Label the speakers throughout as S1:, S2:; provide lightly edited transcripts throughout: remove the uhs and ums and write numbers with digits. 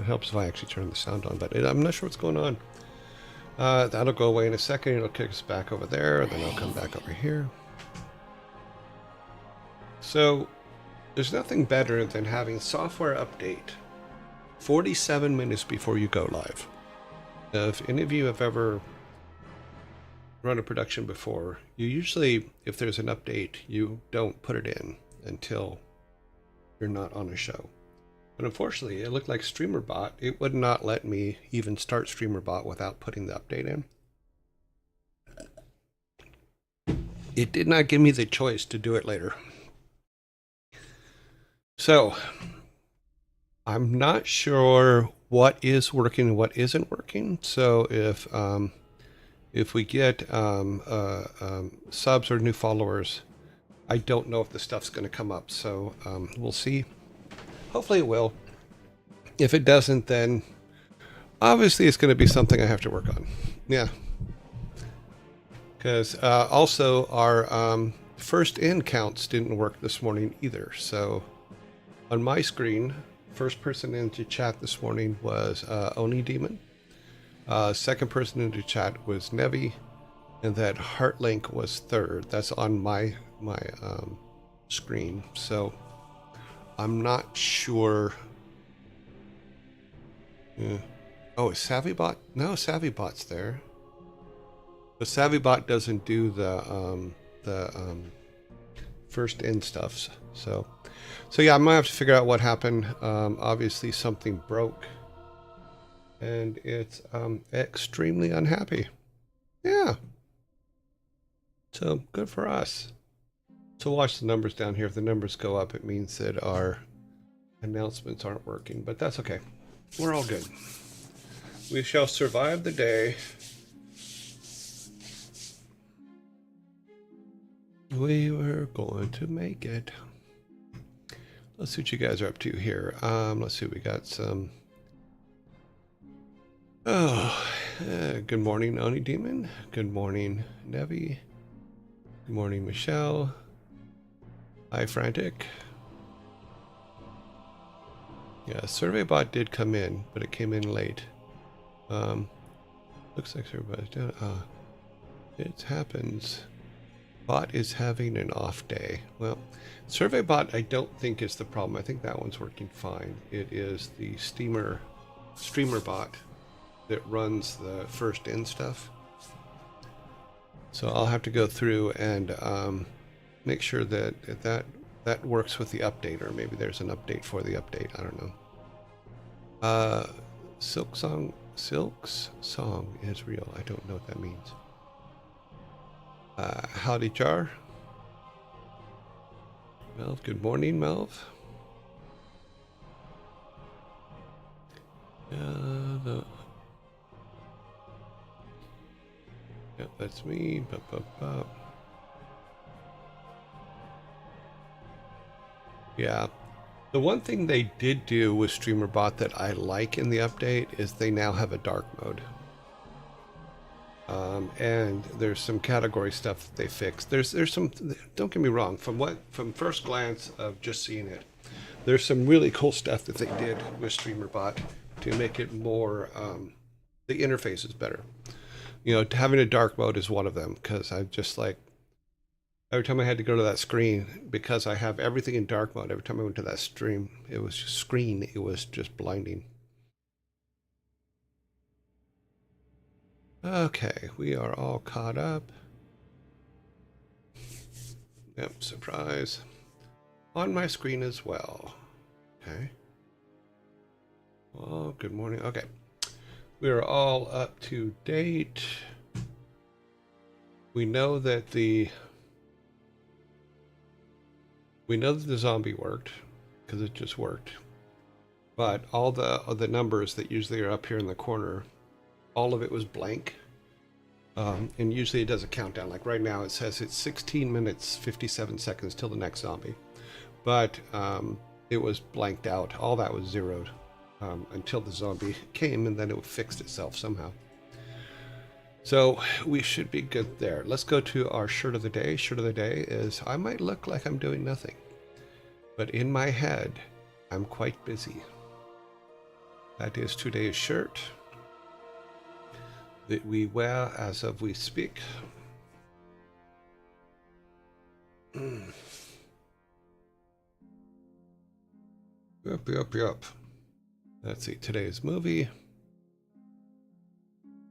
S1: helps if I actually turn the sound on, but I'm not sure what's going on. That'll go away in a second. It'll kick us back over there, and then I'll come back over here. So there's nothing better than having software update 47 minutes before you go live. If any of you have ever run a production before, you usually, if there's an update, you don't put it in until you're not on a show. But unfortunately, it looked like StreamerBot. It would not let me even start StreamerBot without putting the update in. It did not give me the choice to do it later. So I'm not sure what is working and what isn't working. So if we get subs or new followers, I don't know if the stuff's going to come up. So we'll see. Hopefully it will. If it doesn't, then obviously it's going to be something I have to work on. Yeah. Because also our first in counts didn't work this morning either. So on my screen, first person into chat this morning was Oni Demon. Second person into chat was Nevi, and that Heartlink was third. That's on my screen. So I'm not sure. Yeah. Oh, is SavvyBot? No, SavvyBot's there. But SavvyBot doesn't do the first in stuff. So yeah, I might have to figure out what happened. Obviously something broke, and it's extremely unhappy. Yeah. So good for us. So watch the numbers down here. If the numbers go up, it means that our announcements aren't working, but that's okay. We're all good. We shall survive the day. We were going to make it. Let's see what you guys are up to here. Let's see, we got some. Good morning, Oni Demon. Good morning, Nevi. Good morning, Michelle. Hi, Frantic. Yeah, SurveyBot did come in, but it came in late. Looks like everybody's down. It happens. Bot is having an off day. Well, SurveyBot I don't think is the problem. I think that one's working fine. It is the streamer bot that runs the first in stuff. So I'll have to go through and make sure that works with the update, or maybe there's an update for the update. I don't know. Silk's song is real. I don't know what that means. Howdy, Char. Melv, good morning, Melv. Yep, that's me. Yeah. The one thing they did do with StreamerBot that I like in the update is they now have a dark mode. And there's some category stuff that they fixed. There's some, don't get me wrong, from first glance of just seeing it, there's some really cool stuff that they did with StreamerBot to make it more, the interface is better. You know, having a dark mode is one of them, because I just like, every time I had to go to that screen, because I have everything in dark mode, every time I went to that stream, it was just blinding. Okay, we are all caught up. Yep, surprise. On my screen as well. Okay. Well, good morning. Okay. We are all up to date. We know that the zombie worked, because it just worked. But all the numbers that usually are up here in the corner, all of it was blank. And usually it does a countdown. Like right now it says it's 16 minutes, 57 seconds till the next zombie. But it was blanked out. All that was zeroed until the zombie came, and then it fixed itself somehow. So we should be good there. Let's go to our shirt of the day. Shirt of the day is, I might look like I'm doing nothing, but in my head, I'm quite busy. That is today's shirt that we wear as of we speak. Yup. Let's see, today's movie.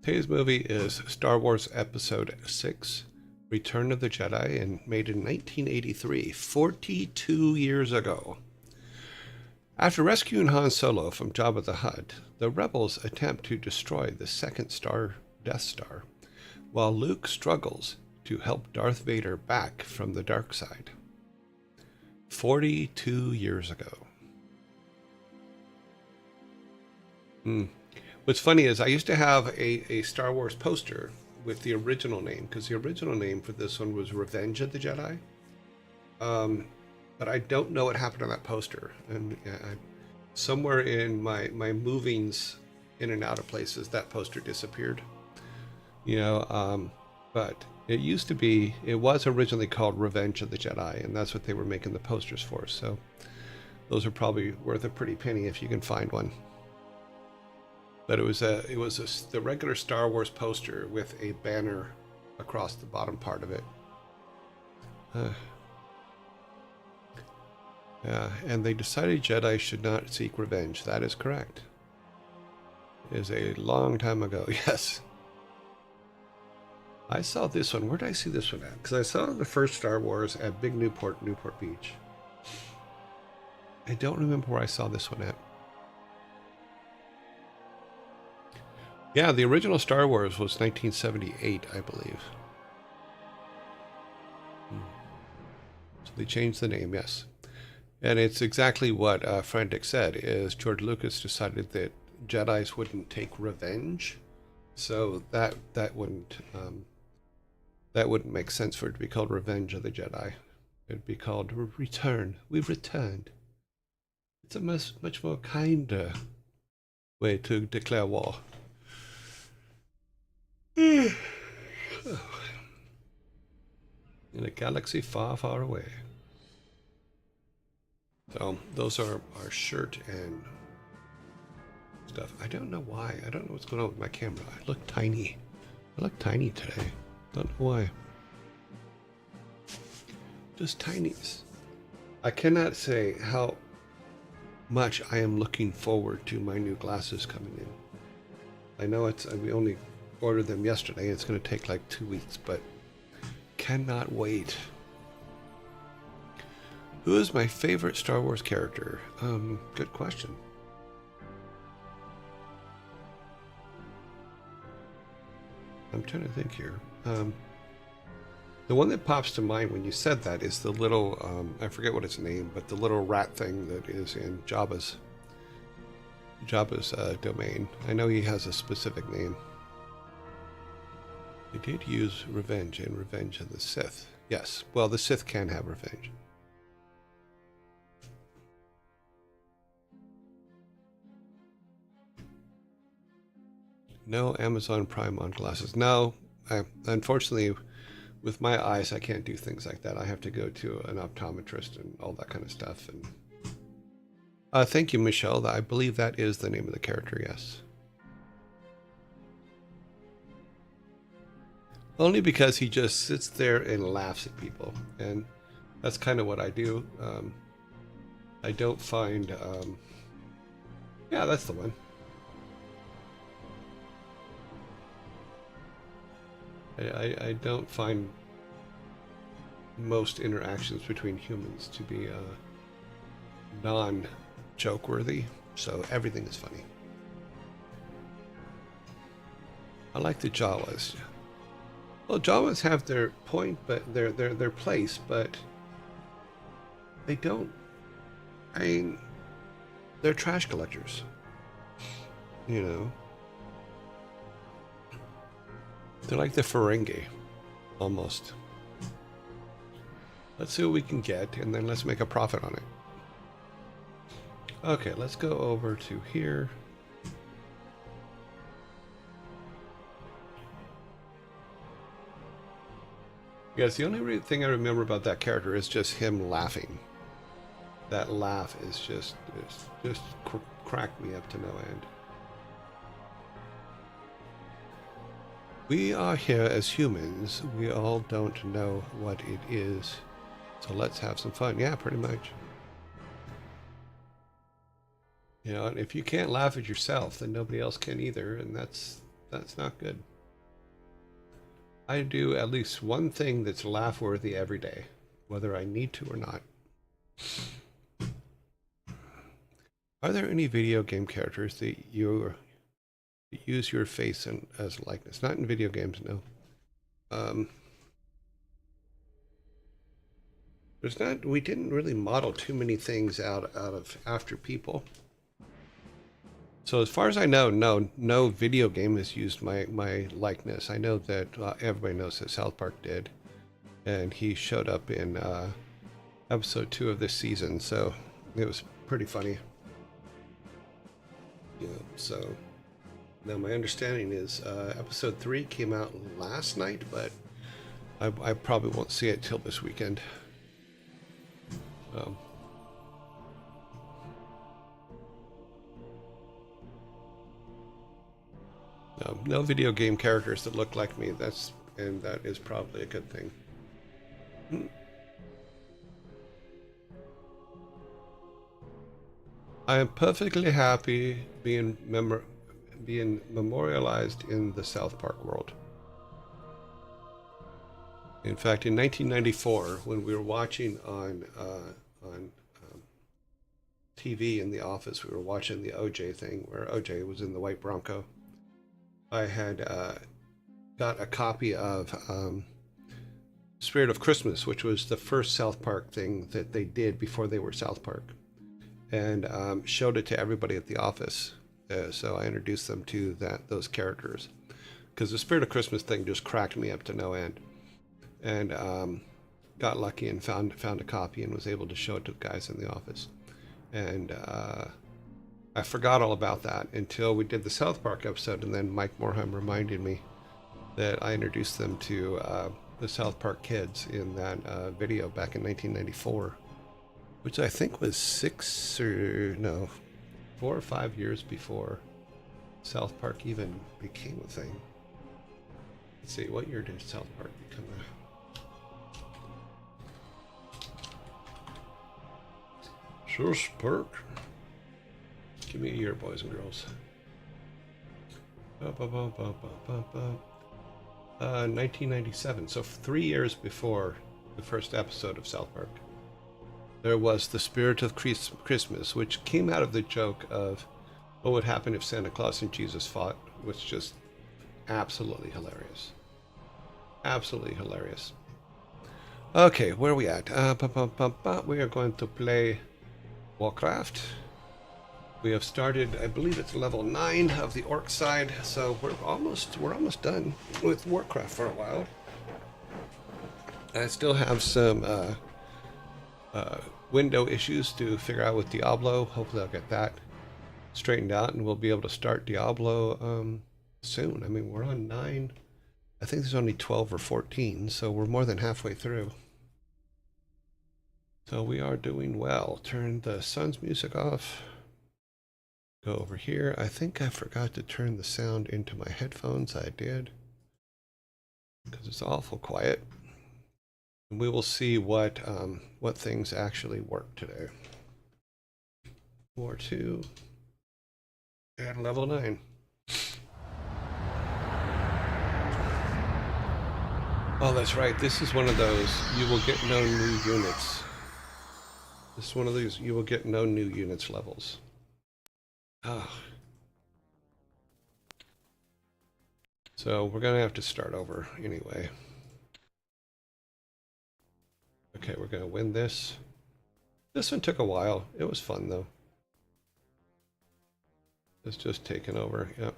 S1: Today's movie is Star Wars Episode 6, Return of the Jedi, and made in 1983, 42 years ago. After rescuing Han Solo from Jabba the Hutt, the rebels attempt to destroy the second Death Star, while Luke struggles to help Darth Vader back from the dark side. 42 years ago. What's funny is I used to have a Star Wars poster with the original name, because the original name for this one was Revenge of the Jedi. But I don't know what happened to that poster. And somewhere in my movings in and out of places, that poster disappeared. But it used to be, it was originally called Revenge of the Jedi, and that's what they were making the posters for. So those are probably worth a pretty penny if you can find one. But it was the regular Star Wars poster with a banner across the bottom part of it. Yeah, and they decided Jedi should not seek revenge. That is correct. It is a long time ago, yes. I saw this one. Where did I see this one at? Because I saw the first Star Wars at Big Newport Beach. I don't remember where I saw this one at. Yeah, the original Star Wars was 1978, I believe. So they changed the name, yes. And it's exactly what Frantic said, is George Lucas decided that Jedis wouldn't take revenge. So that wouldn't make sense for it to be called Revenge of the Jedi. It'd be called Return. We've returned. It's a much more kinder way to declare war. In a galaxy far, far away. So those are our shirt and stuff. I don't know why. I don't know what's going on with my camera. I look tiny. I look tiny today. Don't know why. Just tinies. I cannot say how much I am looking forward to my new glasses coming in. I know we only ordered them yesterday. It's going to take like 2 weeks, but cannot wait. Who is my favorite Star Wars character? Good question. I'm trying to think here. The one that pops to mind when you said that is the little, I forget what its name, but the little rat thing that is in Jabba's domain. I know he has a specific name. They did use revenge in Revenge of the Sith. Yes, well, the Sith can have revenge. No Amazon Prime on glasses. No, unfortunately, with my eyes, I can't do things like that. I have to go to an optometrist and all that kind of stuff. And thank you, Michelle. I believe that is the name of the character, yes. Only because he just sits there and laughs at people. And that's kind of what I do. I don't find... yeah, that's the one. I don't find most interactions between humans to be non-joke worthy, so everything is funny. I like the Jawas. Well, Jawas have their point, but their place, but they don't. I mean, they're trash collectors. You know. They're like the Ferengi, almost. Let's see what we can get, and then let's make a profit on it. Okay, let's go over to here. Yes, the only thing I remember about that character is just him laughing. That laugh is just cracked me up to no end. We are here as humans. We all don't know what it is. So let's have some fun. Yeah, pretty much. You know, and if you can't laugh at yourself, then nobody else can either, and that's not good. I do at least one thing that's laugh worthy every day, whether I need to or not. Are there any video game characters that you use your face as likeness? Not in video games, no. There's not. We didn't really model too many things out of after people. So as far as I know, no video game has used my likeness. I know that everybody knows that South Park did, and he showed up in episode 2 of this season, so it was pretty funny. Yeah. So now my understanding is episode 3 came out last night, but I probably won't see it till this weekend. No video game characters that look like me. That is probably a good thing. I am perfectly happy being memorialized in the South Park world. In fact, in 1994, when we were watching on TV in the office, we were watching the OJ thing where OJ was in the white Bronco. I had got a copy of Spirit of Christmas, which was the first South Park thing that they did before they were South Park, and showed it to everybody at the office. So I introduced them to those characters, because the Spirit of Christmas thing just cracked me up to no end, and got lucky and found a copy and was able to show it to the guys in the office. And I forgot all about that until we did the South Park episode, and then Mike Morhaime reminded me that I introduced them to the South Park kids in that video back in 1994, which I think was 4 or 5 years before South Park even became a thing. Let's see, what year did South Park become a... South Park? Give me a year, boys and girls. 1997. So 3 years before the first episode of South Park, there was the Spirit of Christmas, which came out of the joke of what would happen if Santa Claus and Jesus fought, which just absolutely hilarious. Absolutely hilarious. Okay, where are we at? We are going to play WarCraft. We have started, I believe it's level 9 of the Orc side, so we're almost done with WarCraft for a while. I still have some window issues to figure out with Diablo. Hopefully I'll get that straightened out and we'll be able to start Diablo soon. I mean, we're on 9. I think there's only 12 or 14, so we're more than halfway through. So we are doing well. Turn the sun's music off. Go over here. I think I forgot to turn the sound into my headphones. I did, because it's awful quiet. And we will see what things actually work today. War 2 and level 9. Oh, that's right. This is one of those you will get no new units. This is one of these you will get no new units levels. Ah. So we're gonna have to start over anyway. Okay, we're gonna win this. This one took a while. It was fun though. It's just taken over. Yep.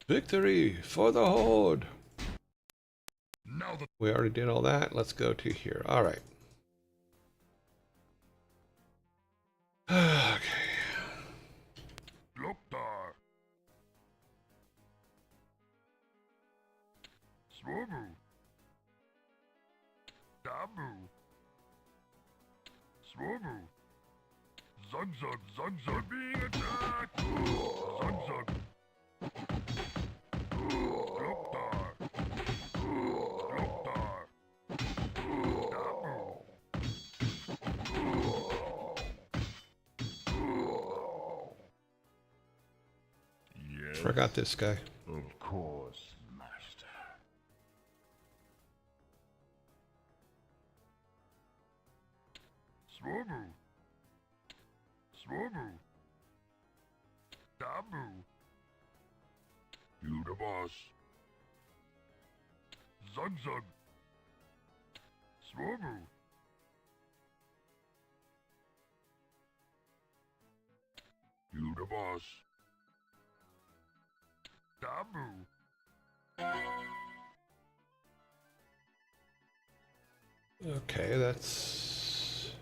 S1: Victory for the Horde. We already did all that. Let's go to here. All right. Okay.
S2: Loktar. Swobu. Dabu. Swobu. Zugzug, Zugzug being attacked. Zugzug. Loktar.
S1: Forgot this guy.
S2: Of course, master. Swobu. Swobu. Dabu. You the boss. Zug zug. Swobu. You the boss. Dabu.
S1: Okay, that's...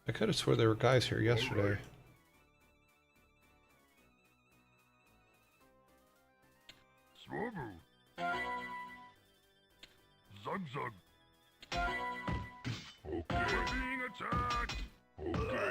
S1: I could have swore there were guys here yesterday.
S2: Swobu. Zug zug. Okay. We're being attacked. Okay.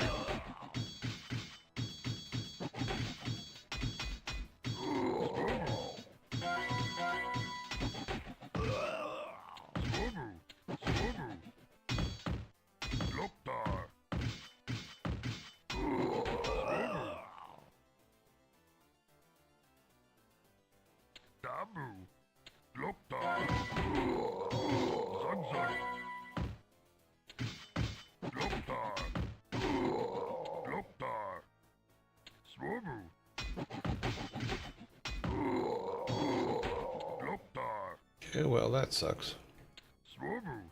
S1: Okay, well, that sucks.
S2: Swobu.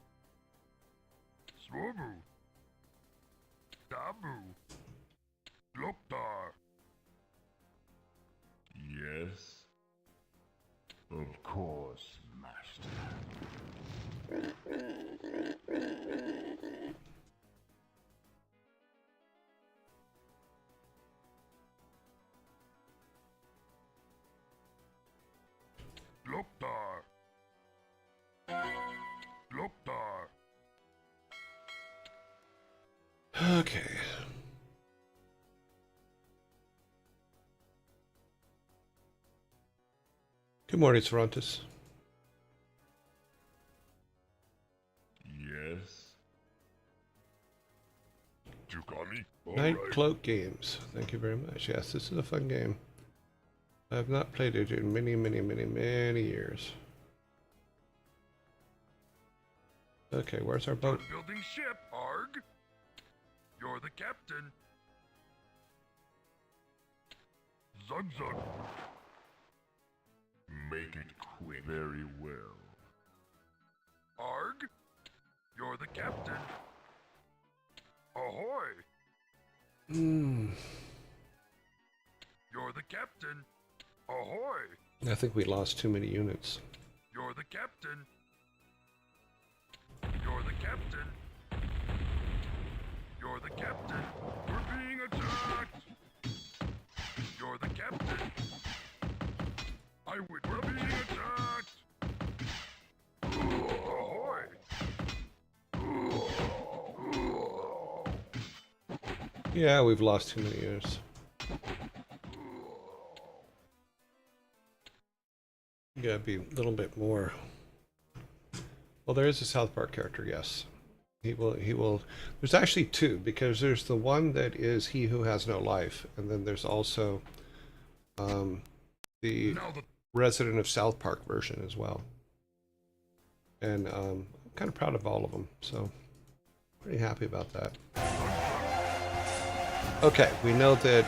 S2: Swobu. Dabu. Loktar. Yes. Of course, master. Loktar. Loktar.
S1: Okay. Good morning, Sarantis.
S2: Yes. Jukani.
S1: Night Cloak Games. Thank you very much. Yes, this is a fun game. I have not played it in many, many, many, many years. Okay, where's our boat?
S2: Start building ship, Arg. You're the captain. Zug zug. Make it quick. Very well. Arg. You're the captain. Ahoy.
S1: Hmm.
S2: You're the captain. Ahoy.
S1: I think we lost too many units.
S2: You're the captain. You're the captain. You're the captain. We're being attacked. You're the captain. We're being attacked. Ahoy.
S1: Yeah, we've lost too many units. You gotta be a little bit more. Well, there is a South Park character, yes. He will, there's actually two, because there's the one that is He Who Has No Life, and then there's also the Resident of South Park version as well. And I'm kind of proud of all of them, so pretty happy about that. Okay, we know that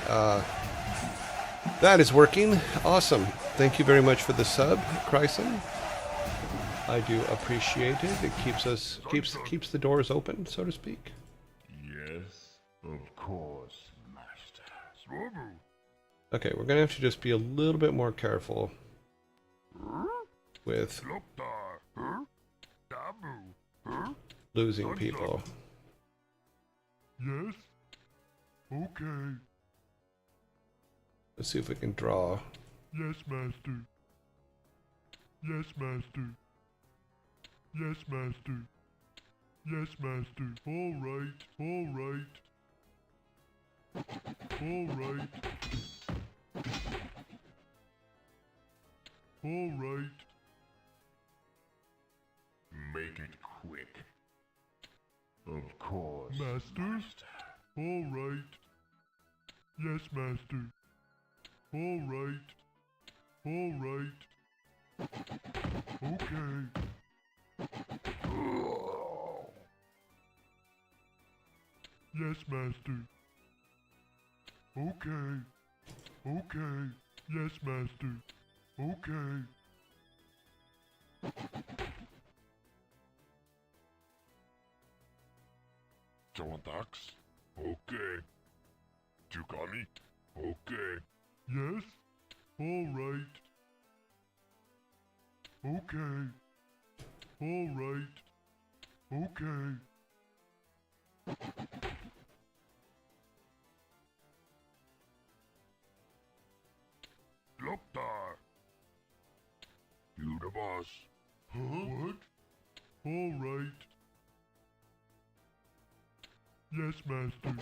S1: that is working. Awesome. Thank you very much for the sub, Chryson. I do appreciate it. It keeps us keeps the doors open, so to speak.
S2: Yes, of course, master. Swobu.
S1: Okay, we're gonna have to just be a little bit more careful with
S2: Loktar. Dabu.
S1: losing people.
S2: Yes. Okay.
S1: Let's see if we can draw.
S2: Yes, master. Yes, master. Yes, master. Yes, master. All right. All right. All right. All right. Make it quick. Of course. Master? All right. Yes, master. All right. All right. Okay. Yes, Master. Okay. Okay. Yes, Master. Okay. Tax? Okay. Tukani? Okay. Yes? All right. Okay. All right. Okay. Loktar. You the boss. Huh? What? All right. Yes, Master.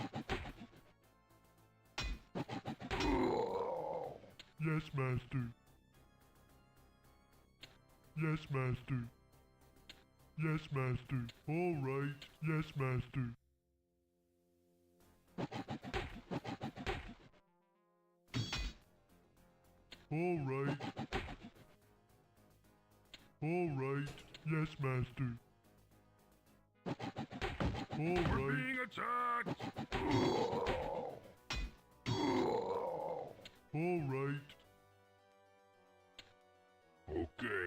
S2: Yes, Master. Yes, Master. Yes, Master. All right. Yes, Master. All right. All right. Yes, Master. All right. We're being attacked! All right. Okay.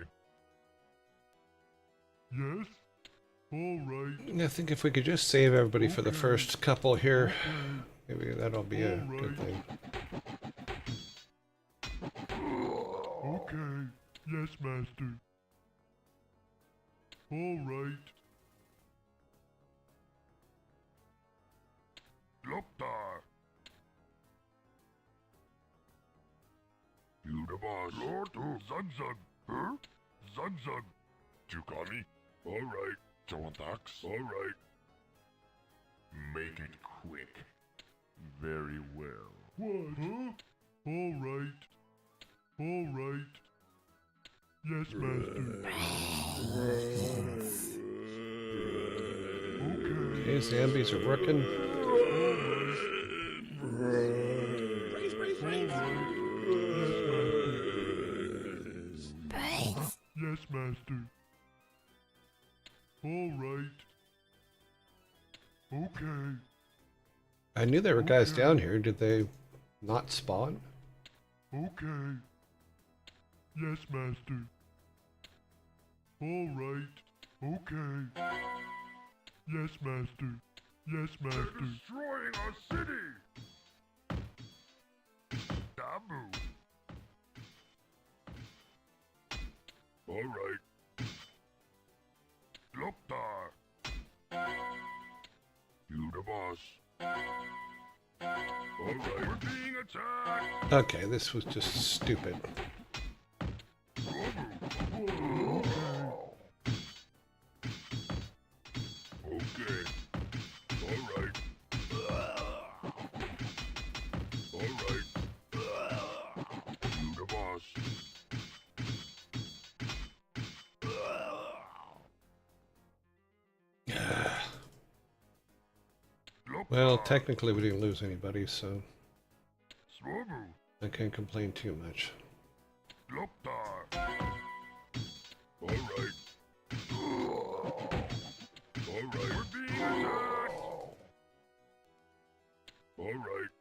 S2: Yes? All right.
S1: I think if we could just save everybody for the
S2: Okay.
S1: first couple here,
S2: Okay.
S1: maybe that'll be a
S2: All
S1: good
S2: right.
S1: thing.
S2: Okay. Yes, Master. All right. Loktar. You the boss. Lord Zugzug. Huh? Zugzug. Tukani. All right. Tax. All right. Make it quick. Very well. What? Huh? All right. All right. Yes, Master. Okay.
S1: Okay, zombies are working.
S2: Yes, Master. All right. Okay.
S1: I knew there were guys
S2: Okay.
S1: down here. Did they not spawn?
S2: Okay. Yes, Master. All right. Okay. Yes, Master. Yes, Master. They're destroying our city! Dabu. All right. Loktar. You the boss. All right. We're being attacked!
S1: Okay, this was just stupid.
S2: Okay. All right. All right. You the boss.
S1: Well, technically we didn't lose anybody, so
S2: Swobu.
S1: I can't complain too much.
S2: Loktar. All right. All right. We're being attacked. All right.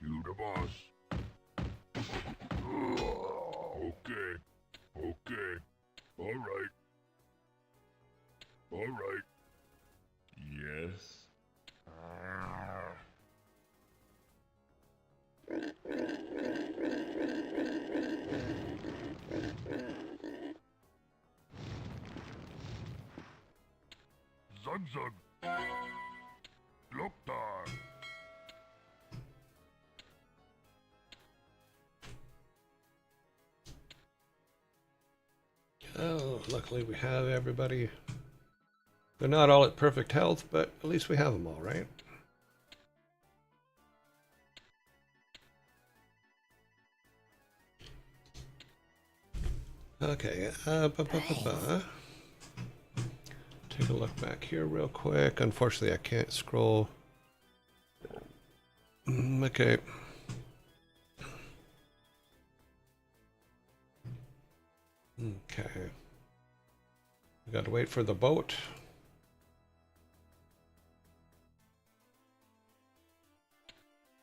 S2: You the boss. Okay. Okay. All right. All right. Yes. Zugzug. Loktar.
S1: Oh, luckily we have everybody. They're not all at perfect health, but at least we have them all, right? Okay, take a look back here real quick. Unfortunately, I can't scroll. Okay. Okay. We gotta wait for the boat.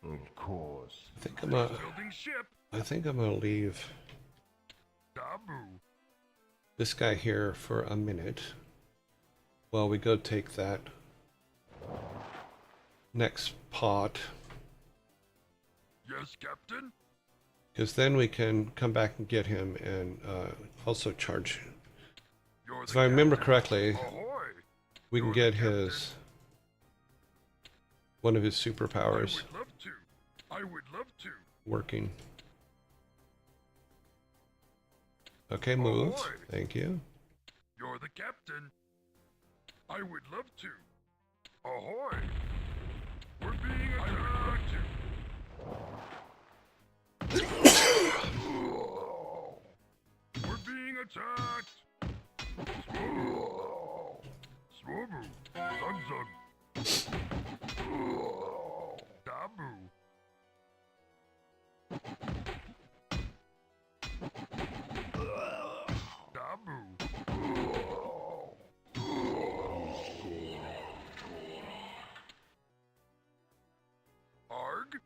S3: Of course.
S1: I think
S2: Building ship.
S1: I'm gonna leave
S2: Dabu.
S1: this guy here for a minute while we go take that next pot,
S2: Yes, Captain.
S1: because then we can come back and get him and also charge.
S2: You're
S1: If
S2: the
S1: I remember
S2: captain.
S1: correctly,
S2: Ahoy.
S1: we can
S2: You're
S1: get
S2: the captain.
S1: his one of his
S2: I
S1: superpowers
S2: would love to. I would love to.
S1: working. Okay, moves.
S2: Ahoy.
S1: Thank you.
S2: You're the captain. I would love to. Ahoy. We're being attacked. We're being attacked. Swobu. Zug zug. Dabu. Dabu. Arg?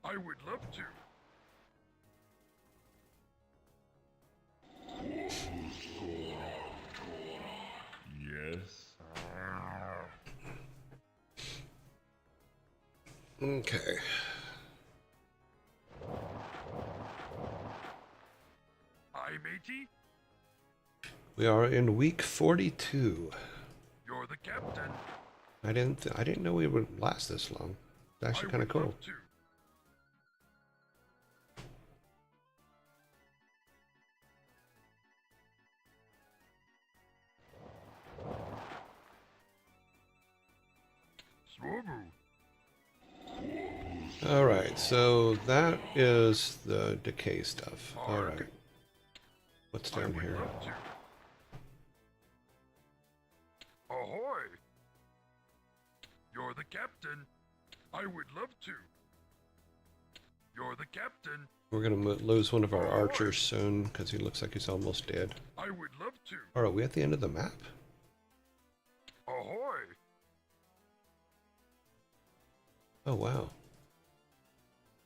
S2: I would love to.
S3: Yes.
S1: Okay.
S2: Aye, matey.
S1: We are in week 42.
S2: You're the captain.
S1: I didn't know we would last this long. It's actually
S2: I
S1: kind of
S2: would
S1: cool.
S2: love to. Swobu.
S1: All right, so that is the decay stuff. All right. What's
S2: I
S1: down
S2: would
S1: here?
S2: love to. Ahoy! You're the captain. I would love to. You're the captain.
S1: We're gonna lose one of our archers soon because he looks like he's almost dead.
S2: I would love to.
S1: All right, are we at the end of the map?
S2: Ahoy!
S1: Oh wow!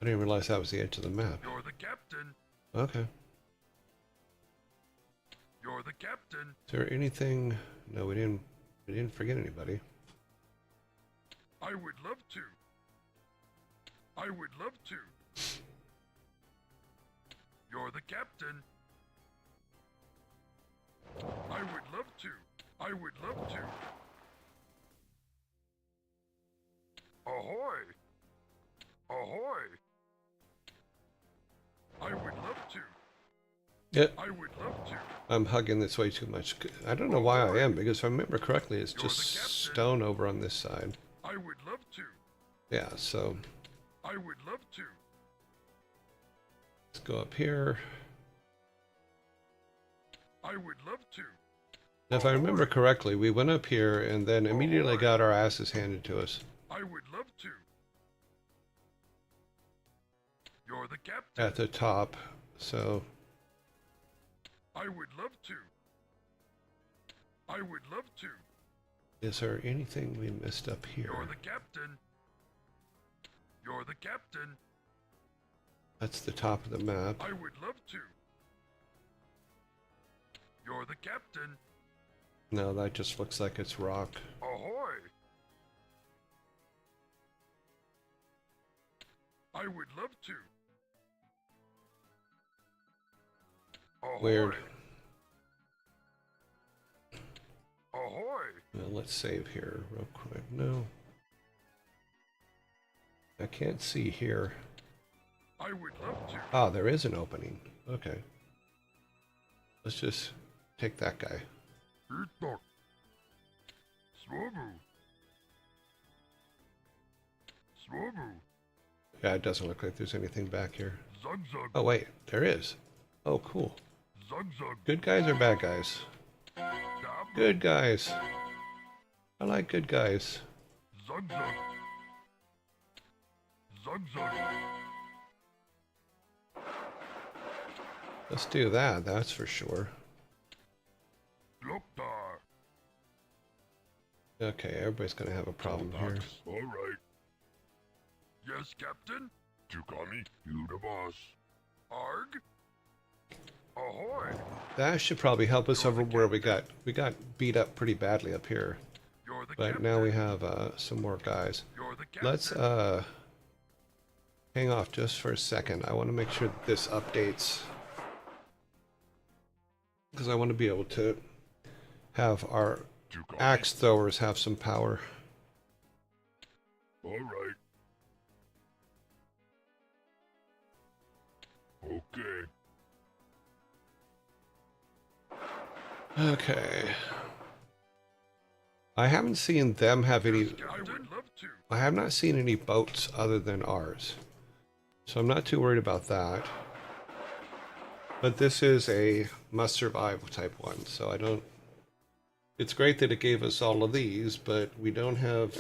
S1: I didn't realize that was the edge of the map.
S2: You're the captain.
S1: Okay.
S2: You're the captain.
S1: Is there anything? No, we didn't forget anybody.
S2: I would love to. I would love to. You're the captain. I would love to. I would love to. Ahoy! Ahoy! I would love to.
S1: Yeah,
S2: I would love to.
S1: I'm hugging this way too much. I don't know why I am, because if I remember correctly, it's
S2: You're
S1: just
S2: the captain.
S1: stone over on this side.
S2: I would love to.
S1: Yeah, so
S2: I would love to.
S1: let's go up here.
S2: I would love to.
S1: Now, if I remember correctly, we went up here and then immediately got our asses handed to us
S2: I would love to. You're the captain.
S1: at the top. So
S2: I would love to. I would love to.
S1: is there anything we missed up here?
S2: You're the captain. You're the captain.
S1: That's the top of the map.
S2: I would love to. You're the captain.
S1: No, that just looks like it's rock.
S2: Ahoy! I would love to. Ahoy!
S1: Weird.
S2: Ahoy!
S1: Well, let's save here real quick. No. I can't see here.
S2: I would love to.
S1: Ah, there is an opening. Okay. Let's just take that guy.
S2: Eat duck. Swobu. Swobu.
S1: Yeah, it doesn't look like there's anything back here.
S2: Zug zug.
S1: Oh, wait. There is. Oh, cool.
S2: Zug zug.
S1: Good guys or bad guys?
S2: Dab.
S1: Good guys. I like good guys.
S2: Zug zug. Zug zug.
S1: Let's do that, that's for sure.
S2: Loktar.
S1: Okay, everybody's gonna have a problem here.
S2: All right. Yes, Captain. Tukami, you the boss. Arg. Ahoy.
S1: That should probably help us over where we got beat up pretty badly up here.
S2: You're the
S1: But
S2: captain.
S1: now we have some more guys.
S2: You're the captain.
S1: Let's hang off just for a second. I want to make sure that this updates because I want to be able to have our
S2: Tukami.
S1: axe throwers have some power.
S2: All right. Okay.
S1: Okay. I haven't seen them have any.
S2: I would love to.
S1: I have not seen any boats other than ours, so I'm not too worried about that. But this is a must survive type one, so I don't. It's great that it gave us all of these, but we don't have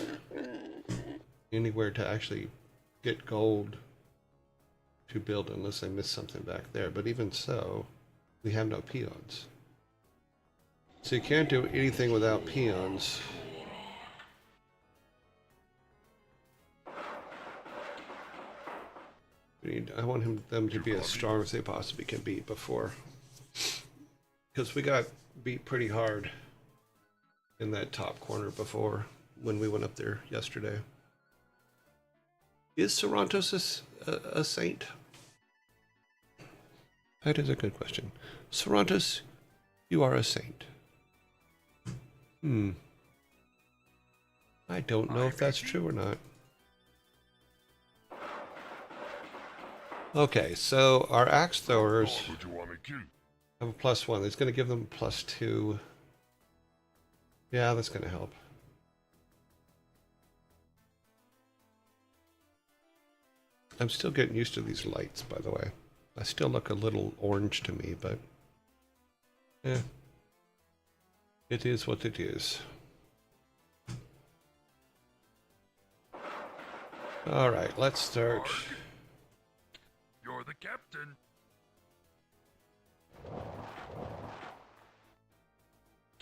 S1: anywhere to actually get gold to build unless I missed something back there. But even so, we have no peons. So you can't do anything without peons. I want them to be as strong as they possibly can be before. Because we got beat pretty hard in that top corner before when we went up there yesterday. Is Sarantos a saint? That is a good question. Sarantos, you are a saint. I don't know if that's true or not. Okay, so our axe throwers
S2: Who do you want me to?
S1: have a +1. It's going to give them +2. Yeah, that's going to help. I'm still getting used to these lights, by the way. I still look a little orange to me, but yeah, it is what it is. All right, let's start.
S2: You're the captain.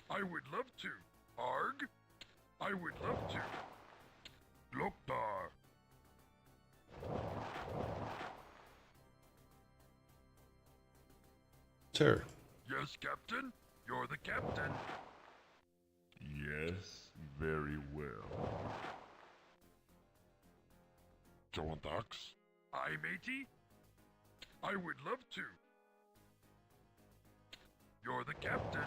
S2: I would love to. Arg. I would love to. Loktar.
S1: Sir.
S2: Yes, Captain. You're the captain.
S3: Yes, very well.
S2: Tax. Aye, matey. I would love to. You're the captain.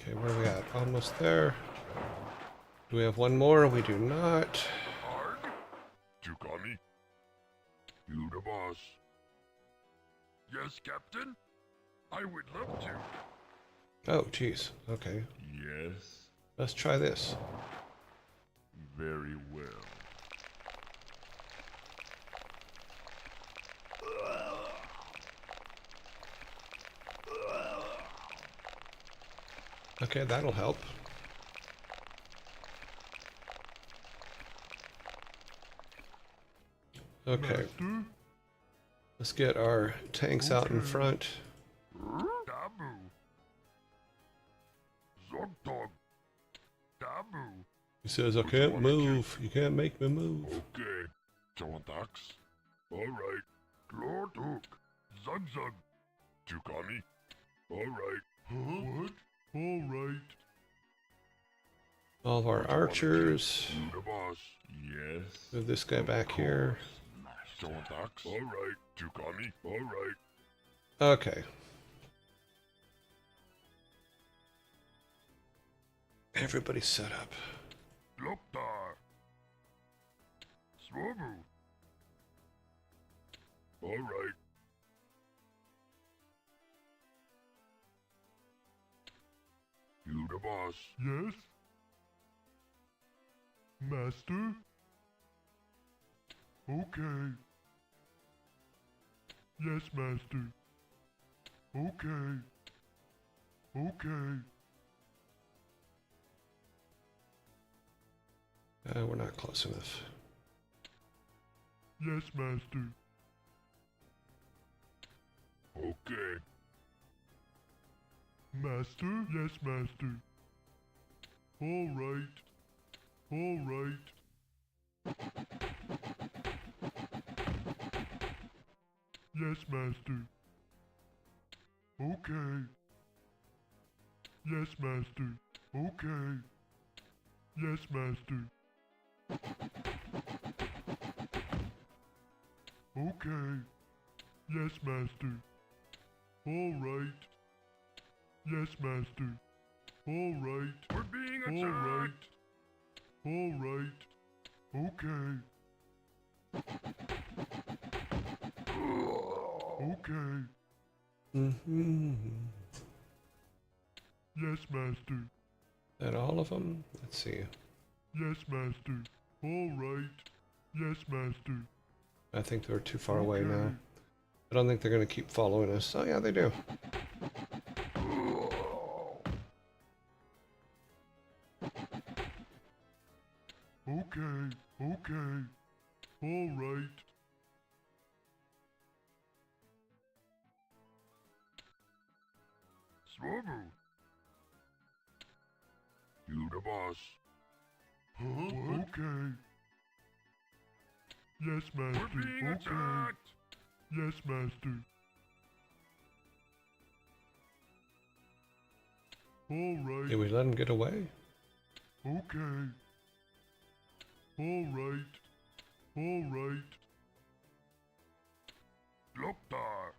S1: Okay, where are we at? Almost there. Do we have one more? We do not.
S2: Arg. Tukami. You the boss. Yes, Captain. I would love to.
S1: Oh, geez. Okay,
S3: Yes,
S1: let's try this.
S3: very well.
S1: Okay, that'll help. Okay, let's get our tanks out in front.
S2: Dabu. Zogdog. Dabu.
S1: He says, I can't move. You can't make me move.
S2: Okay. Tax. All right. Glorduk. Zugzug. Tukami. All right. What? All right.
S1: All of our archers.
S2: You the boss.
S3: Yes.
S1: Move this guy back here.
S2: Tax. All right. Tukami. All right.
S1: Okay. Everybody's set up.
S2: Loktar. Swobu. All right. You the boss. Yes? Master? Okay. Yes, Master. Okay. Okay.
S1: We're not close enough.
S2: Yes, Master. Okay.
S3: Master? Yes, Master. All right. All right. Yes, Master. Okay. Yes, Master. Okay. Yes, Master. Okay. Yes, Master. All right. Yes, Master. All right.
S2: We're being
S3: All right.
S2: attacked.
S3: All right. Okay. Okay.
S1: Mm-hmm.
S3: Yes, Master.
S1: That all of them? Let's see.
S3: Yes, Master. All right. Yes, Master.
S1: I think they're too far away
S3: Okay.
S1: now. I don't think they're going to keep following us. Oh, yeah, they do.
S3: Okay. Okay. All right.
S2: Swobu. You the boss.
S3: Huh? Okay. Yes, Master.
S2: We're being
S3: Okay.
S2: attacked.
S3: Yes, Master. All right.
S1: Did we let them get away?
S3: Okay. All right. All right.
S2: Loktar.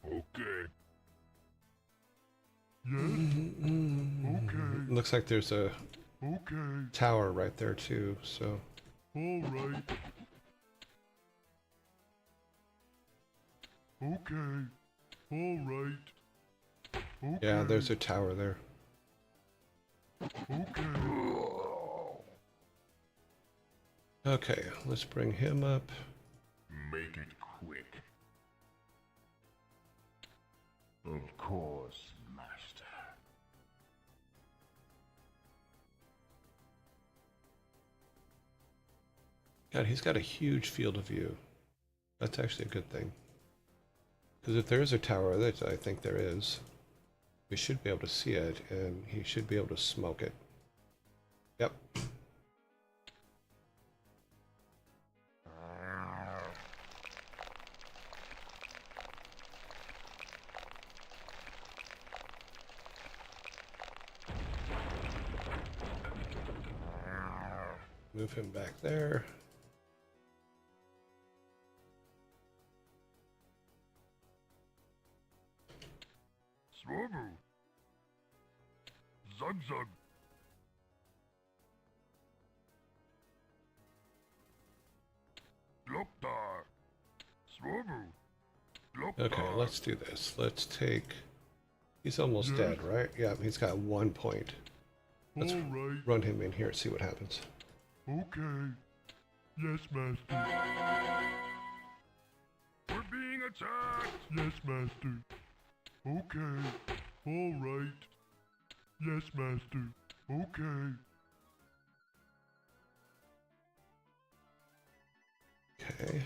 S2: Okay.
S3: Yes. Okay.
S1: Looks like there's a
S3: Okay.
S1: tower right there too, so
S3: All right. Okay. All right. Okay.
S1: yeah, there's a tower there.
S3: Okay.
S1: Okay, let's bring him up.
S3: Make it quick. Of course, Master.
S1: God, he's got a huge field of view. That's actually a good thing. Because if there is a tower, that I think there is, we should be able to see it, and he should be able to smoke it. Yep. Move him back there.
S2: Swobu. Zug Zug. Loktar. Swobu. Loktar.
S1: Okay, let's do this. Let's take... He's almost
S3: Yes.
S1: dead, right? Yeah, he's got 1 point. Let's
S3: All right.
S1: run him in here and see what happens.
S3: Okay. Yes, Master.
S2: We're being attacked.
S3: Yes, Master. Okay. All right. Yes, Master. Okay.
S1: Okay.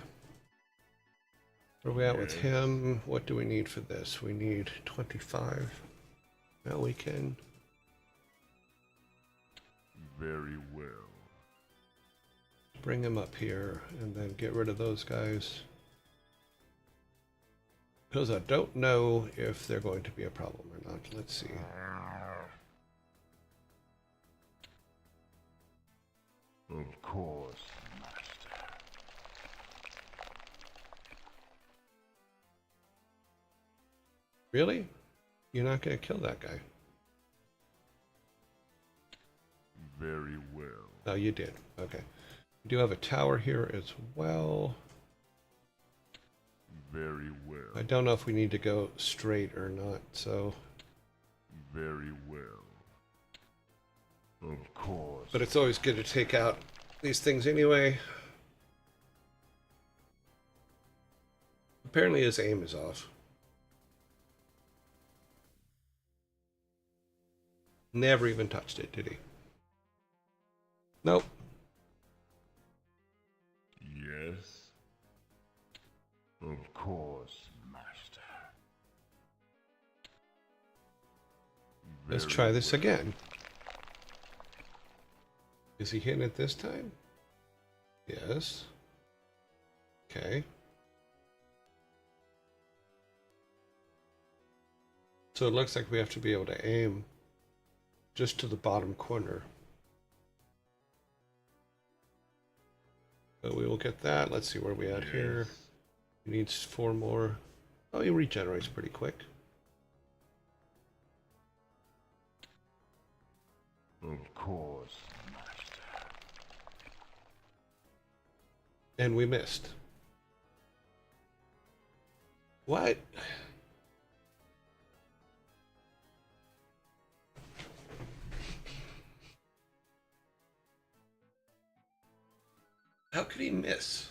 S1: Where are we at with
S3: Yes.
S1: him? What do we need for this? We need 25. Now we can...
S3: Very well.
S1: bring him up here and then get rid of those guys. Because I don't know if they're going to be a problem or not. Let's see.
S3: Of course, Master.
S1: Really? You're not going to kill that guy?
S3: Very well.
S1: Oh, you did. Okay. We do have a tower here as well.
S3: Very well.
S1: I don't know if we need to go straight or not, so...
S3: Very well. Of course.
S1: But it's always good to take out these things anyway. Apparently his aim is off. Never even touched it, did he? Nope.
S3: Yes.
S1: Let's
S3: Very
S1: try this
S3: well.
S1: again. Is he hitting it this time? Yes. Okay. So it looks like we have to be able to aim just to the bottom corner. But we will get that. Let's see where we at here.
S3: Yes.
S1: He needs 4 more. Oh, he regenerates pretty quick.
S3: Of course.
S1: And we missed. What? How could he miss?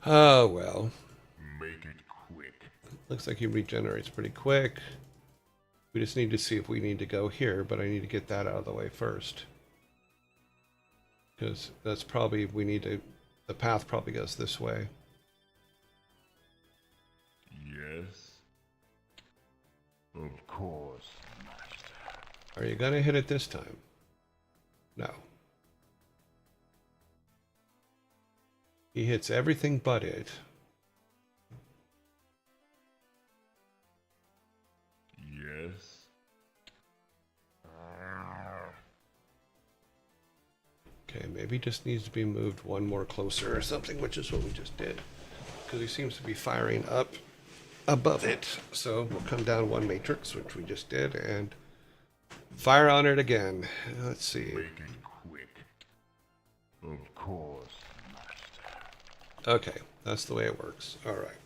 S1: Oh, well.
S3: Make it quick.
S1: Looks like he regenerates pretty quick. We just need to see if we need to go here, but I need to get that out of the way first. Because that's probably, we need to, the path probably goes this way.
S3: Yes. Of course.
S1: Are you going to hit it this time? No. He hits everything but it.
S3: Yes.
S1: Okay, maybe he just needs to be moved one more closer or something, which is what we just did. Because he seems to be firing up above it. So we'll come down 1 matrix, which we just did, and fire on it again. Let's see.
S3: Make it quick. Of course.
S1: Okay, that's the way it works. All right.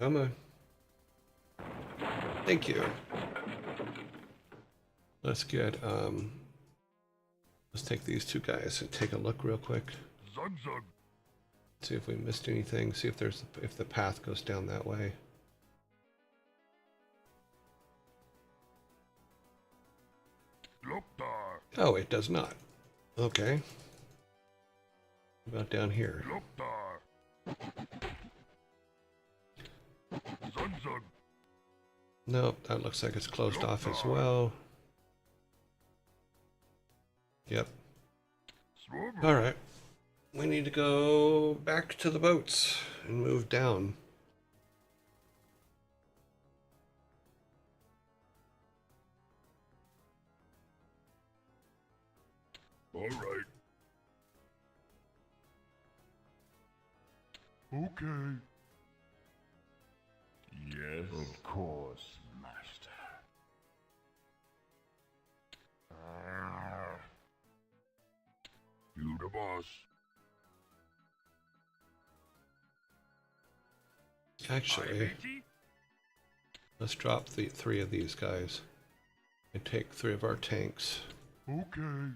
S1: Come on. Thank you. Let's get, let's take these 2 guys and take a look real quick.
S2: Zug zug.
S1: See if we missed anything. See if there's, if the path goes down that way.
S2: Loktar.
S1: Oh, it does not. Okay. What about down here?
S2: Loktar. Zug zug.
S1: Nope, that looks like it's closed off as well. Yep.
S2: Swarmer.
S1: All right. We need to go back to the boats and move down.
S2: All right.
S3: Okay. Yes. Of course, master.
S2: You the boss. Aye,
S1: Actually,
S2: matey.
S1: let's drop the 3 of these guys and take 3 of our tanks.
S3: Okay.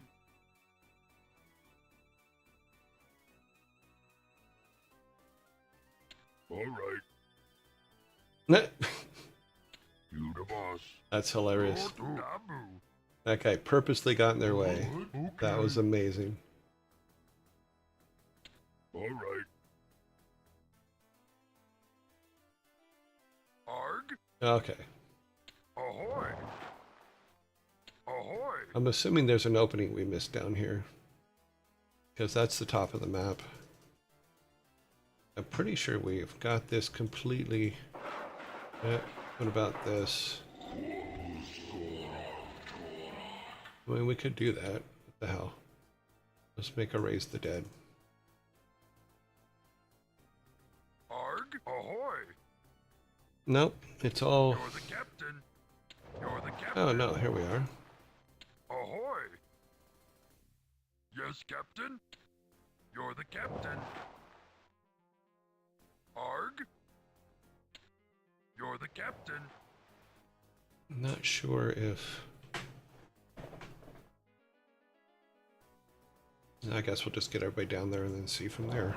S2: All right.
S1: That's
S2: You the boss.
S1: hilarious.
S2: Go to Naboo.
S1: That guy purposely got in their way.
S3: Okay.
S1: That was amazing.
S2: All right. Arg.
S1: Okay.
S2: Ahoy. Ahoy.
S1: I'm assuming there's an opening we missed down here. Because that's the top of the map. I'm pretty sure we've got this completely... what about this? I mean, we could do that. What the hell? Let's make a Raise the Dead.
S2: Arg. Ahoy.
S1: Nope, it's all...
S2: You're the captain. You're the captain.
S1: Oh no, here we are.
S2: Ahoy. Yes, captain. You're the captain. Arg. You're the captain.
S1: I'm not sure if... I guess we'll just get everybody down there and then see from there.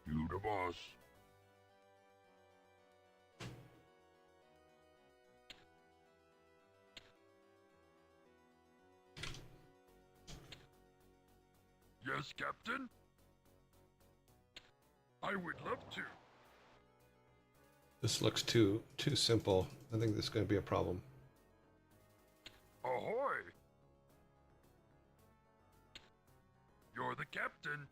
S2: You the boss. Yes, captain. I would love to.
S1: This looks too simple. I think this is going to be a problem.
S2: Ahoy! You're the captain.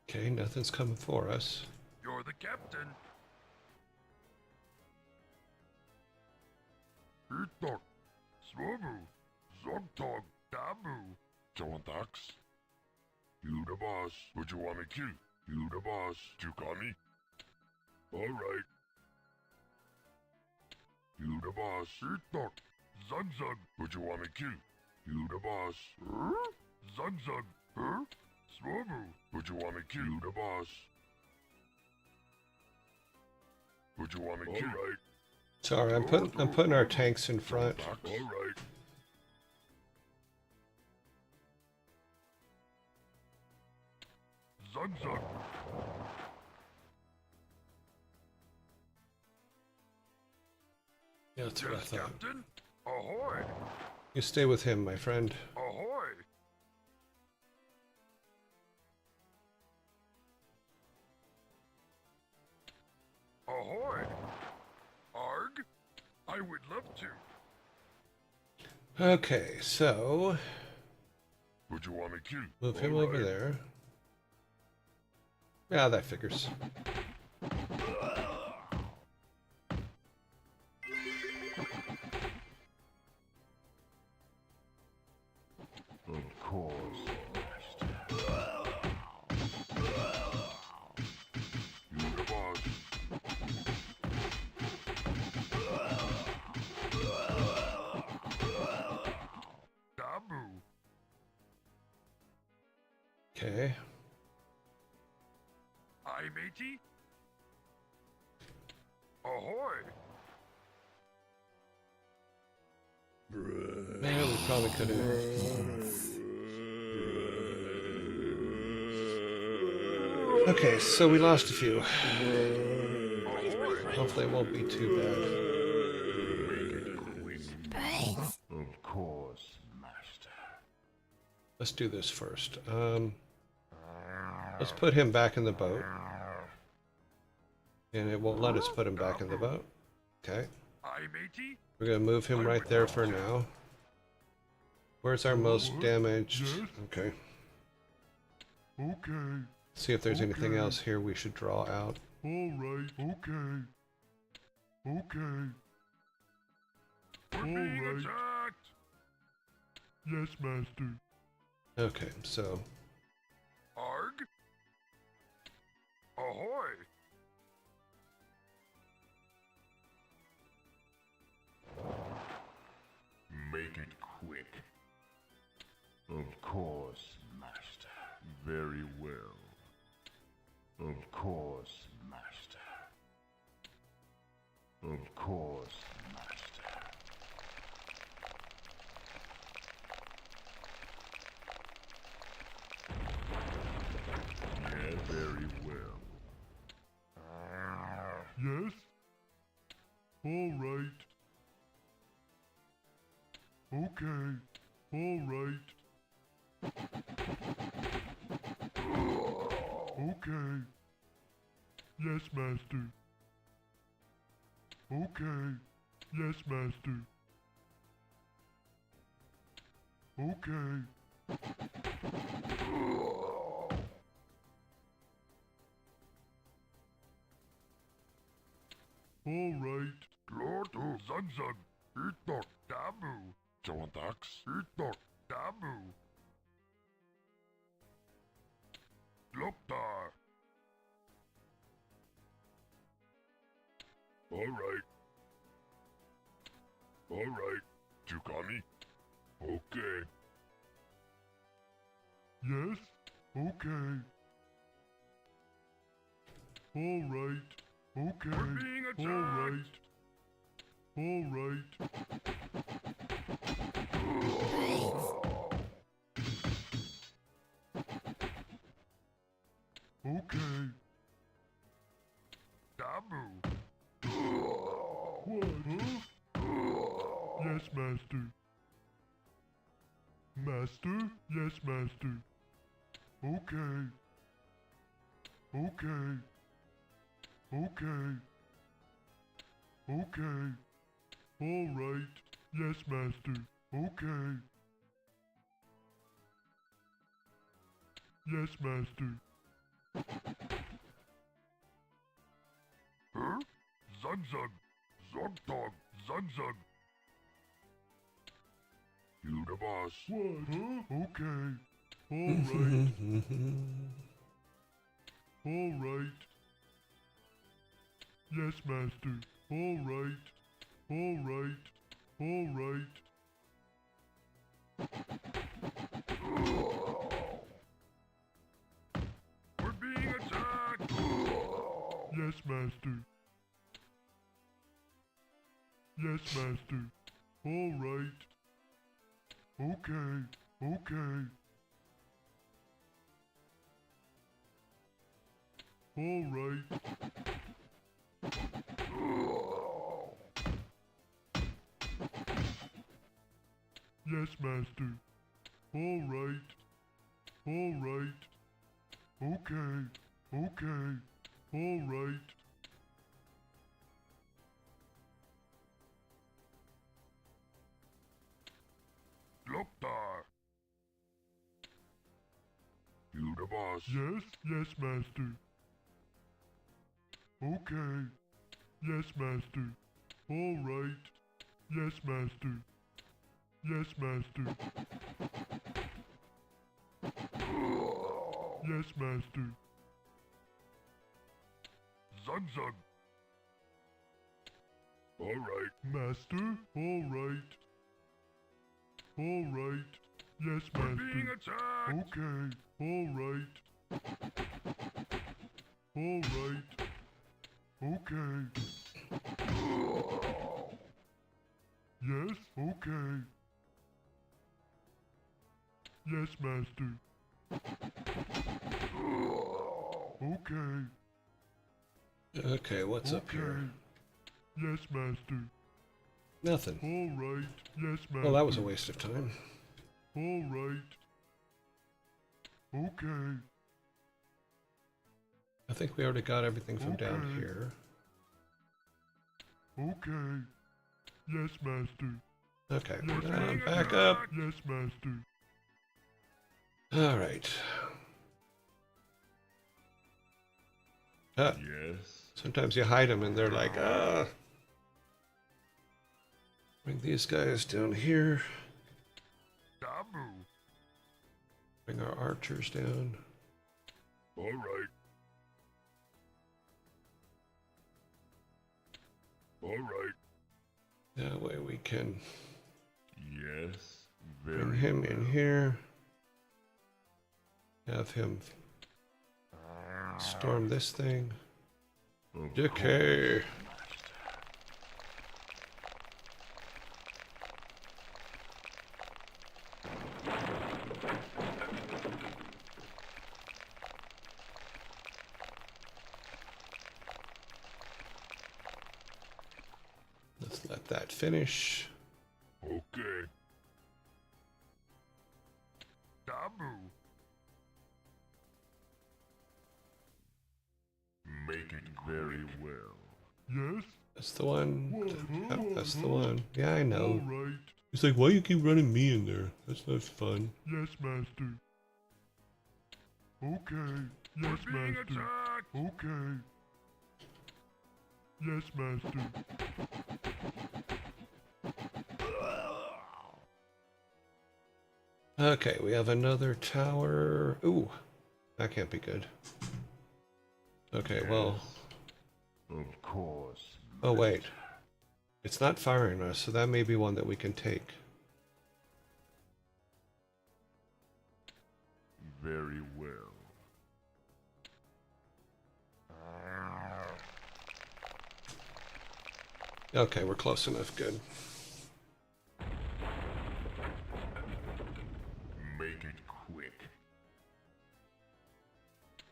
S1: Okay, nothing's coming for us.
S2: You're the captain. Itok, Swobu, Zogtog, Dabu. Jontax. You the boss. Would you want me to? You the boss. Tukani. Alright. You the boss. Itok, Zugzug. Would you want me to? You the boss. Zugzug. Huh? Swobu. Would you want me to? You the boss. Would you want me to? Alright.
S1: Sorry, I'm putting our tanks in front.
S2: Alright. Zugzug.
S1: Yeah, that's what I
S2: Yes,
S1: thought.
S2: Captain. Ahoy.
S1: You stay with him, my friend.
S2: Ahoy. Ahoy. Arg. I would love to.
S1: Okay, so
S2: Would you want me to?
S1: move him
S2: All
S1: over
S2: right.
S1: there. Yeah, that figures.
S3: Of course, Master.
S2: You the boss. Dabu.
S1: Okay.
S2: Aye, matey. Ahoy.
S1: Man, we probably could have. Okay, so we lost a few. Hopefully it won't be too bad.
S3: Of course, Master.
S1: Let's do this first. Let's put him back in the boat. And it won't let us put him back in the boat. Okay.
S2: Aye, matey.
S1: We're going to move him right there for now. Where's our most damaged? Okay.
S2: Okay.
S1: See if there's anything else here we should draw out.
S2: Alright. Okay. Okay. We're being attacked. Yes, Master.
S1: Okay, so
S2: Arg. Ahoy.
S3: Make it quick. Of course, Master. Very well. Of course, Master. Of course, Master. Yeah, very well.
S2: Yes? Alright. Okay. Alright. Okay. Yes, Master. Okay. Yes, Master. Okay. Alright. Lordo Zugzug. Itok Dabu. Jontax. Itok Dabu. Loktar. Alright. Alright. Tukani. Okay. Yes? Okay. Alright. Okay. We're being attacked. Alright. Okay. Dabu. What? Huh? Yes, Master. Master? Yes, Master. Okay. Okay. Okay. Okay. All right. Yes, master. Okay. Yes, master. Huh? Zug zug. Zog dog. Zug zug. You the boss. What? Huh? Okay. All right. All right. Yes, master. All right. All right. All right. We're being attacked! Yes, master. Yes, master. All right. Okay. Okay. All right. Yes, master. All right. All right. Okay. Okay. All right. Loktar. You the boss. Yes. Yes, master. Okay. Yes, master. All right. Yes, master. Yes, master. Yes, master. Zug zug. All right. Master. All right. All right. Yes, master. We're being attacked. Okay. All right. All right. Okay. Yes. Okay. Yes, master. Okay.
S1: Okay, what's up here?
S2: Yes, master.
S1: Nothing.
S2: All right. Yes, master.
S1: Well, that was a waste of time.
S2: All right. Okay.
S1: I think we already got everything from down
S2: Okay.
S1: here.
S2: Okay. Yes, master.
S1: Okay,
S2: Yes,
S1: back up.
S2: Yes, master.
S1: All right.
S2: Yes.
S1: Sometimes you hide them and they're like, ah. Bring these guys down here.
S2: Dabu.
S1: Bring our archers down.
S2: All right. All right.
S1: That way we can
S2: Yes.
S1: bring him in here. Have him storm this thing. Okay. Let's let that finish.
S2: Okay. Dabu. Make it very well. Yes?
S1: That's the one. Yep, that's the one. Yeah, I
S2: All
S1: know.
S2: right.
S1: He's like, why you keep running me in there? That's not fun.
S2: Yes, master. Okay. Yes, master. Okay. Yes, master.
S1: Okay, we have another tower. Ooh, that can't be good. Okay, well.
S3: Of course.
S1: Oh, wait. It's not firing us, so that may be one that we can take.
S2: Very well.
S1: Okay, we're close enough. Good.
S3: Make it quick.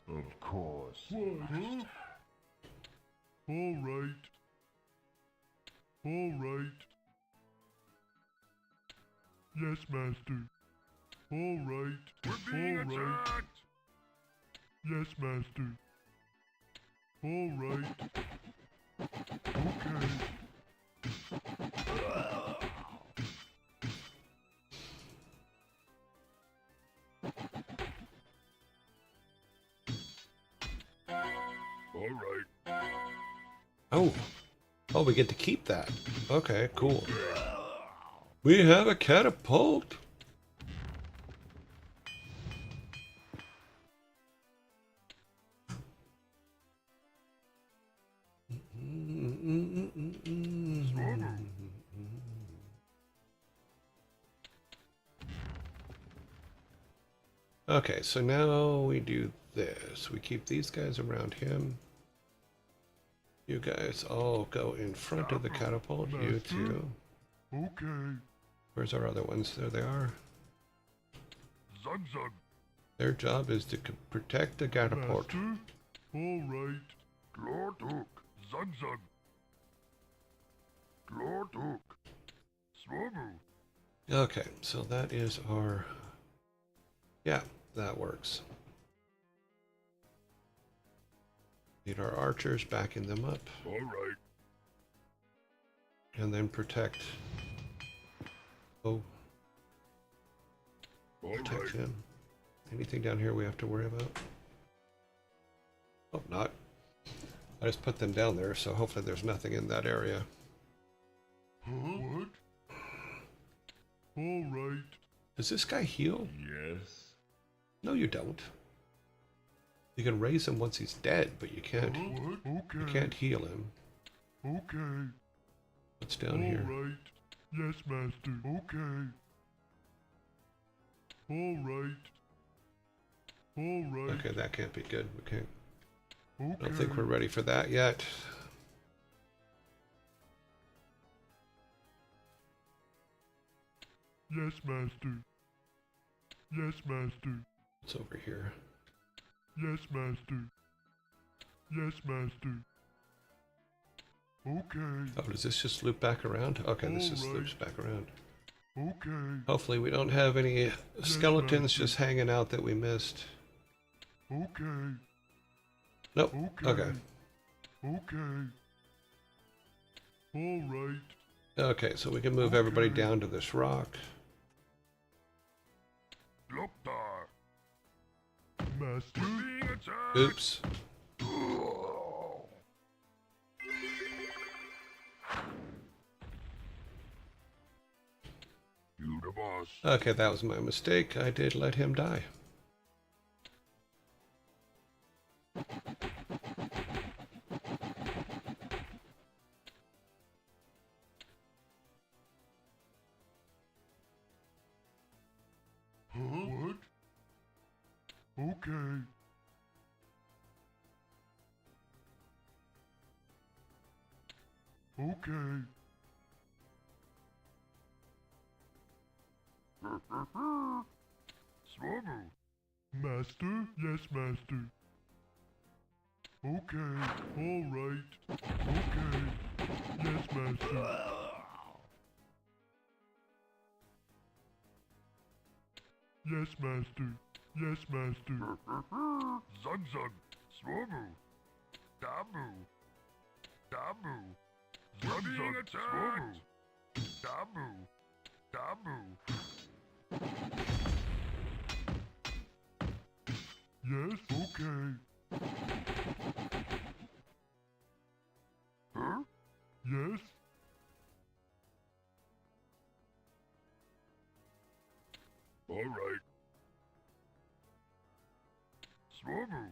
S3: Of course.
S2: What? All right. All right. Yes, master. All right. We're being attacked.
S3: Yes, Master. All right. Okay.
S2: All right.
S1: Oh. Oh, we get to keep that. Okay, cool. We have a catapult. Okay, so now we do this. We keep these guys around him. You guys all go in front of the catapult. You
S3: Master?
S1: two.
S3: Okay.
S1: Where's our other ones? There they are.
S2: Zug zug.
S1: Their job is to protect the catapult.
S3: Master? All right.
S2: Glortuk. Zug zug. Glortuk. Swobu.
S1: Okay, so that is our... Yeah, that works. Need our archers backing them up.
S2: All right.
S1: And then protect... Oh,
S2: All
S1: protect
S2: right.
S1: him. Anything down here we have to worry about? Hope not. I just put them down there, so hopefully there's nothing in that area.
S3: Huh? What? All right.
S1: Does this guy heal?
S3: Yes.
S1: No, you don't. You can raise him once he's dead, but you can't.
S3: What? Okay.
S1: You can't heal him.
S3: Okay.
S1: What's down here?
S3: All right. Yes, Master. Okay. All right. All right.
S1: Okay, that can't be good. We can't.
S3: Okay.
S1: I don't think we're ready for that yet.
S3: Yes, Master. Yes, Master.
S1: It's over here.
S3: Yes, Master. Yes, Master. Okay.
S1: Oh, does this just loop back around? Okay, this just
S3: Alright.
S1: loops back around.
S3: Okay.
S1: Hopefully we don't have any skeletons
S3: Master.
S1: just hanging out that we missed.
S3: Okay.
S1: Nope.
S3: Okay.
S1: Okay.
S3: Okay. All right.
S1: Okay, so we can move everybody
S3: Okay.
S1: down to this rock.
S2: Gloptar.
S3: Master.
S2: Being attacked.
S1: Oops.
S2: You the boss.
S1: Okay, that was my mistake. I did let him die.
S3: Huh? What? Okay. Okay.
S2: Swobu.
S3: Master? Yes, Master. Okay. All right. Okay. Yes, Master. Yes, Master. Yes, Master.
S2: Zug zug. Swobu. Dabu. Dabu. Zug being attacked. Dabu. Dabu.
S3: Yes, okay.
S2: Huh?
S3: Yes.
S2: All right. Swobu.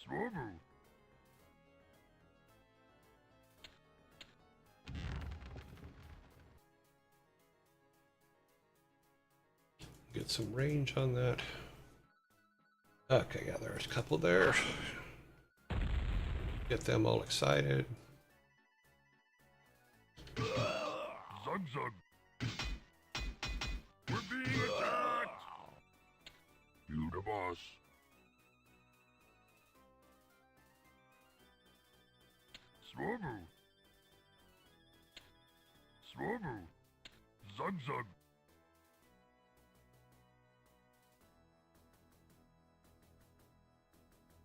S2: Swobu.
S1: Get some range on that. Okay, yeah, there's a couple there. Get them all excited.
S2: Zug zug. We're being attacked. You the boss. Swobu. Swobu. Zug Zug.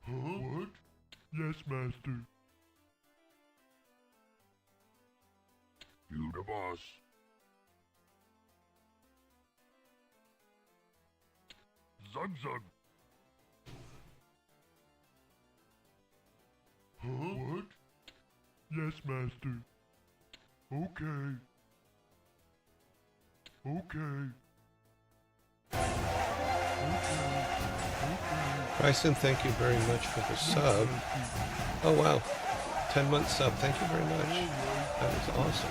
S2: Huh? What? Yes, master. You the boss. Zug Zug. Huh? What? Yes, master. Okay. Okay.
S1: Bryson, thank you very much for the sub. Oh wow, 10-month sub. Thank you very much. That was awesome.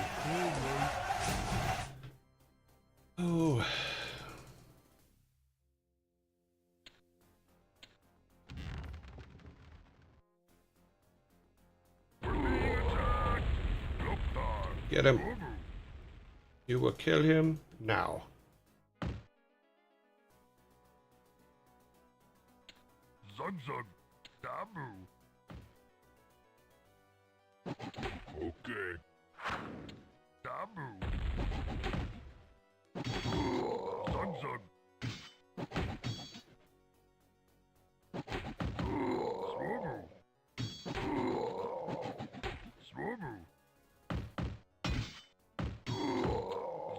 S1: Oh, get him. You will kill him now.
S2: Zug Zug. Dabu. Okay. Dabu. Zug Zug. Swobu. Swobu.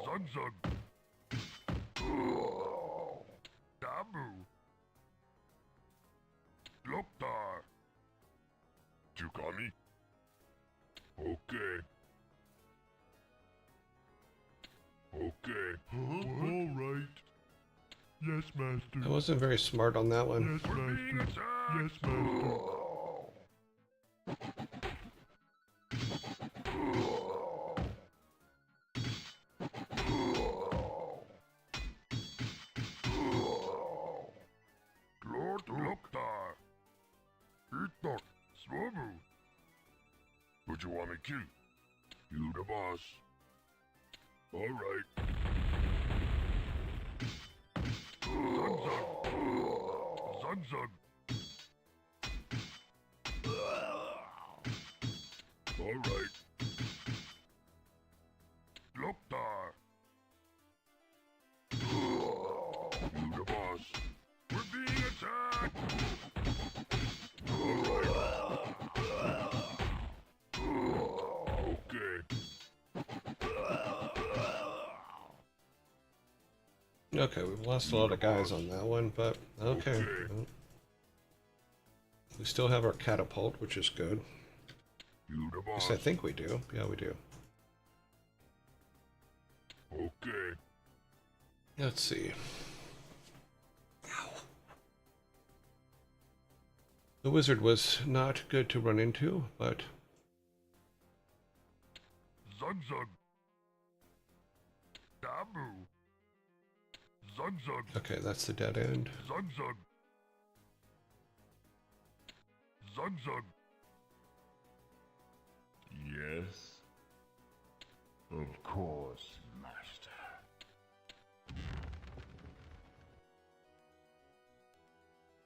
S2: Zug Zug. Dabu. Loktar. Tukami. Okay. Okay. Huh? All right. Yes, master.
S1: I wasn't very smart on that one.
S2: Yes, master. Yes, master. Lord Loktar. Itok. Swobu. Would you want me to? You the boss. All right. Zug Zug. Zug Zug. All right. Loktar. You the boss. We're being attacked. All right. Okay.
S1: Okay, we've lost a lot of guys on that one, but okay.
S2: Okay.
S1: Well, we still have our catapult, which is good.
S2: You the
S1: At
S2: boss.
S1: least I think we do. Yeah, we do.
S2: Okay.
S1: Let's see. The wizard was not good to run into, but
S2: Zug Zug. Dabu. Zug Zug.
S1: okay, that's the dead end.
S2: Zug Zug. Zug Zug.
S3: Yes. Of course, master.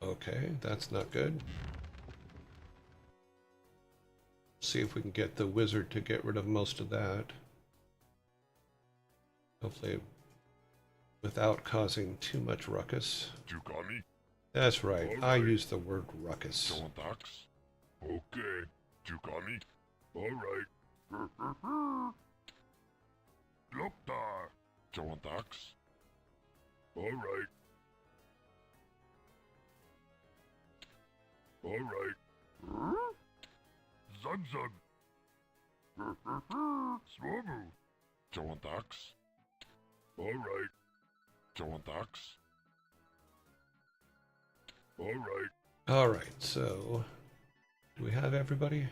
S1: Okay, that's not good. See if we can get the wizard to get rid of most of that. Hopefully without causing too much ruckus.
S2: Tukami.
S1: That's right, I
S2: Alright.
S1: used the word ruckus.
S2: Jontax. Okay. Tukami. All right. Loktar. Jontax. All right. All right. Zug Zug. Swobu. Jontax. All right. Jontax. All right.
S1: All right, so do we have everybody?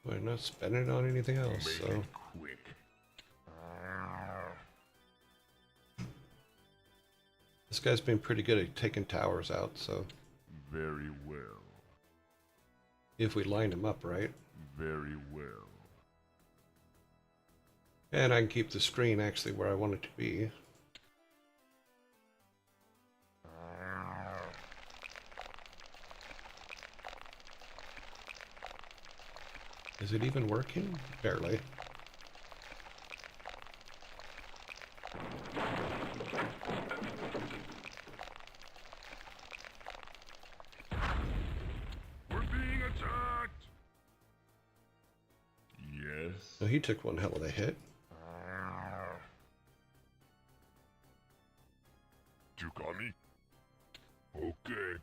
S1: We're not spending it on anything else,
S3: Make
S1: so
S3: it quick.
S1: this guy's been pretty good at taking towers out, so
S3: Very well.
S1: if we line him up right.
S3: Very well.
S1: And I can keep the screen actually where I want it to be. Is it even working? Barely.
S2: We're being attacked!
S3: Yes.
S1: Oh, he took one hell of a hit.
S2: You got me? Okay.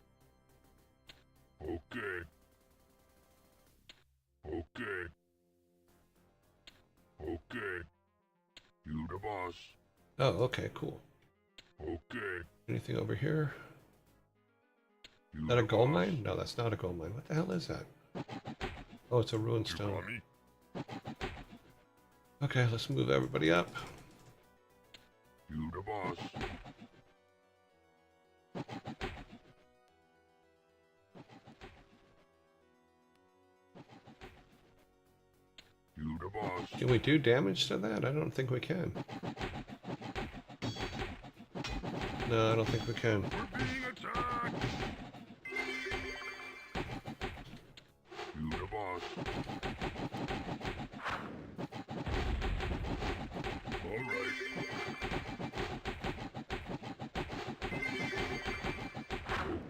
S2: Okay. Okay. Okay. You the boss.
S1: Oh, okay, cool.
S2: Okay.
S1: Anything over here?
S2: You
S1: Is that a
S2: the
S1: gold
S2: boss.
S1: mine? No, that's not a gold mine. What the hell is that? Oh, it's a ruined
S2: You
S1: stone.
S2: got me?
S1: Okay, let's move everybody up.
S2: You the boss. You the boss.
S1: Can we do damage to that? I don't think we can. No, I don't think we can.
S2: We're being attacked! You the boss. Alright.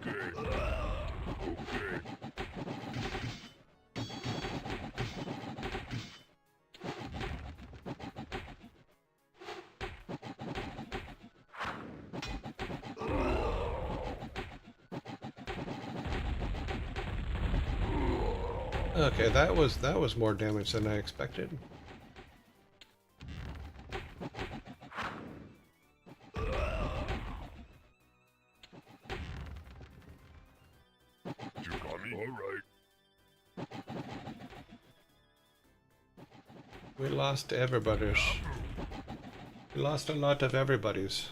S2: Okay. Okay.
S1: Okay, that was more damage than I expected.
S2: You got me? Alright.
S1: We lost everybody's. We lost a lot of everybody's.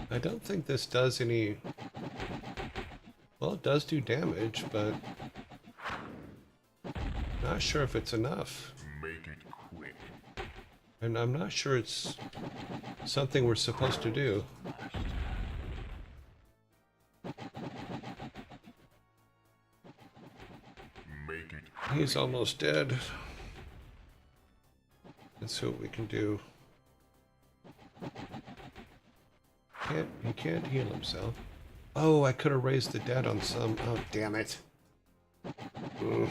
S1: I don't think this does any... Well, it does do damage, but... Not sure if it's enough.
S3: Make it quick.
S1: And I'm not sure it's something we're supposed to do.
S3: Make it
S1: He's almost dead. Let's see what we can do. He can't heal himself. Oh, I could have raised the dead on some. Oh, damn it. Ugh.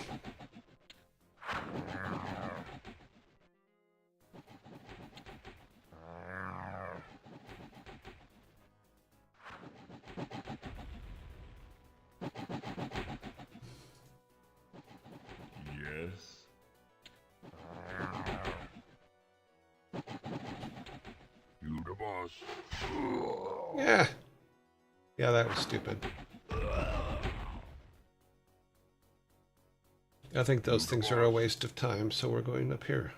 S3: yes.
S2: You the boss.
S1: Yeah. Yeah, that was stupid. I think those things are a waste of time, so we're going up here.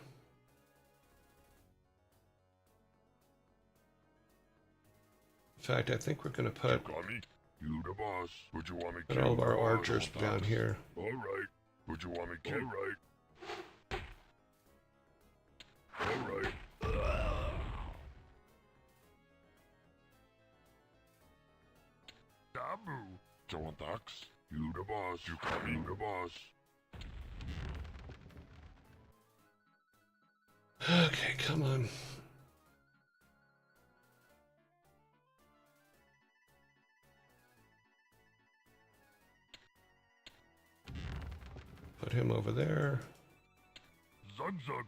S1: In fact, I think we're going to put
S2: You got me? You the boss. Would you want me
S1: put
S2: kill
S1: all of our
S2: the
S1: archers
S2: boss?
S1: down here.
S2: Alright. Would you want me kill? Alright. Alright. Dabu. Jontax. You the boss. You got me? You the boss.
S1: Okay, come on. Put him over there.
S2: Zug zug.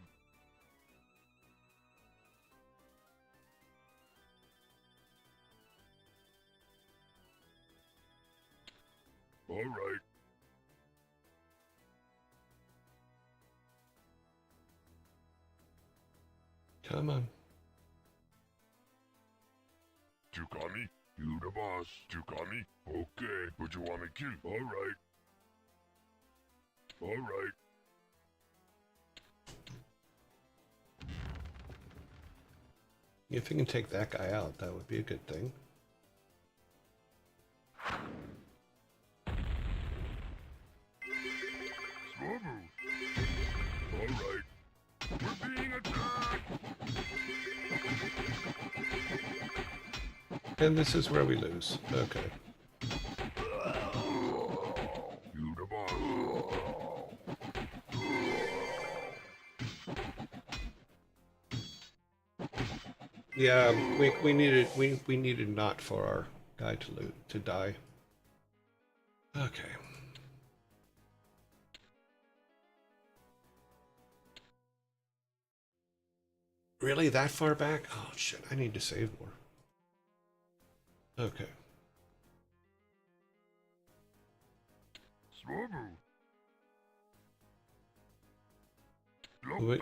S2: Alright.
S1: Come on.
S2: You got me? You the boss. You got me? Okay. Would you want me kill? Alright. Alright.
S1: If you can take that guy out, that would be a good thing.
S2: Swobu. Alright. We're being attacked.
S1: And this is where we lose. Okay.
S2: You the boss.
S1: Yeah, we needed not for our guy to die. Okay. Really, that far back? Oh shit! I need to save more. Okay.
S2: Swobu.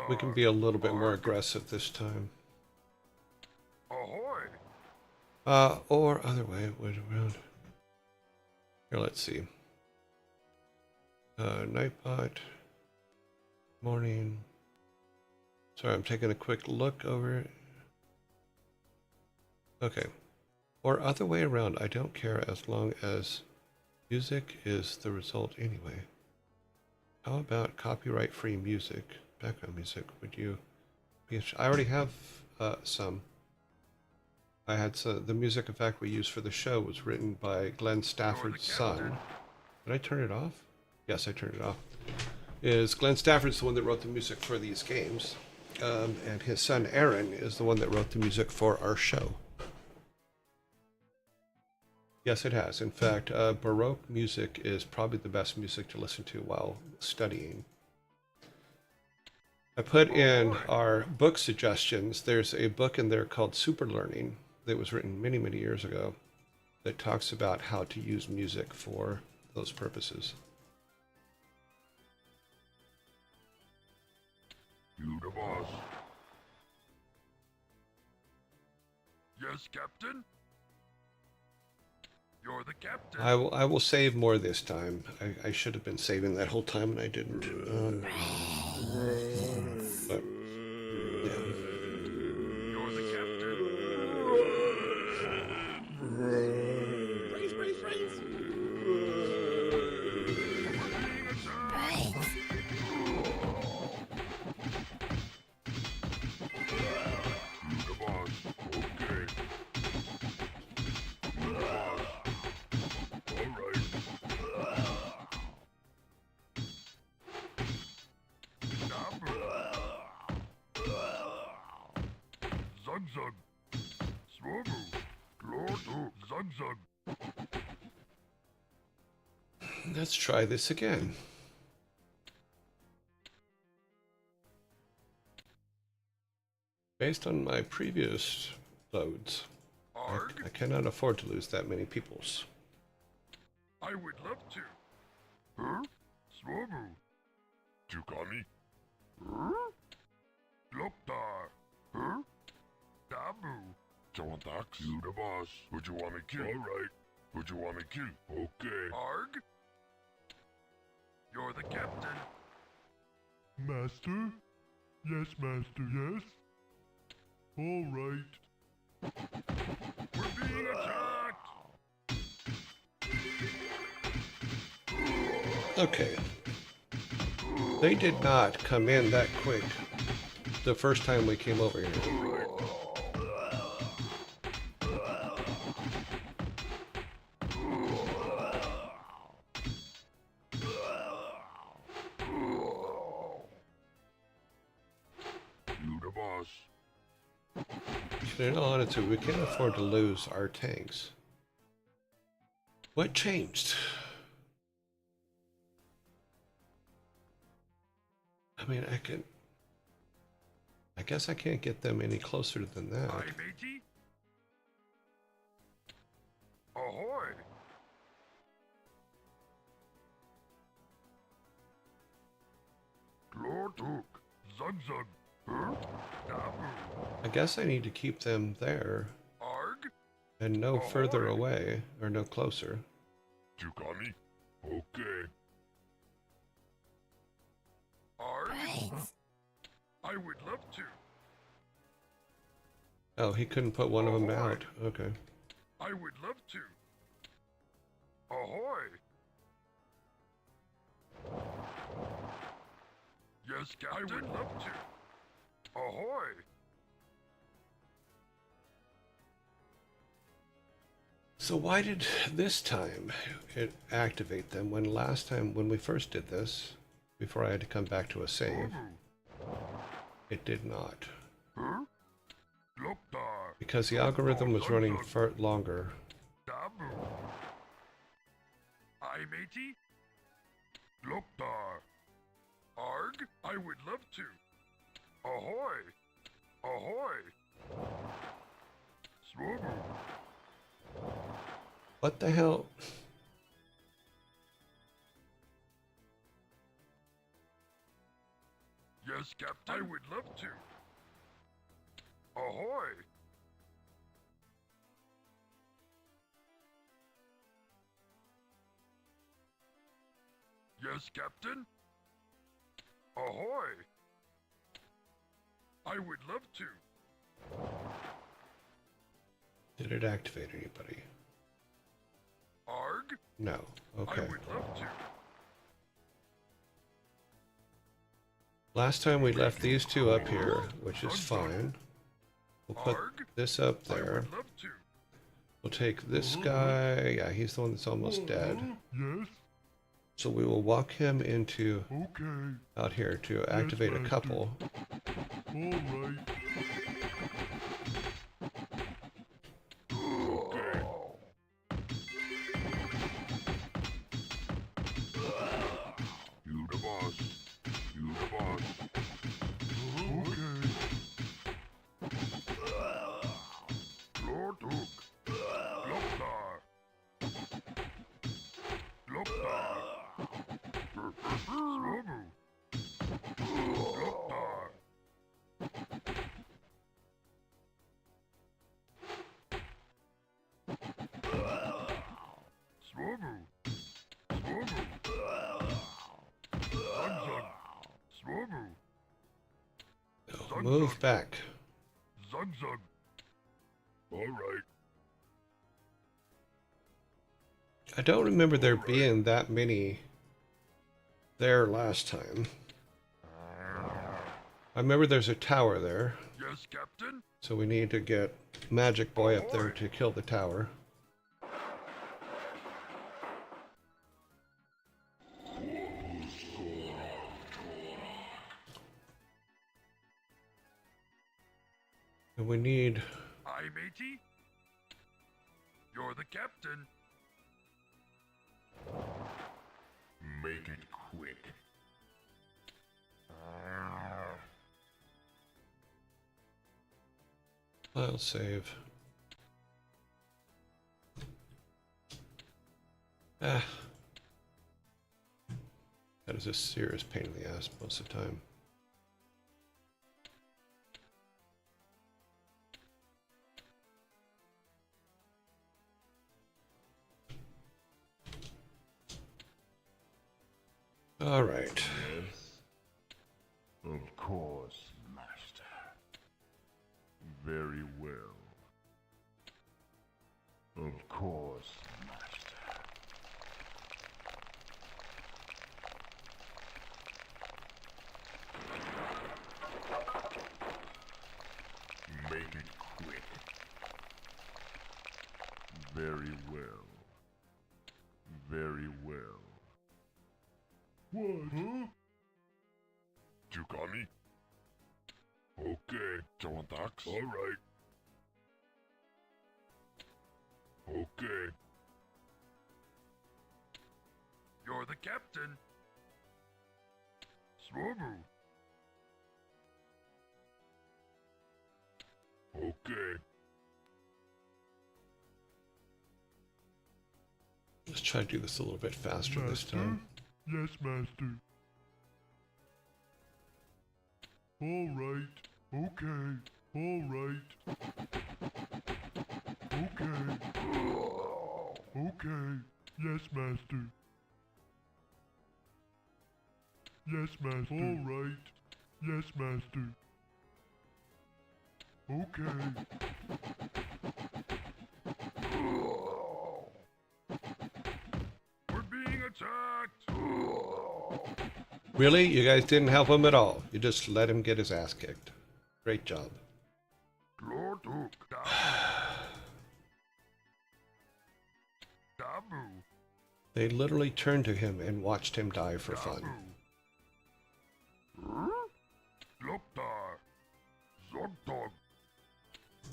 S1: We can be a little bit more aggressive this time.
S2: Ahoy.
S1: Or other way, wait around. Here, let's see. Nightbot. Morning. Sorry, I'm taking a quick look over it. Okay. Or other way around, I don't care as long as music is the result anyway. How about copyright-free music? Background music, would you be I already have some. I had the music effect we used for the show was written by Glenn Stafford's son. Did I turn it off? Yes, I turned it off. Glenn Stafford's the one that wrote the music for these games. And his son Aaron is the one that wrote the music for our show. Yes, it has. In fact, Baroque music is probably the best music to listen to while studying. I put in our book suggestions. There's a book in there called Super Learning that was written many, many years ago that talks about how to use music for those purposes.
S2: You the boss. Yes, Captain? You're the captain.
S1: I will save more this time. I should have been saving that whole time and I didn't. But, yeah.
S2: You're the captain. You the boss. Okay. You the boss. All right. Zug zug. Swobu. Lordo. Zug zug.
S1: Let's try this again. Based on my previous loads, I cannot afford to lose that many peoples.
S2: I would love to. Huh? Swobu. Tukami. Huh? Loptar. Huh? Dabu. Tawantax. You the boss. Would you want me kill? Alright. Would you want me kill? Okay. Arg? You're the captain.
S3: Master? Yes, Master, yes? All right.
S2: We're being attacked.
S1: Okay. They did not come in that quick the first time we came over here.
S2: You the boss.
S1: In all honesty, we can't afford to lose our tanks. What changed? I mean, I guess I can't get them any closer than that.
S2: Aye, matey. Ahoy. Glortuk. Zug zug. Huh? Dabu.
S1: I guess I need to keep them there
S2: Arg?
S1: and no further away, or no closer.
S2: Tukami. Okay. Arg? I would love to.
S1: Oh, he couldn't put one of them out. Okay.
S2: I would love to. Ahoy! Yes, Captain. I would love to. Ahoy!
S1: So why did this time it activate them when last time, when we first did this, before I had to come back to a save, it did not?
S2: Huh? Look there.
S1: Because the algorithm was running for longer.
S2: Dabu. Aye, matey? Look there. Arg, I would love to. Ahoy! Ahoy! Swabble.
S1: What the hell?
S2: Yes, Captain. I would love to. Ahoy! Yes, Captain? Ahoy! I would love to.
S1: Did it activate anybody?
S2: Arg?
S1: No. Okay.
S2: I would love to.
S1: Last time we left these two up here, which is fine. We'll put
S2: Arg?
S1: this up
S2: I
S1: there.
S2: would love to.
S1: We'll take this guy. Yeah, he's the one that's almost dead.
S3: Yes.
S1: So we will walk him into
S3: Okay.
S1: out here to activate a
S3: Master.
S1: couple.
S3: All right.
S2: You the boss. You the boss.
S3: Okay.
S2: Lord Hook. Look there. Look there. Swabble. Look there. Swabble. Swabble. Zug. Swabble.
S1: Oh, move back.
S2: Zug. All right.
S1: I don't remember there being that many there last time. I remember there's a tower there,
S2: Yes, Captain.
S1: so we need to get Magic Boy up there to kill the tower. And we need...
S2: Aye, matey. You're the captain.
S3: Make it quick.
S1: I'll save. Ah. That is a serious pain in the ass most of the time. All right.
S3: Yes. Of course, Master. Very well. Of course, Master. Make it quick. Very well. Very well. What? Huh?
S2: Tukani. Okay, Jontax. All right. Okay. You're the captain. Swabble. Okay.
S1: Let's try to do this a little bit faster this time.
S3: Yes, Master. All right. Okay. All right. Okay. Okay. Yes, Master. Yes, Master. All right. Yes, Master. Okay.
S2: We're being attacked.
S1: Really? You guys didn't help him at all. You just let him get his ass kicked. Great job.
S2: Lord Hook. Down.
S1: They literally turned to him and watched him die for fun.
S2: Loptar. Zogtog.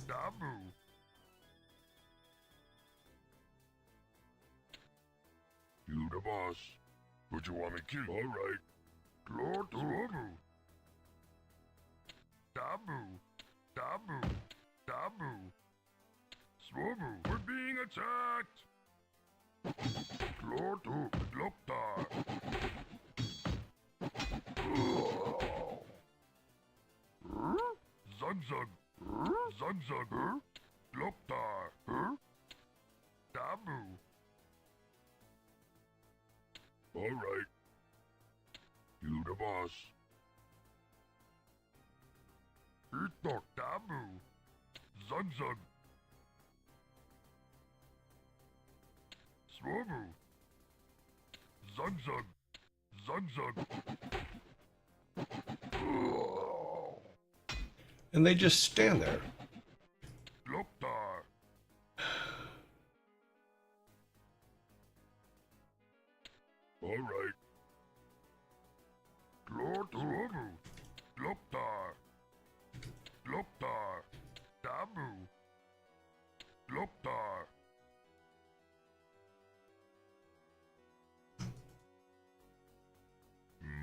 S2: Dabu. You the boss. But you want me killed? Alright. Glortu. Dabu. Dabu. Dabu. Swobu. We're being attacked. Glortu. Loptar. Zugzug. Zugzug. Loptar. Dabu. Alright. You the boss. Itok Dabu. Zugzug. Swobu. Zugzug. Zugzug.
S1: And they just stand there.
S2: Loptar. Alright. Glortu. Loptar. Loptar. Dabu. Loptar.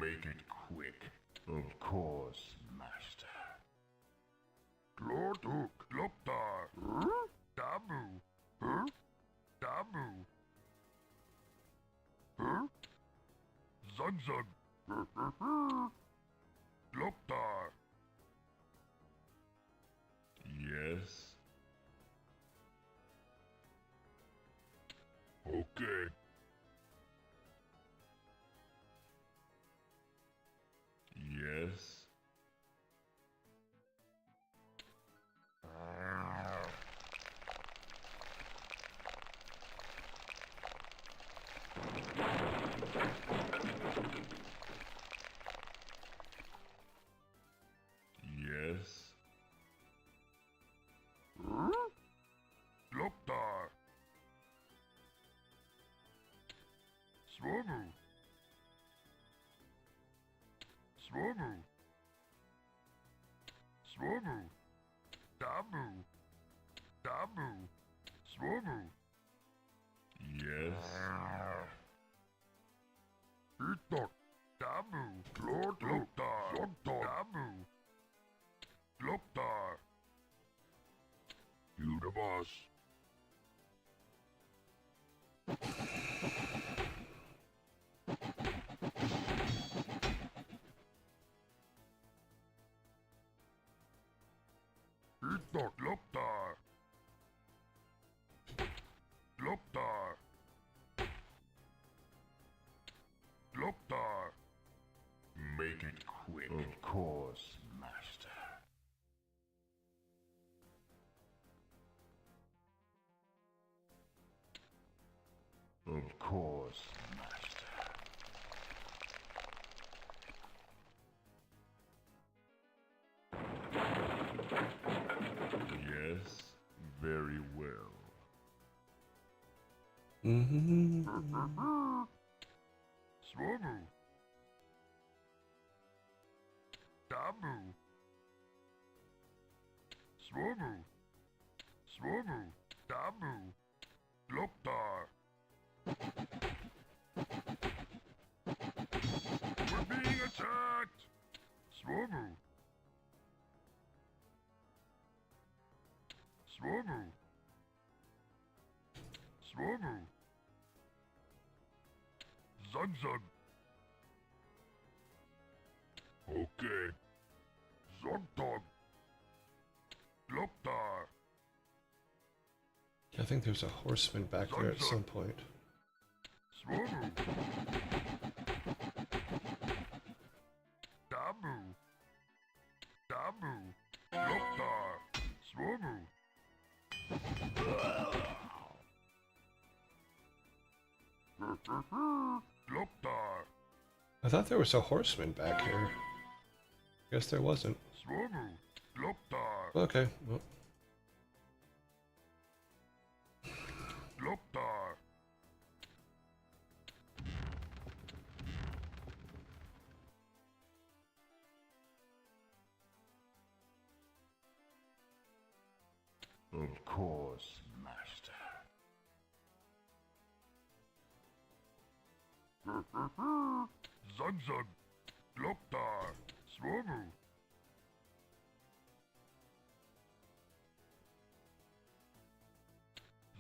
S2: Make it quick. Of course, master. Glortu. Loptar. Dabu. Dabu. Zugzug. Loptar. Yes. Okay. Yes. Yes. Loptar. Swobu. Swobu. Swobu. Dabu. Dabu. Swobu. Yes. Itok. Dabu. Loptar. Dabu. Loptar. You the boss. Itok Loptar. Loptar. Loptar. Make it quick. Of course, master. Of course, master. Yes, very well. Swobu. Dabu. Swobu. Swobu. Dabu. Loptar. We're being attacked! Swobu. Swobu. Swobu. Zugzug. Okay. Zogtog. Loptar.
S1: I think there's a horseman back there at some point.
S2: Swobu. Dabu. Dabu. Loptar. Swobu. Loptar.
S1: I thought there was a horseman back here. Guess there wasn't.
S2: Swobu. Loptar.
S1: Okay, well,
S2: Loptar. Of course, master. Zug, Gloptar, Swobu.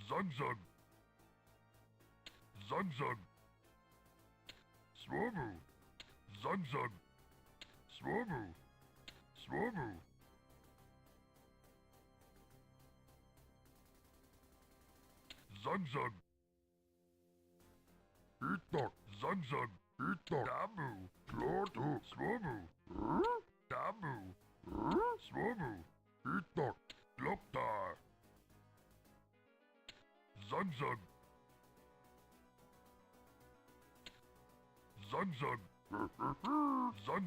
S2: Zug, Swobu. Zug, Swobu. Swobu. Zug. Itok, Zug, Itok. Dabu, Klotu, Swobu. Dabu, Swobu. Itok, Gloptar. Zug. Zug.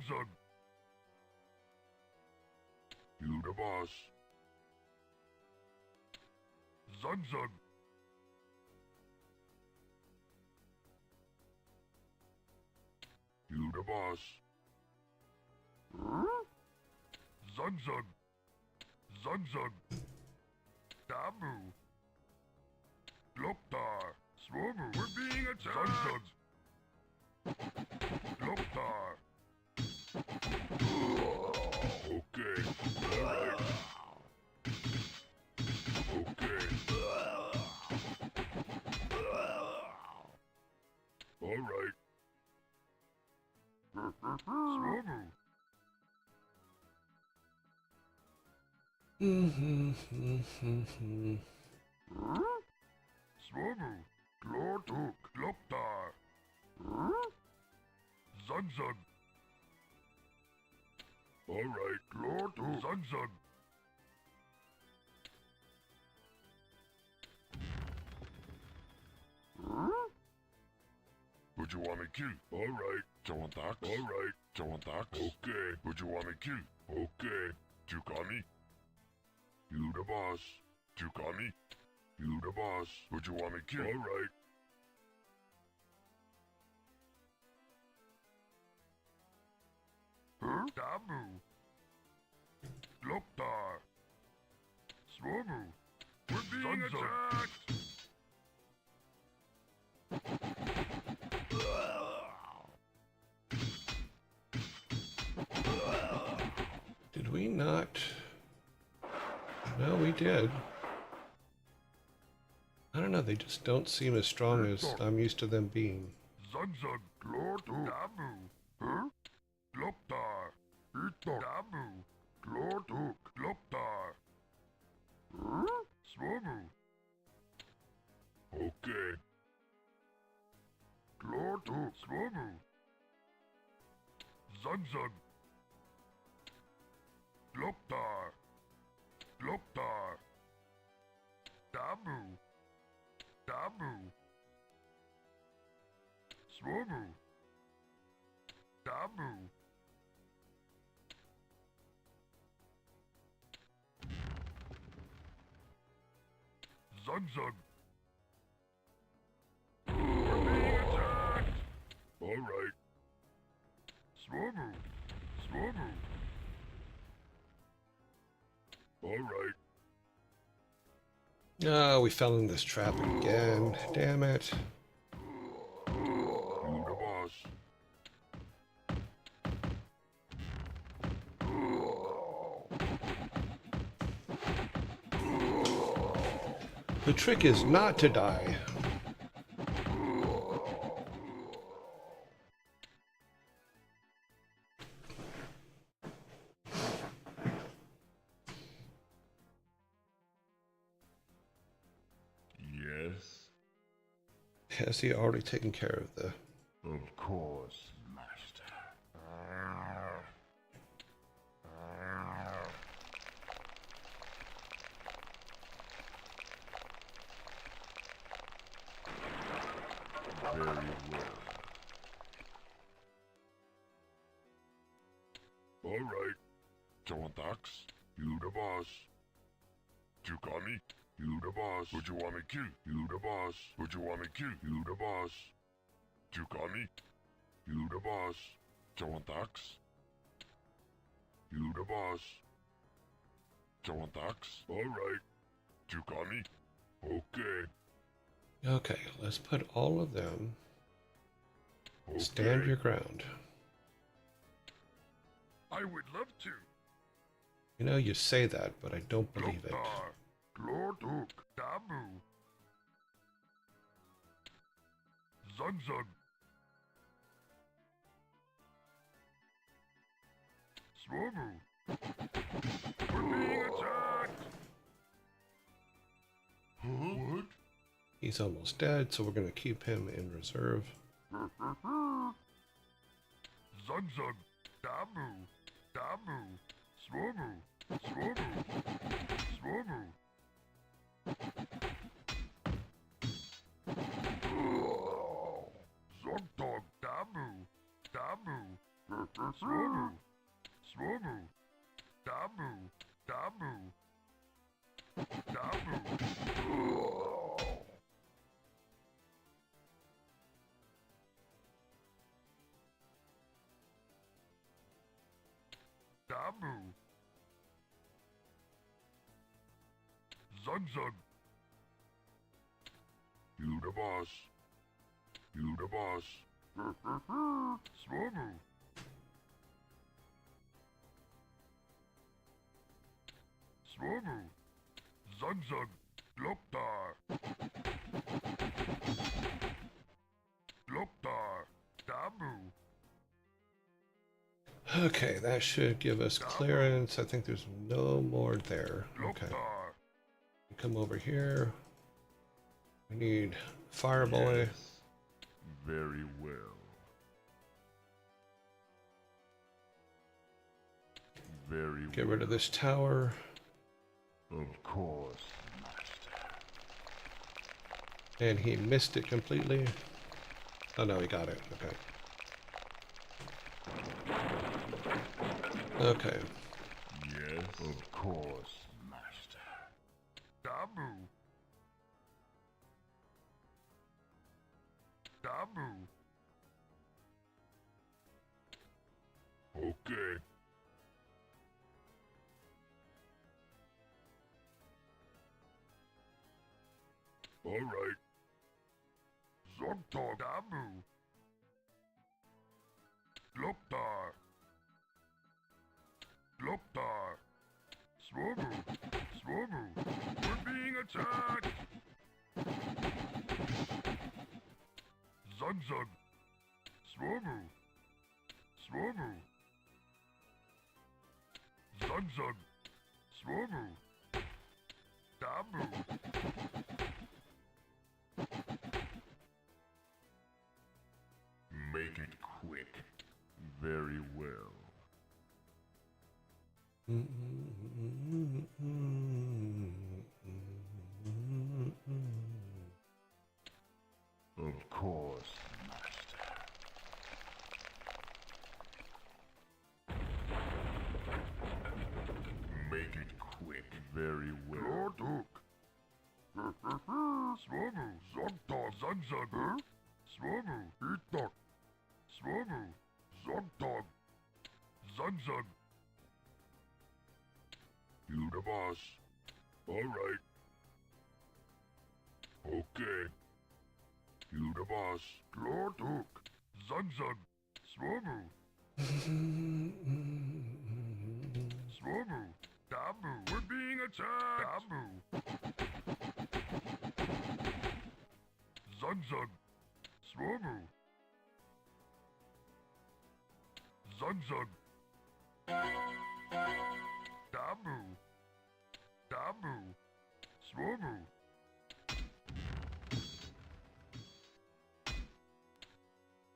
S2: Zug. You the boss. Zug. You the boss. Zug. Dabu. Gloptar. Swobu. We're being attacked. Gloptar. Okay. Alright. Okay. Alright. Swobu. Swobu. Glotuk. Gloptar. Zug. Alright. Glotuk. Zug. Would you want me kill? Alright. Jawantax. Alright. Jawantax. Okay. Would you want me kill? Okay. Tukani. You the boss. Tukani. You the boss. Would you want me kill? Alright. Huh? Dabu. Gloptar. Swobu. We're being attacked.
S1: Did we not? No, we did. I don't know, they just don't seem as strong as I'm used to them being.
S2: Zug, Glotu, Dabu, huh? Gloptar, Itok, Dabu, Glotu, Gloptar, huh? Swobu. Okay. Glotu, Swobu. Zug, Gloptar, Gloptar, Dabu, Dabu, Swobu, Dabu. Zug. We're being attacked! Alright. Swobu, Swobu. Alright.
S1: Oh, we fell in this trap again. Damn it.
S2: You the boss.
S1: The trick is not to die.
S2: Yes.
S1: Has he already taken care of the...
S2: Of course, master. Very well. Alright. Jawantax, you the boss. Tukani, you the boss. Would you want me kill? You the boss. Would you want me kill? You the boss. Tukani, you the boss. Jawantax, you the boss. Jawantax, alright. Tukani? Okay.
S1: Okay, let's put all of them.
S2: Okay.
S1: Stand your ground.
S2: I would love to.
S1: You know, you say that, but I don't believe it.
S2: Loktar. Glorduk. Dabu. Zugzug. Swobu. We're being attacked. Huh? What?
S1: He's almost dead, so we're going to keep him in reserve.
S2: Zugzug. Dabu. Dabu. Swobu. Swobu. Swobu. Zogdog. Dabu. Dabu. Swobu. Swobu. Dabu. Dabu. Dabu. Dabu. Zugzug. You the boss. You the boss. Swobu. Swobu. Zugzug. Loktar. Loktar. Dabu.
S1: Okay, that should give us clearance. I think there's no more there. Okay.
S2: Loktar.
S1: Come over here. We need Fireboy.
S2: Yes. Very well. Very
S1: Get rid of this tower.
S2: Of course, master.
S1: And he missed it completely. Oh no, he got it. Okay. Okay.
S2: Yes, of course, master. Dabu. Dabu. Okay. All right. Zogtar. Dabu. Loktar. Loktar. Swobu. Swobu. We're being attacked. Zugzug. Swobu. Swobu. Zugzug. Swobu. Dabu. Make it quick. Very well. Of course, master. Make it quick. Very well. Glorduk. Swobu. Zogtar. Zugzug. Swobu. Itak. Swobu. Zogtar. Zugzug. You the boss. All right. Okay. You the boss. Glorduk. Zugzug. Swobu. Swobu. Dabu. We're being attacked. Dabu. Zugzug. Swobu. Zugzug. Dabu. Dabu. Swobu.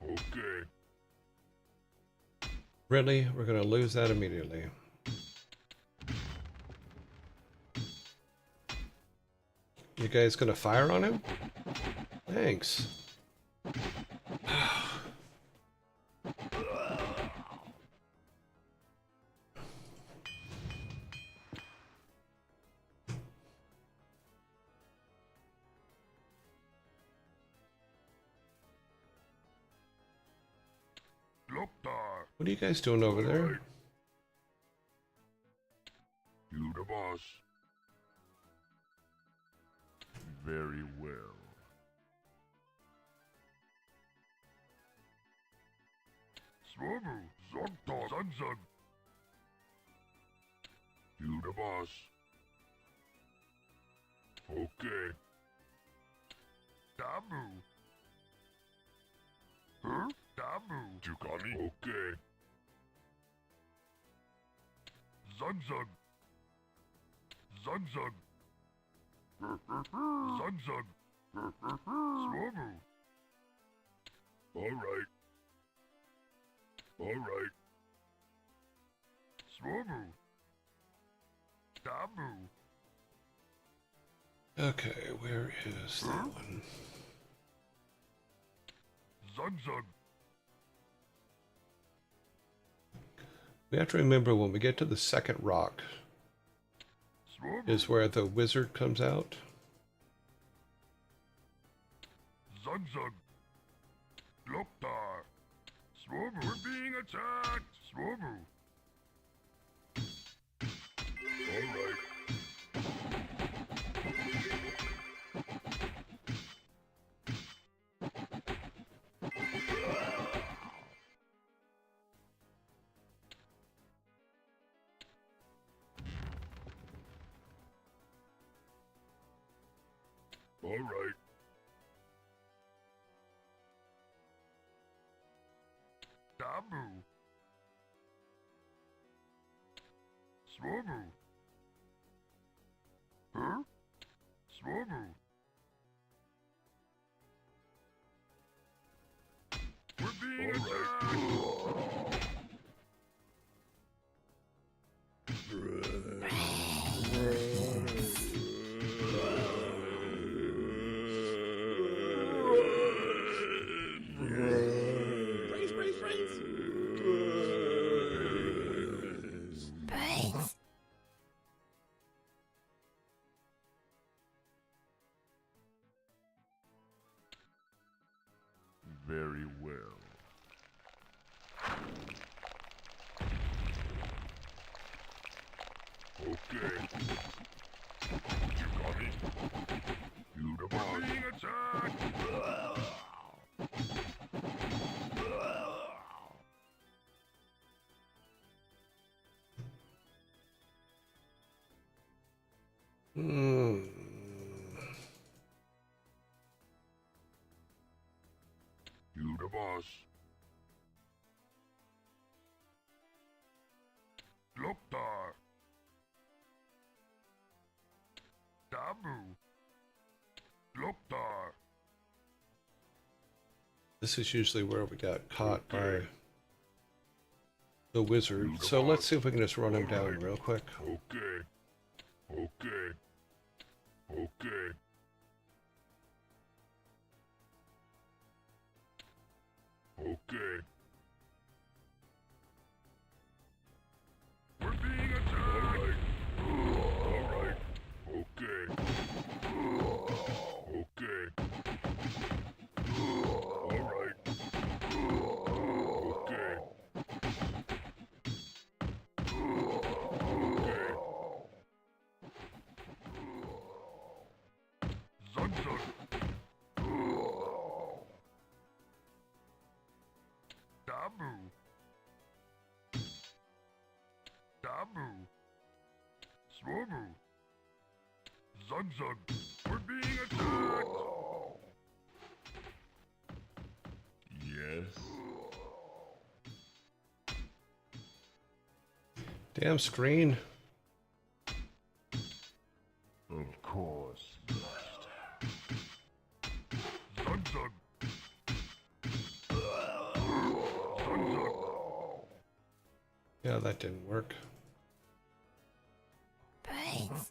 S2: Okay.
S1: Really? We're going to lose that immediately. You guys going to fire on him? Thanks.
S2: Loktar.
S1: What are you guys doing over there?
S2: Alright. You the boss. Very well. Swobu, Zonta, Zanzan. You the boss. Okay. Damu. Huh? Damu. Tukani. Okay. Zanzan. Zanzan. Zanzan. Swobu. All right. All right. Swobu. Damu.
S1: Okay, where is that one?
S2: Zanzan.
S1: We have to remember when we get to the second rock
S2: Swobu.
S1: is where the wizard comes out.
S2: Zanzan. Loptar. Swobu. We're being attacked. Swobu. All right. All right. Damu. Swobu. Huh? Swobu. We're being attacked.
S4: Brains.
S2: Very well. Okay. You got me. You the boss. Being attacked.
S1: Hmm.
S2: You the boss. Loptar. Damu. Loptar.
S1: This is usually where we got caught by
S2: Okay.
S1: the wizard.
S2: You the
S1: So let's
S2: boss.
S1: see if we can just run him down
S2: Alright.
S1: real quick.
S2: Okay. Okay. Okay. Okay. We're being attacked. All right. Okay. Okay. All right. Okay. Okay. Zunzun. Damu. Damu. Swobu. Zunzun. We're being attacked. Yes.
S1: Damn screen.
S2: Of course, Master. Zunzun. Zunzun.
S1: Yeah, that didn't work.
S4: Brains.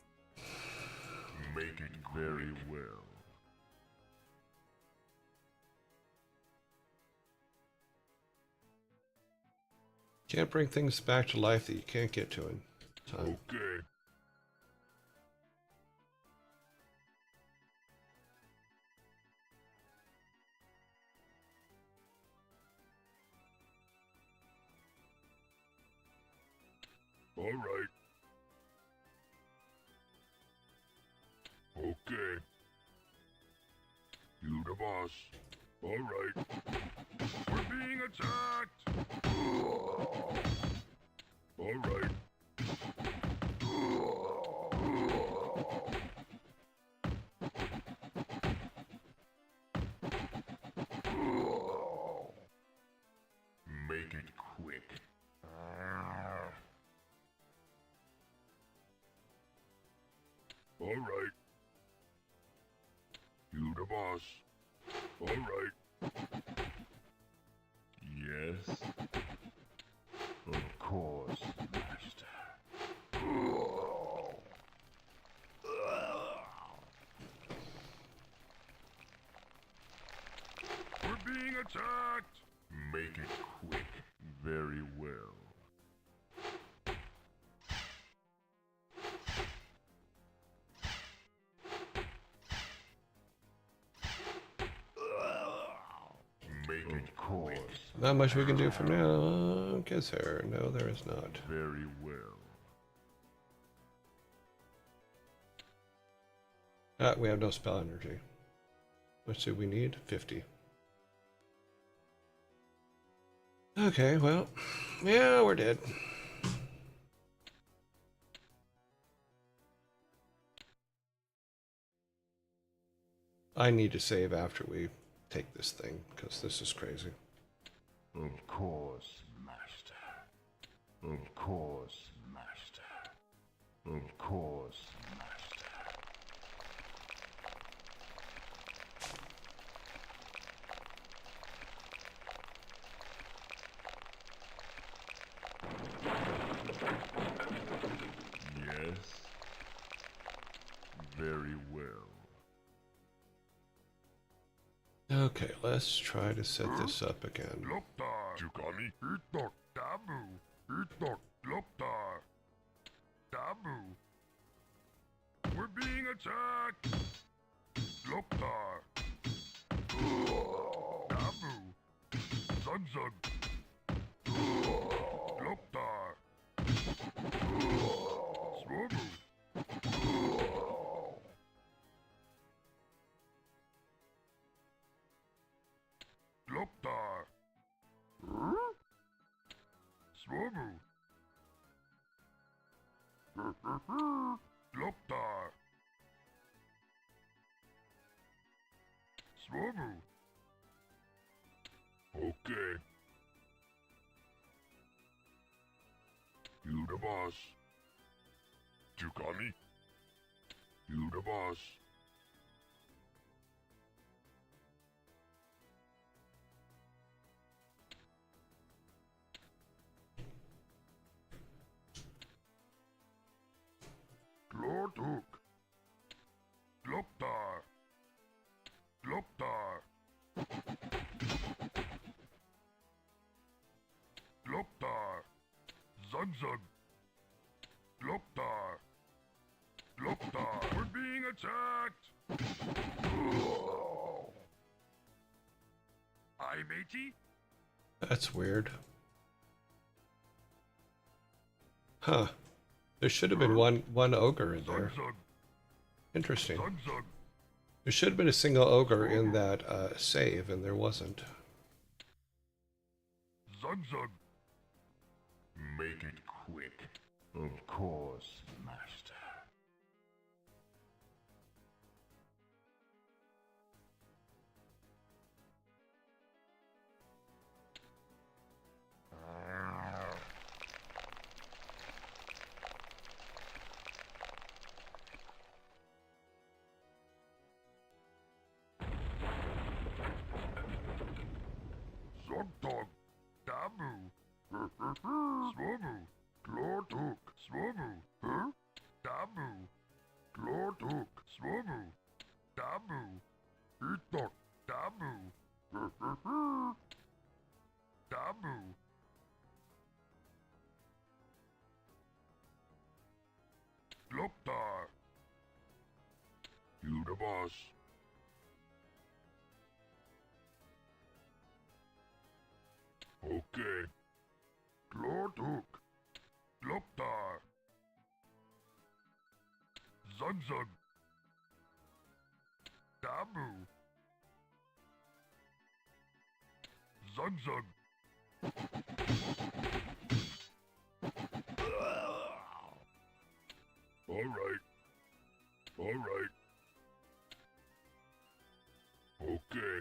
S2: Make it very well.
S1: Can't bring things back to life that you can't get to in time.
S2: Okay. All right. Okay. boss. Alright. We're being attacked! Alright. Make it quick. Alright. You the boss. Alright. Yes. Of course, master. We're being attacked! Make it quick. Very well. Make it quick.
S1: Not much we can do from now. Guess there. No, there is not.
S2: Very well.
S1: We have no spell energy. Which do we need? 50. Okay, well, yeah, we're dead. I need to save after we take this thing, because this is crazy.
S2: Of course, master. Of course, master. Of course, master. Yes. Very well.
S1: Okay, let's try to set this up again.
S2: Loptar. Chukami. Itok. Dabu. Itok. Loptar. Dabu. We're being attacked. Loptar. Dabu. Zugzug. Loptar. Swobu. Loptar. Swobu. Loptar. Swobu. Okay. You the boss. Chukami. You the boss. Glortuk. Gloptar. Gloptar. Gloptar. Zugzug. Gloptar. Gloptar. We're being attacked. Aye, matey.
S1: That's weird. Huh. There should have been one ogre in there.
S2: Zugzug.
S1: Interesting.
S2: Zugzug.
S1: There should have been a single ogre in that save, and there wasn't.
S2: Zugzug. Make it quick. Of course, master. Zogtog. Dabu. Swobu. Glortuk. Swobu. Huh? Dabu. Glortuk. Swobu. Dabu. Itok. Dabu. Dabu. Gloptar. You the boss. Okay. Glortuk. Gloptar. Zugzug. Dabu. Zun zun. Alright. Alright. Okay.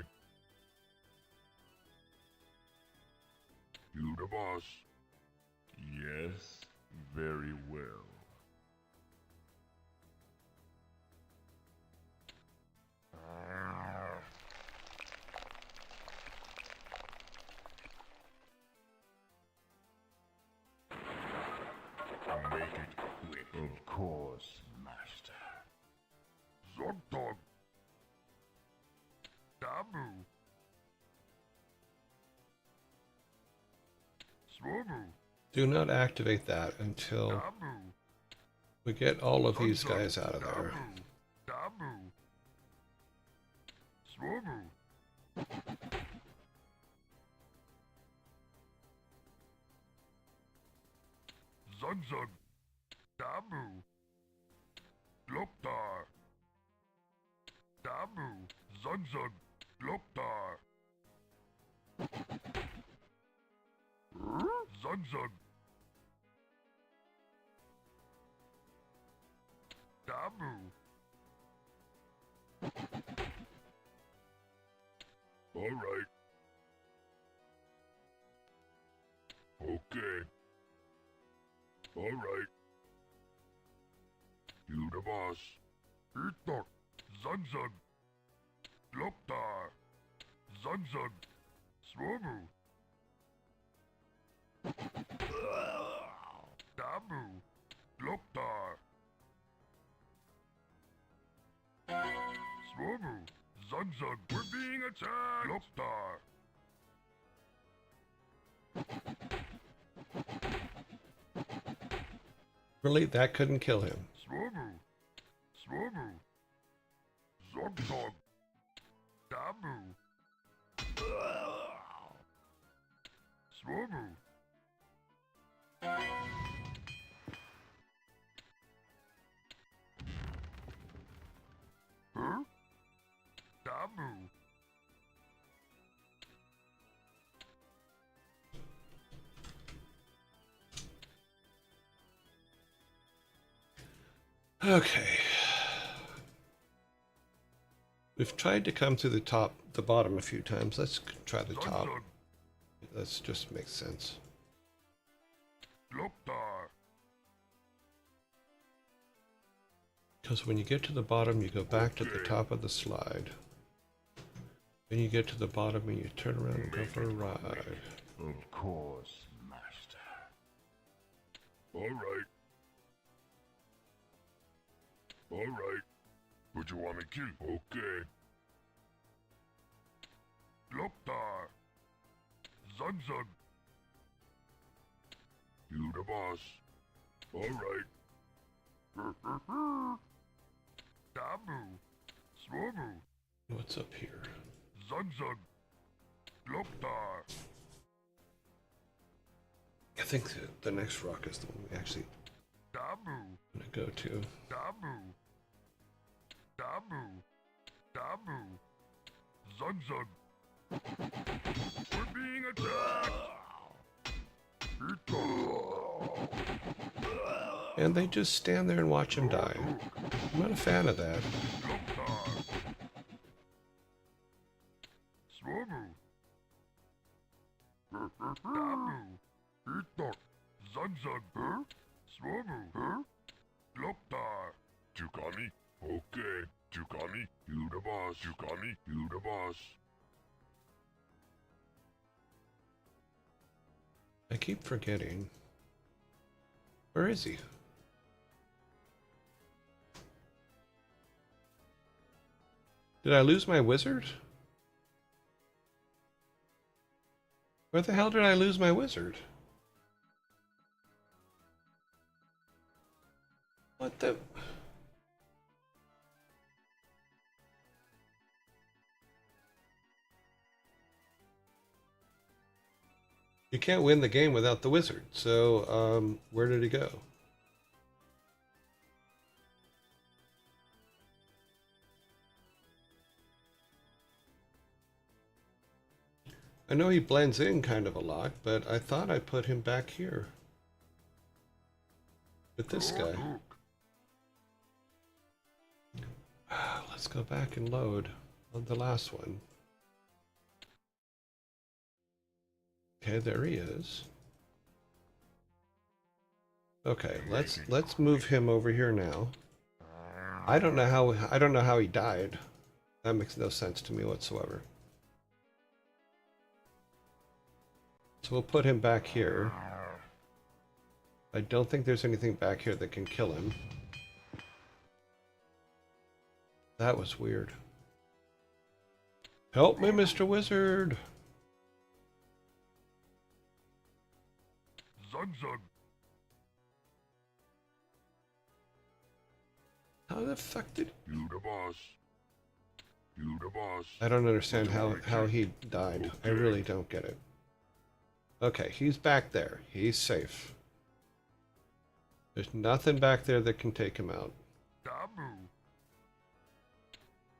S2: You the boss.
S3: Yes, very well.
S2: Make it quick.
S3: Of course, master.
S2: Zogtog. Damu. Swomu.
S1: Do not activate that until
S2: Damu.
S1: we get all of these guys out of there.
S2: Damu. Swomu. Zun zun. Damu. Gloktar. Damu. Zun zun. Gloktar. Zun zun. Damu. All right. Okay. All right. You the boss. Itok. Zun zun. Gloktar. Zun zun. Swomu. Damu. Gloktar. Swomu. Zun zun. We're being attacked. Gloktar.
S1: Really, that couldn't kill him.
S2: Swomu. Swomu. Zogtog. Damu. Swomu. Huh? Damu.
S1: Okay. We've tried to come through the bottom a few times. Let's try the top.
S2: Zun
S1: That just makes sense.
S2: Gloktar.
S1: Because when you get to the bottom, you go back to the top of the slide. Then you get to the bottom and you turn around and go for a ride.
S3: Of course, master.
S2: All right. All right. Would you want me to? Okay. Gloktar. Zun zun. You the boss. All right. Damu. Swomu.
S1: What's up here?
S2: Zun zun. Gloktar.
S1: I think the next rock is the one we actually
S2: Damu.
S1: gonna go to.
S2: Damu. Damu. Damu. Zun zun. We're being attacked.
S1: And they just stand there and watch him die. I'm not a fan of that.
S2: Gloktar. Swomu. Damu. Itok. Zun zun. Swomu. Gloktar. Tukani. Okay. Tukani. You the boss. Tukani. You the boss.
S1: I keep forgetting. Where is he? Did I lose my wizard? Where the hell did I lose my wizard? What the... You can't win the game without the wizard, so where did he go? I know he blends in kind of a lot, but I thought I put him back here. With this guy. Let's go back and load on the last one. Okay, there he is. Okay, let's move him over here now. I don't know how he died. That makes no sense to me whatsoever. So we'll put him back here. I don't think there's anything back here that can kill him. That was weird. Help me, Mr. Wizard!
S2: Zug zug.
S1: How the fuck did...
S2: You the boss. You the boss.
S1: I don't understand how he died. I really don't get it. Okay, he's back there. He's safe. There's nothing back there that can take him out.
S2: Dabu.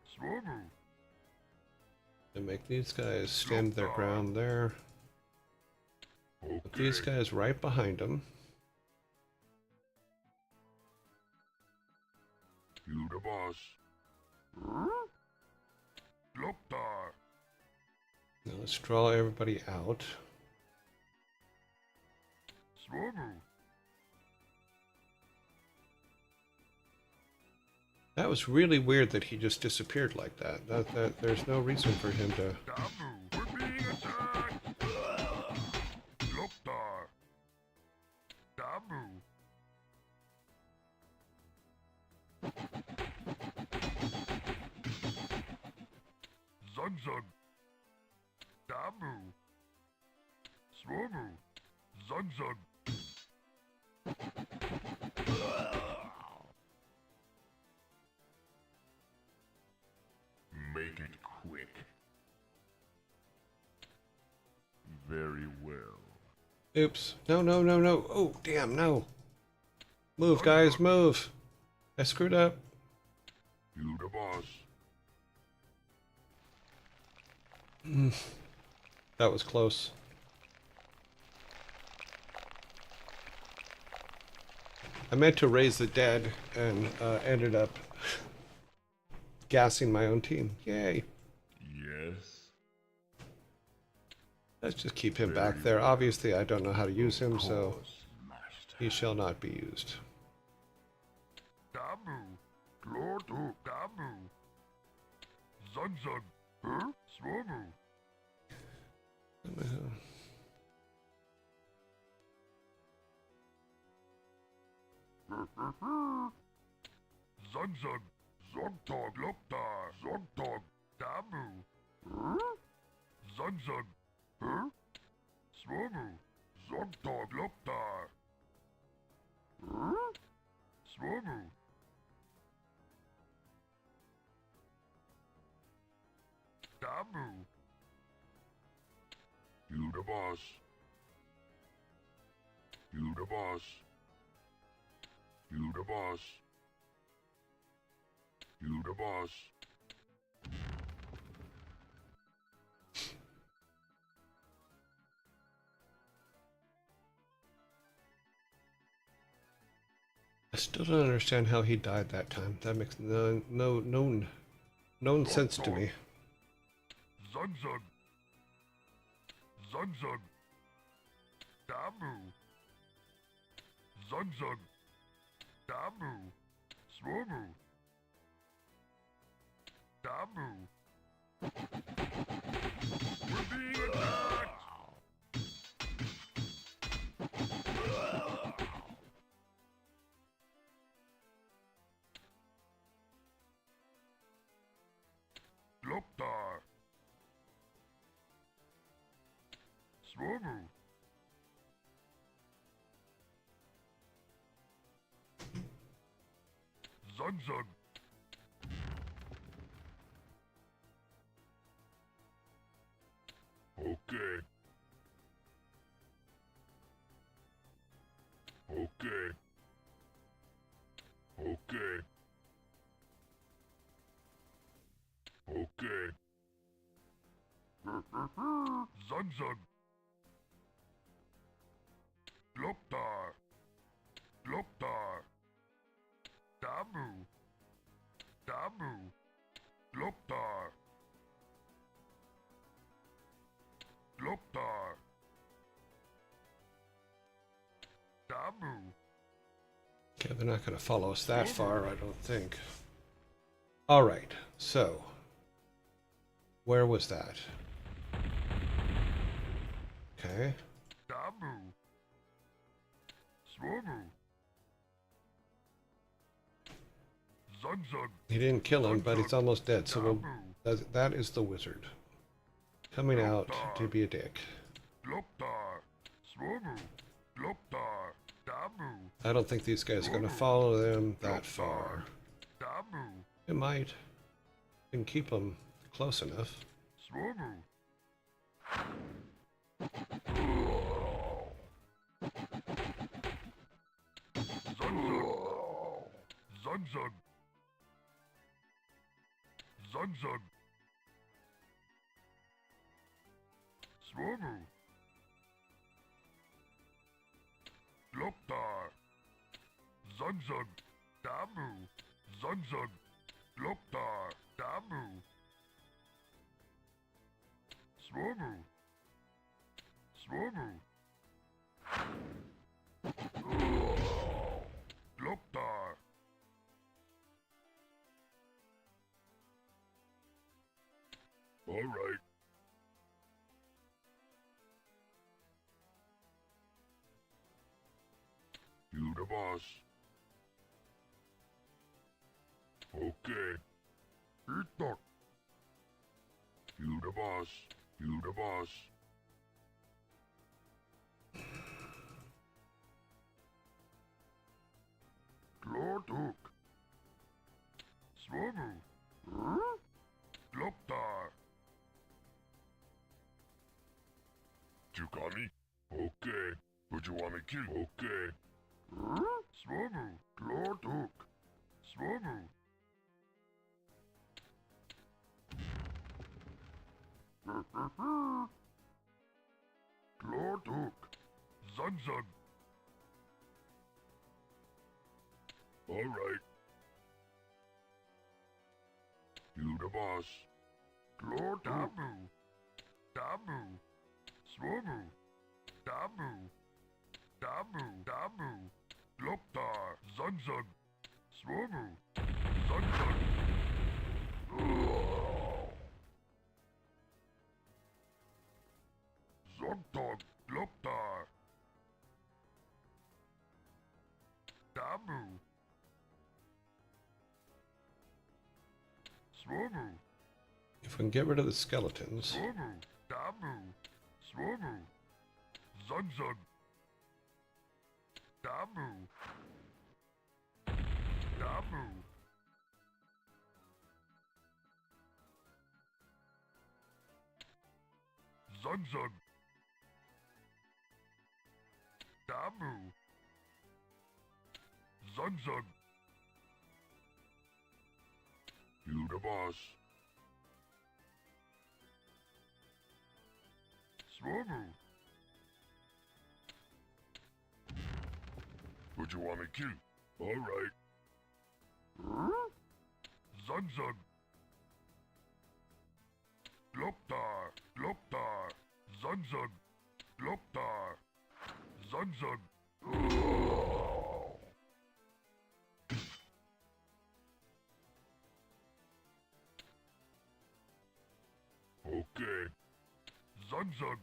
S2: Swobu.
S1: And make these guys stand their ground there. Put these guys right behind him.
S2: You the boss. Look there.
S1: Now let's draw everybody out.
S2: Swobu.
S1: That was really weird that he just disappeared like that. There's no reason for him to...
S2: Dabu. We're being attacked. Look there. Dabu. Zug zug. Dabu. Swobu. Zug zug. Make it quick. Very well.
S1: Oops. No, no, no, no. Oh, damn, no. Move, guys, move. I screwed up.
S2: You the boss.
S1: That was close. I meant to raise the dead and ended up gassing my own team. Yay.
S2: Yes.
S1: Let's just keep him back there. Obviously, I don't know how to use him, so he shall not be used.
S2: Dabu. Glordu. Dabu. Zug zug. Huh? Swobu. Zug zug. Zogtog. Loktar. Zogtog. Dabu. Zug zug. Huh? Swobu. Zogtog. Loktar. Swobu. Dabu. You the boss. You the boss. You the boss. You the boss.
S1: I still don't understand how he died that time. That makes no sense to me.
S2: Zug zug. Zug zug. Dabu. Zug zug. Dabu. Swobu. Dabu. We're being attacked! Look there! Swobu. Zug zug. Okay. Okay. Okay. Okay. Zug Zunzun. Loptar. Loptar. Damu. Damu. Loptar. Loptar. Damu.
S1: Okay, they're not going to follow us that far, I don't think. All right, so where was that? Okay.
S2: Damu. Swomu. Zunzun.
S1: He didn't kill him, but he's almost dead, so we'll,
S2: Damu.
S1: that is the wizard. Coming out to be a dick.
S2: Loptar. Swomu. Loptar. Damu.
S1: I don't think these guys are going to follow them that far.
S2: Damu.
S1: It might. Can keep them close enough.
S2: Swomu. Zunzun. Zunzun. Zunzun. Swomu. Loptar. Zunzun. Damu. Zunzun. Loptar. Damu. Swomu. Swomu. Loptar. All right. You the boss. Okay. Eat that. You the boss. You the boss. Glortuk. Swomu. Loptar. Tukani? Okay. Would you want me kill? Okay. Swomu. Glortuk. Swomu. Glortuk. Zunzun. All right. You the boss. Glortuk. Damu. Damu. Swomu. Damu. Damu. Damu. Loptar. Zunzun. Swomu. Zunzun. Zontog. Loptar. Damu. Swomu.
S1: If we can get rid of the skeletons.
S2: Swomu. Damu. Swomu. Zunzun. Damu. Damu. Zunzun. Damu. Zunzun. You the boss. Swomu. Would you want me to? All right. Zunzun. Loptar. Loptar. Zunzun. Loptar. Zunzun. Okay. Zunzun.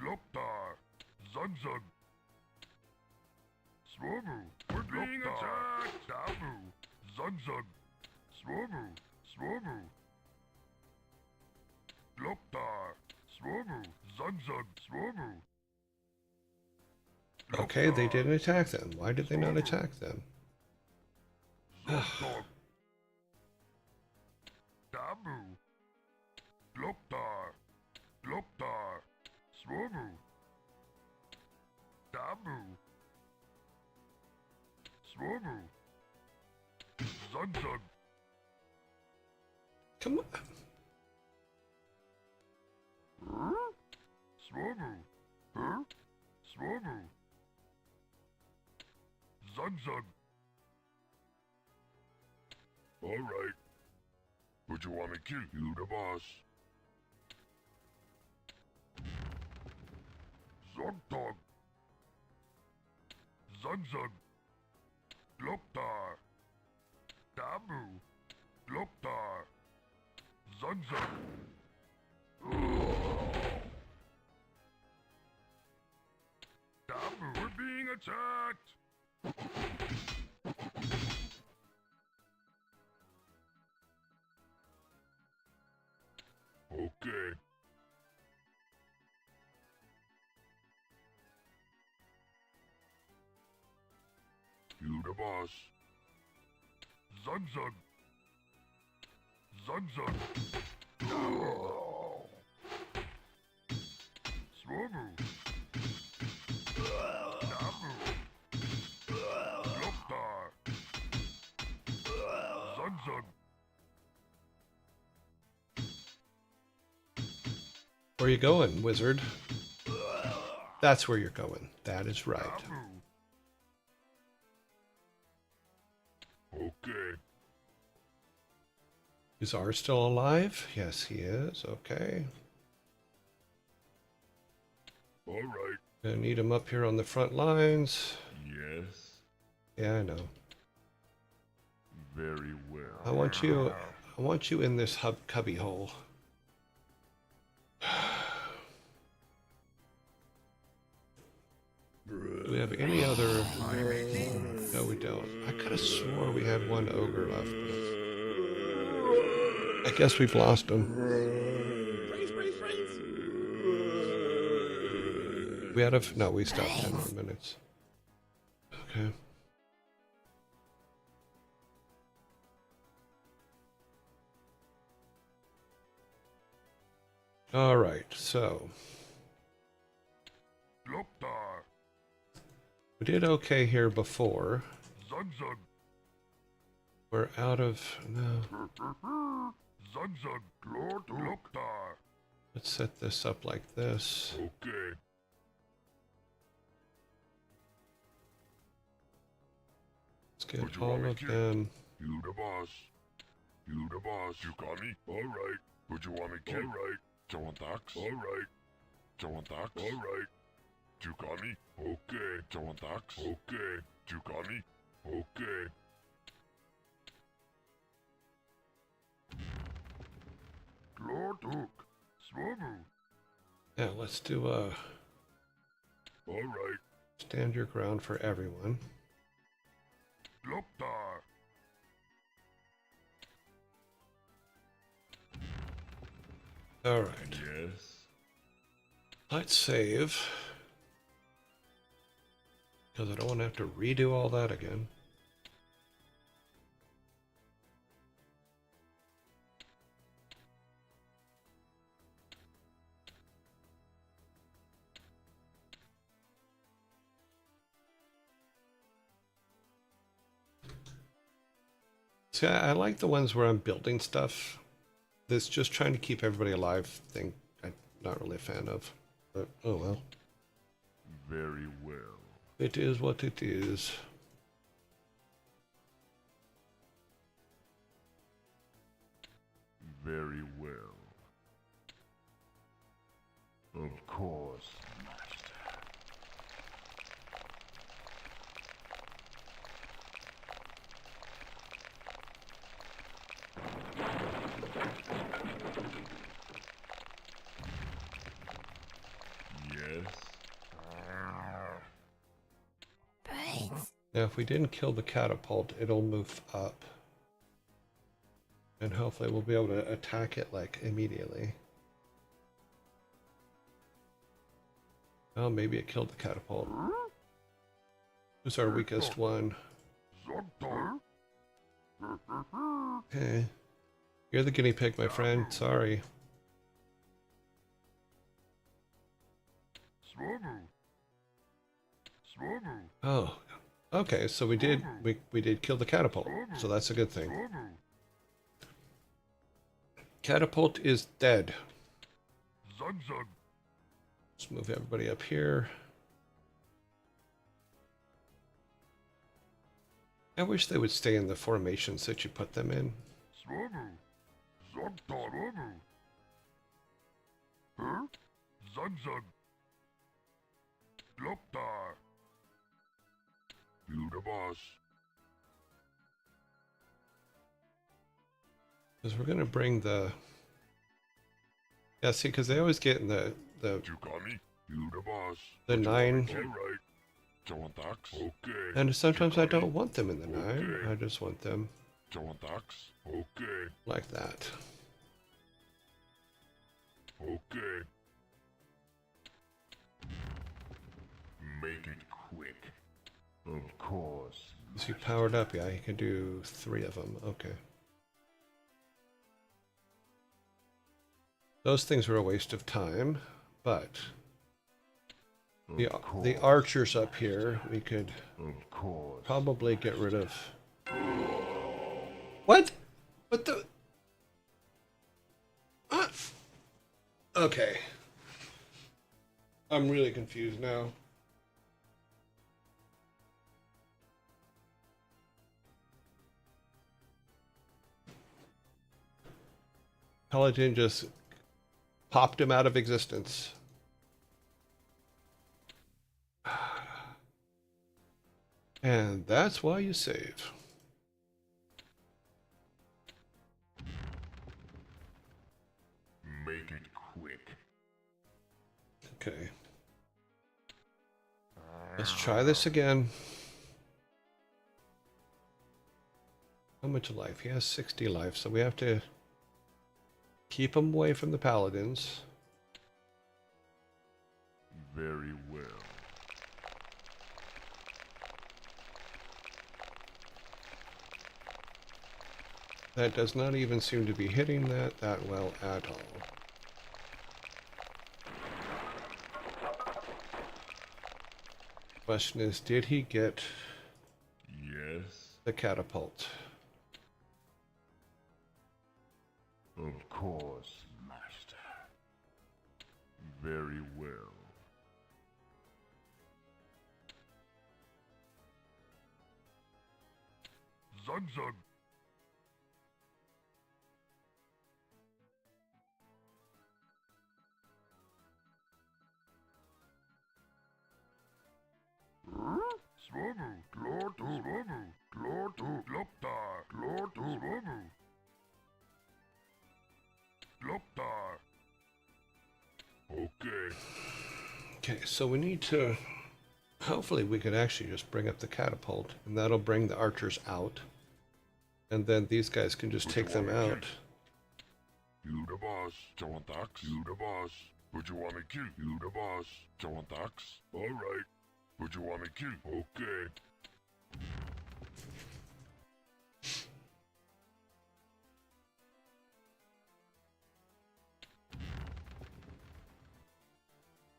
S2: Loptar. Zunzun. Swomu. We're being attacked. Damu. Zunzun. Swomu. Swomu. Loptar. Swomu. Zunzun. Swomu.
S1: Okay, they didn't attack them. Why did they not attack them?
S2: Zunzun. Damu. Loptar. Loptar. Swomu. Damu. Swomu. Zunzun.
S1: Come on.
S2: Swabble. Huh? Swabble. Zug zug. Alright. But you want me cute? You the boss. Zug dog. Zug zug. Gloktar. Dabu. Gloktar. Zug zug. Dabu, we're being attacked. Okay. You the boss. Zug zug. Zug zug. Swabble. Dabu. Gloktar. Zug zug.
S1: Where are you going, wizard? That's where you're going. That is right.
S2: Dabu. Okay.
S1: Is R still alive? Yes, he is. Okay.
S2: Alright.
S1: Gonna need him up here on the front lines.
S2: Yes.
S1: Yeah, I know.
S2: Very well.
S1: I want you in this cubby hole. Do we have any other? No, we don't. I could have swore we had one ogre left, but I guess we've lost him. We had no, we stopped 10 more minutes. Okay. All right, so
S2: Gloktar.
S1: we did okay here before.
S2: Zug zug.
S1: We're out of no.
S2: Zug zug. Gloktar.
S1: Let's set this up like this.
S2: Okay.
S1: Let's get all of them.
S2: You the boss. You the boss. You got me? Alright. But you want me killed? Alright. Jawantax? Alright. Jawantax? Alright. You got me? Okay. Jawantax? Okay. You got me? Okay. Glortuk. Swabble.
S1: Yeah, let's do a
S2: Alright.
S1: stand your ground for everyone.
S2: Gloktar.
S1: All right.
S2: Yes.
S1: Let's save. Because I don't want to have to redo all that again. See, I like the ones where I'm building stuff. This just trying to keep everybody alive thing, I'm not really a fan of. But, oh well.
S2: Very well.
S1: It is what it is.
S2: Very well. Of course, Master. Yes.
S1: Now, if we didn't kill the catapult, it'll move up. And hopefully we'll be able to attack it, like, immediately. Oh, maybe it killed the catapult. Who's our weakest one?
S2: Zogtar.
S1: Okay. You're the guinea pig, my friend. Sorry.
S2: Swabble. Swabble.
S1: Oh. Okay, so we did kill the catapult. So that's a good thing.
S2: Swabble.
S1: Catapult is dead.
S2: Zug zug.
S1: Let's move everybody up here. I wish they would stay in the formations that you put them in.
S2: Swabu. Zogtar. Swabu. Huh? Zug zug. Gloptar. You the boss.
S1: Because we're going to bring the... Yeah, see, because they always get in the
S2: Chukami. You the boss.
S1: the 9,
S2: All right. Jawantax. Okay.
S1: and sometimes I
S2: Chukami.
S1: don't want them in the 9.
S2: Okay.
S1: I just want them
S2: Jawantax. Okay.
S1: like that.
S2: Okay. Make it quick. Of course.
S1: Is he powered up? Yeah, he can do 3 of them. Okay. Those things were a waste of time, but the archers up here, we could
S2: Of course.
S1: probably get rid of... What? What the... Okay. I'm really confused now. Paladin just popped him out of existence. And that's why you save.
S2: Make it quick.
S1: Okay. Let's try this again. How much life? He has 60 life, so we have to keep him away from the paladins.
S2: Very well.
S1: That does not even seem to be hitting that well at all. Question is, did he get
S2: Yes.
S1: the catapult?
S2: Of course, master. Very well. Zug zug. Swabu, Glortu, Swabu, Glortu, Gloptar, Glortu, Swabu. Gloptar. Okay.
S1: Okay, so we need to... Hopefully we could actually just bring up the catapult, and that'll bring the archers out. And then these guys can just take them out.
S2: You the boss, Jawantax. You the boss. Would you want me cute? You the boss, Jawantax. Alright. Would you want me cute? Okay.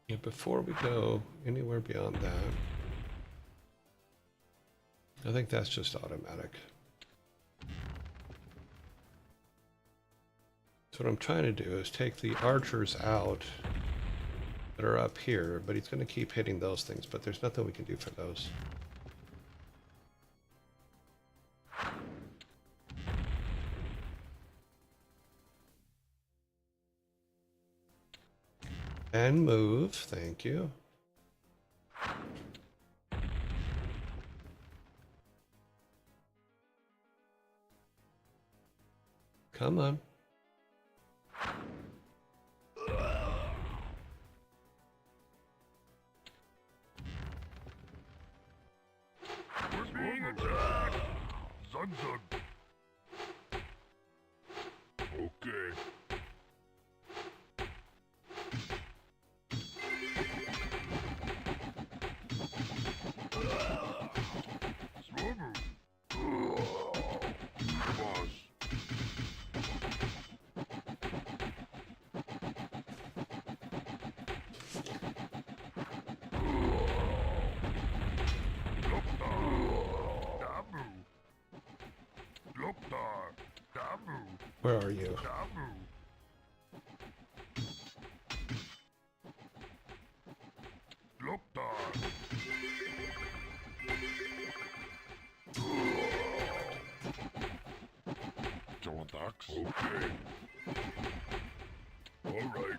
S1: Yeah, before we go anywhere beyond that, I think that's just automatic. So what I'm trying to do is take the archers out that are up here, but he's going to keep hitting those things, but there's nothing we can do for those. And move, thank you. Come on.
S2: We're being attacked. Zug zug. Okay. Swabu. Boss. Gloptar. Dabu.
S1: Where are you?
S2: Dabu. thanks. Okay. Alright.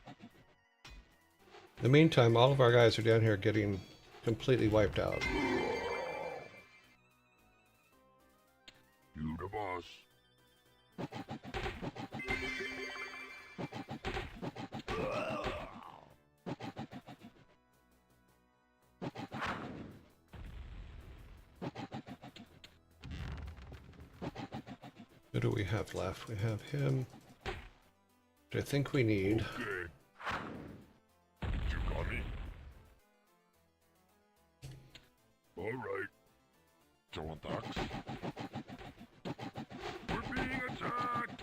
S1: In the meantime, all of our guys are down here getting completely wiped out.
S2: You the boss.
S1: Who do we have left? We have him. Which I think we need.
S2: Okay. You got me? Alright. Someone thanks. We're being attacked!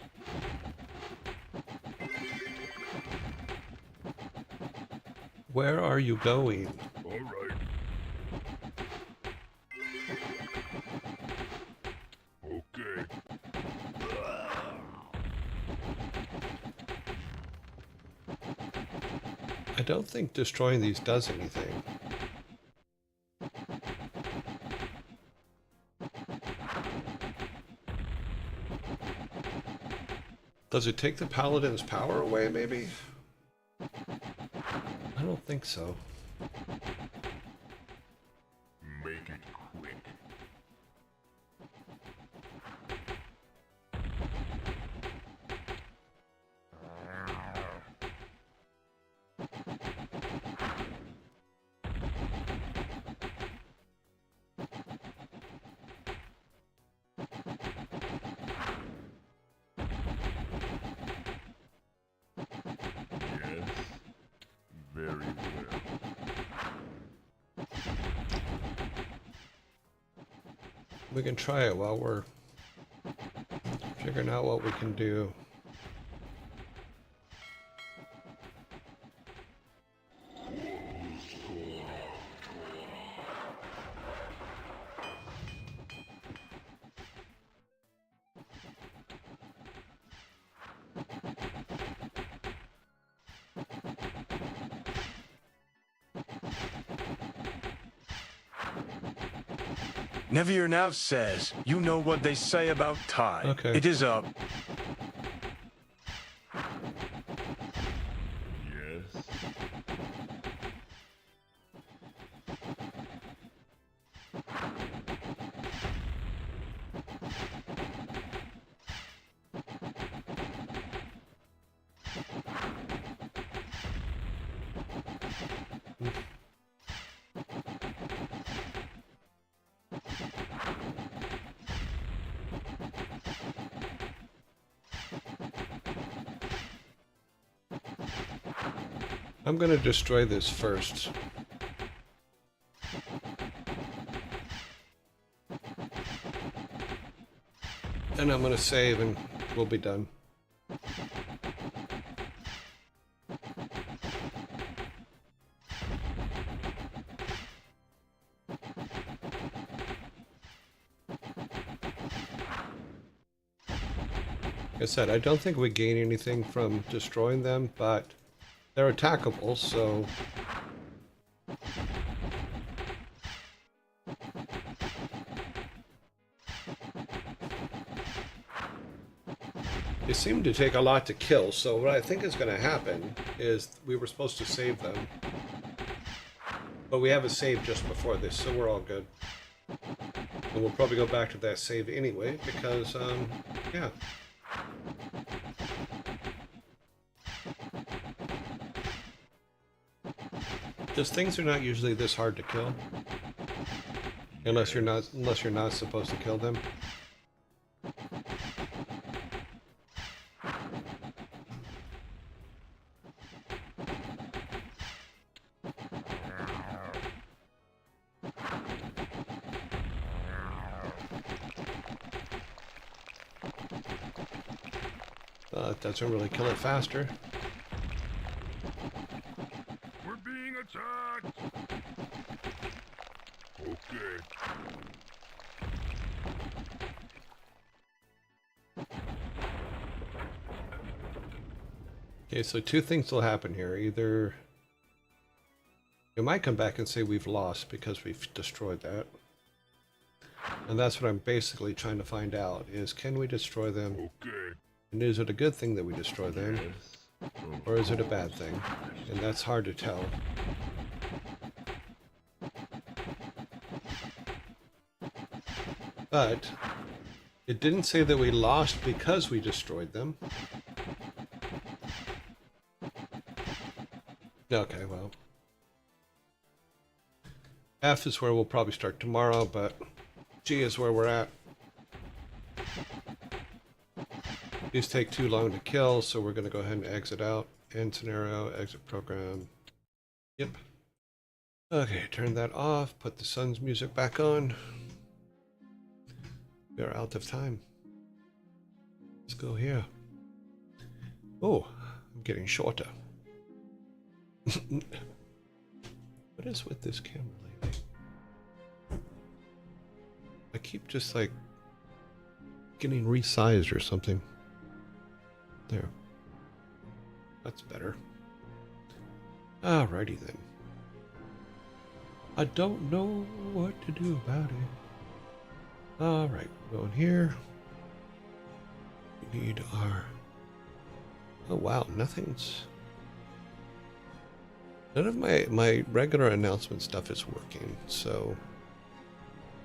S1: Where are you going?
S2: Alright. Okay.
S1: I don't think destroying these does anything. Does it take the paladin's power away, maybe? I don't think so.
S2: Make it quick. Yes. Very well.
S1: We can try it while we're figuring out what we can do.
S4: Nevier now says, you know what they say about tide.
S1: Okay.
S4: It is up.
S2: Yes.
S1: I'm going to destroy this first. And I'm going to save and we'll be done. Like I said, I don't think we gain anything from destroying them, but they're attackable, so they seem to take a lot to kill, so what I think is going to happen is we were supposed to save them. But we have a save just before this, so we're all good. And we'll probably go back to that save anyway, because, yeah. Just things are not usually this hard to kill. Unless you're not supposed to kill them. It doesn't really kill it faster.
S2: We're being attacked! Okay.
S1: Okay, so two things will happen here. Either you might come back and say we've lost because we've destroyed that. And that's what I'm basically trying to find out, is can we destroy them
S2: Okay.
S1: And is it a good thing that we destroy them?
S2: Yes.
S1: Or is it a bad thing? And that's hard to tell. But it didn't say that we lost because we destroyed them. Okay, well. F is where we'll probably start tomorrow, but G is where we're at. These take too long to kill, so we're going to go ahead and exit out. End scenario, exit program. Yep. Okay, turn that off, put the sun's music back on. We are out of time. Let's go here. Oh, I'm getting shorter. What is with this camera lately? I keep just like getting resized or something. There. That's better. Alrighty then. I don't know what to do about it. Alright, we're going here. We need our... Oh wow, nothing's... None of my regular announcement stuff is working, so...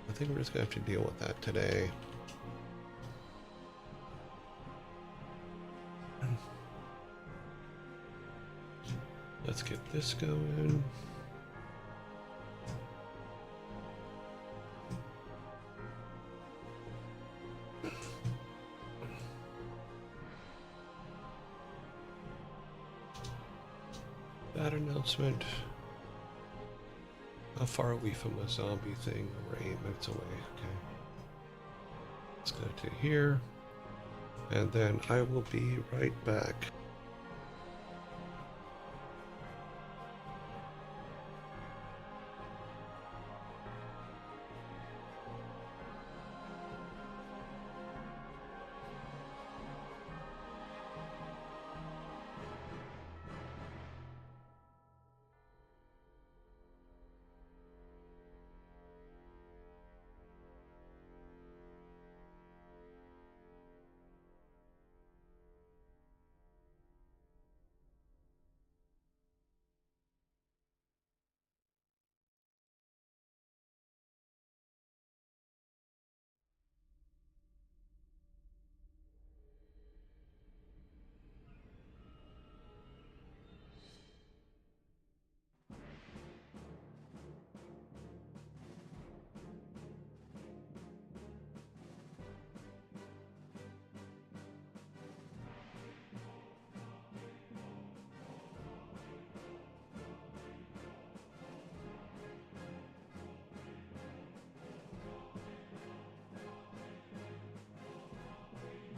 S1: I think we're just going to have to deal with that today. Let's get this going. That announcement. How far are we from a zombie thing? We're 8 minutes away. Okay. Let's go to here. And then I will be right back.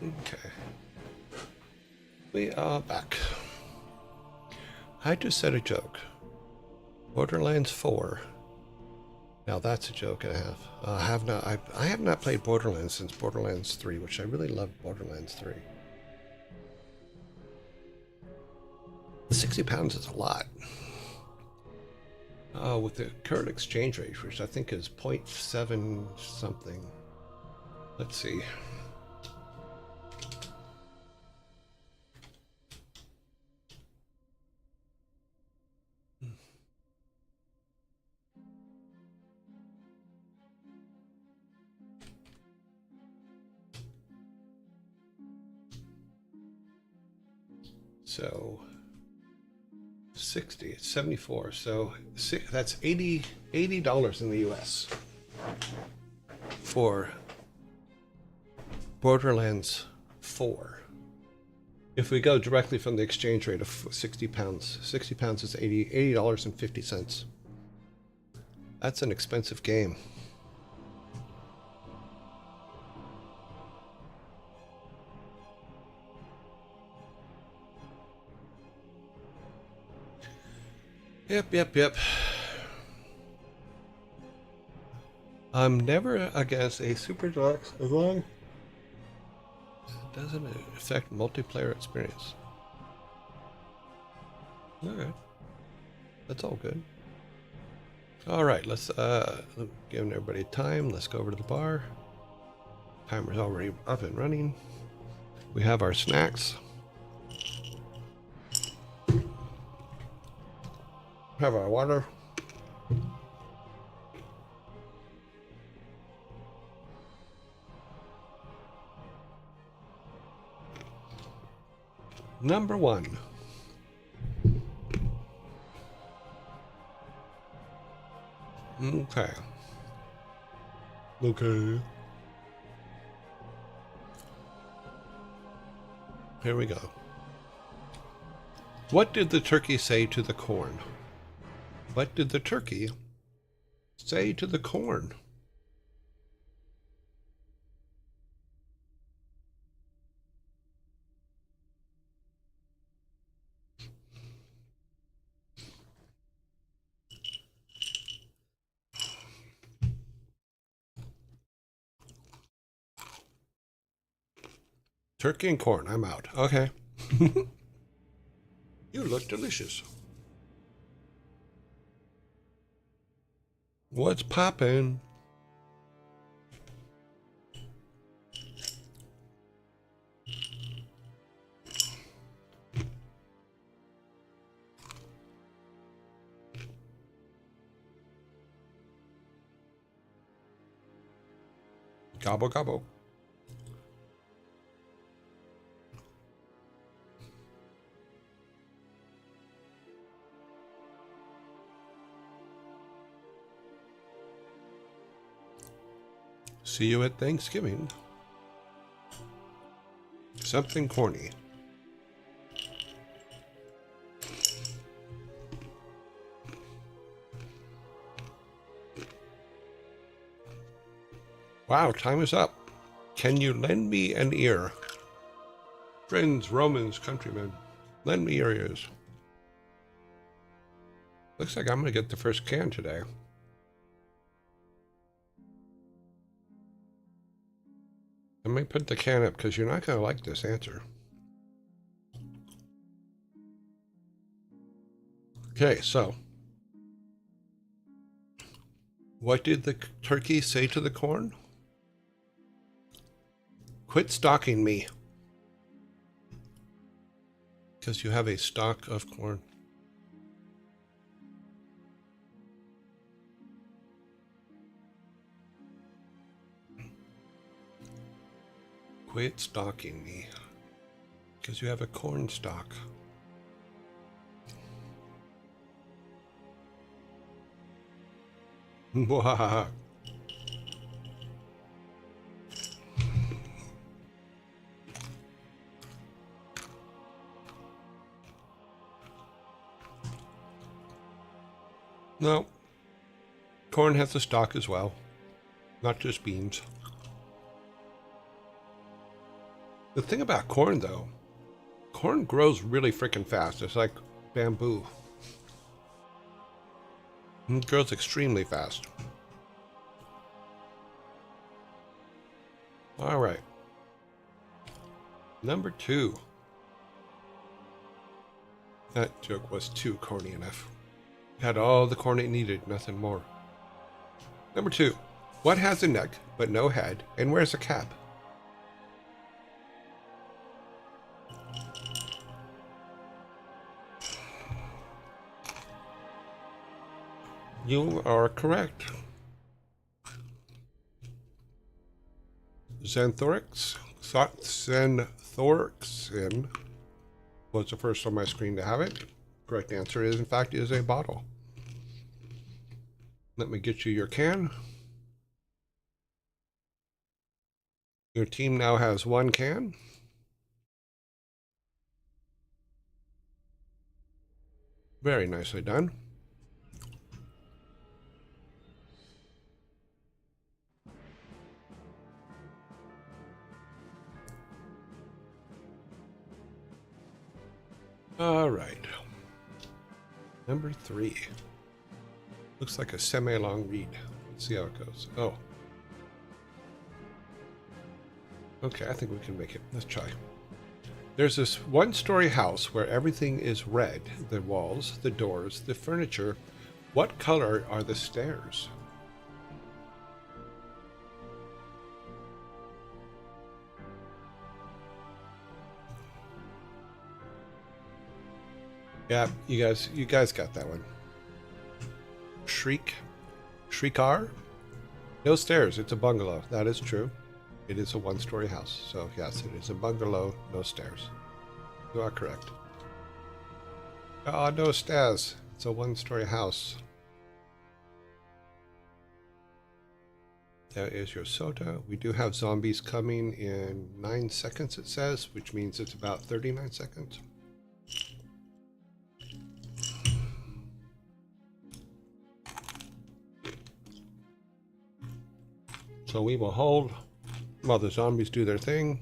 S1: Okay. We are back. I just said a joke. Borderlands 4. Now that's a joke and a half. I have not played Borderlands since Borderlands 3, which I really loved Borderlands 3. The 60 pounds is a lot. With the current exchange rate, which I think is 0.7 something. Let's see. So 60, it's 74. So that's $80 in the US for Borderlands 4. If we go directly from the exchange rate of 60 pounds, 60 pounds is $80.50. That's an expensive game. Yep. I'm never against a super deluxe as long as it doesn't affect multiplayer experience. Alright. That's all good. Alright, let's give everybody time. Let's go over to the bar. Timer's already up and running. We have our snacks. Have our water. Number 1. Okay. Okay. Here we go. What did the turkey say to the corn? What did the turkey say to the corn? Turkey and corn. I'm out. Okay. You look delicious. What's poppin'? Gobble, gobble. See you at Thanksgiving. Something corny. Wow, time is up. Can you lend me an ear? Friends, Romans, countrymen, lend me your ears. Looks like I'm going to get the first can today. Let me put the can up because you're not going to like this answer. Okay, so. What did the turkey say to the corn? Quit stalking me. Because you have a stalk of corn. Quit stalking me. Because you have a corn stalk. Wow. No. Corn has a stalk as well. Not just beans. The thing about corn, though, corn grows really freaking fast. It's like bamboo. It grows extremely fast. All right. Number 2. That joke was too corny enough. Had all the corn it needed, nothing more. Number 2. What has a neck but no head and wears a cap? You are correct. Xanthorix was the first on my screen to have it. Correct answer is, in fact, is a bottle. Let me get you your can. Your team now has 1 can. Very nicely done. All right. Number 3. Looks like a semi-long read. Let's see how it goes. Oh. Okay, I think we can make it. Let's try. There's this one-story house where everything is red. The walls, the doors, the furniture. What color are the stairs? Yeah, you guys got that one. Shriekar? No stairs. It's a bungalow. That is true. It is a one-story house. So yes, it is a bungalow, no stairs. You are correct. Oh, no stairs. It's a one-story house. There is your soda. We do have zombies coming in 9 seconds, it says, which means it's about 39 seconds. So we will hold while the zombies do their thing.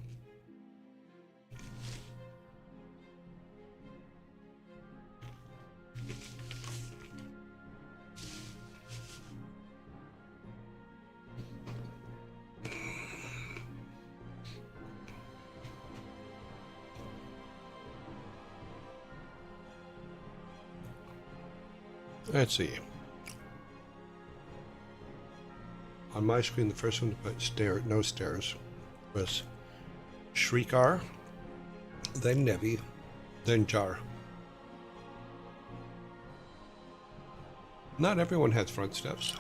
S1: Let's see. On my screen, the first one to put no stairs was Shriekar, then Nevi, then Jar. Not everyone has front steps.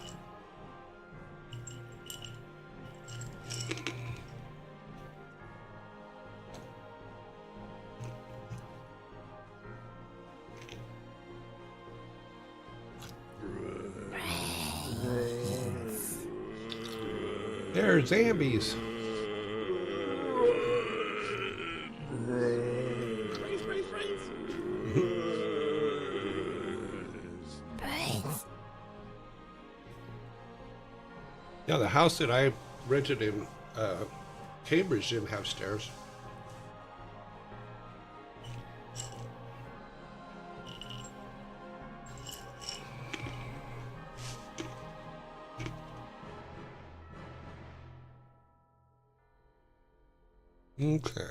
S1: They're zombies. Yeah, the house that I rented in Cambridge didn't have stairs. Okay.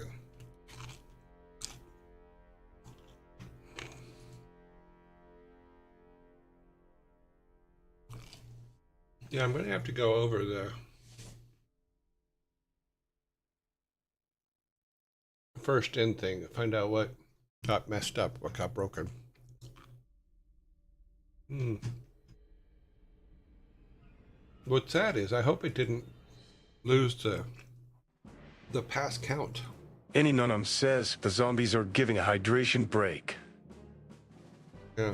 S1: Yeah, I'm going to have to go over the first in thing, find out what got messed up, what got broken. What's sad is I hope it didn't lose the pass count.
S4: Any nonum says the zombies are giving a hydration break.
S1: Yeah.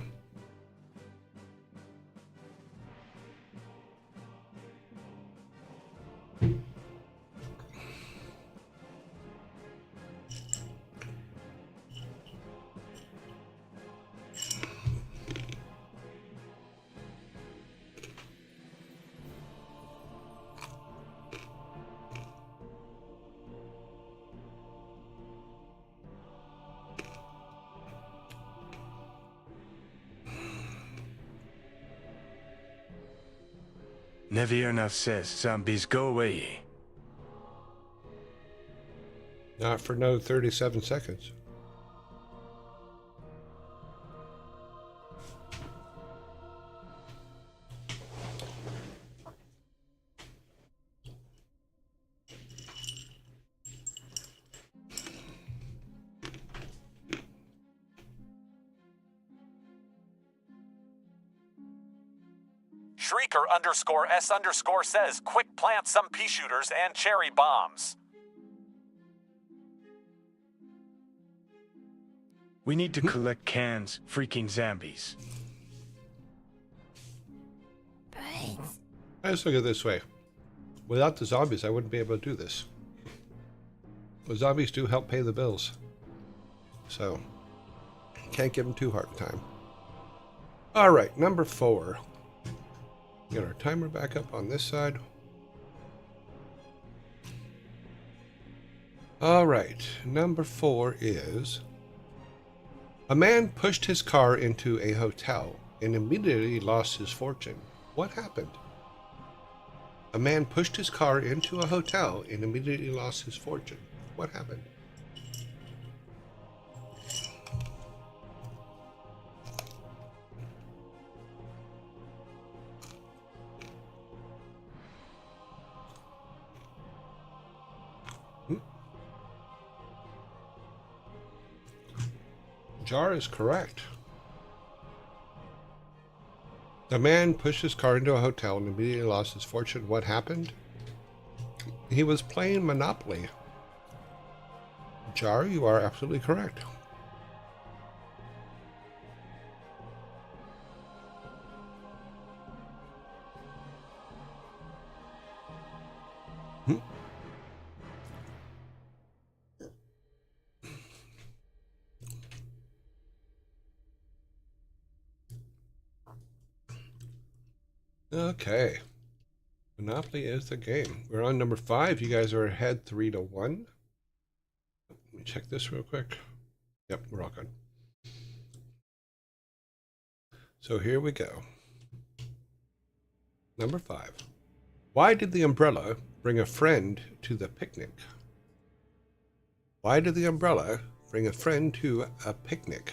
S4: Nevier now says zombies go away.
S1: Not for no 37 seconds.
S5: Shrieker_S_ says, quick plant some pea shooters and cherry bombs.
S4: We need to collect cans, freaking zombies.
S1: Let's look at it this way. Without the zombies, I wouldn't be able to do this. The zombies do help pay the bills. So, can't give them too hard a time. All right, number 4. Get our timer back up on this side. All right, number 4 is... A man pushed his car into a hotel and immediately lost his fortune. What happened? A man pushed his car into a hotel and immediately lost his fortune. What happened? Jar is correct. A man pushed his car into a hotel and immediately lost his fortune. What happened? He was playing Monopoly. Jar, you are absolutely correct. Okay. Monopoly is the game. We're on number 5. You guys are ahead 3-1. Let me check this real quick. Yep, we're all good. So here we go. Number 5. Why did the umbrella bring a friend to the picnic? Why did the umbrella bring a friend to a picnic?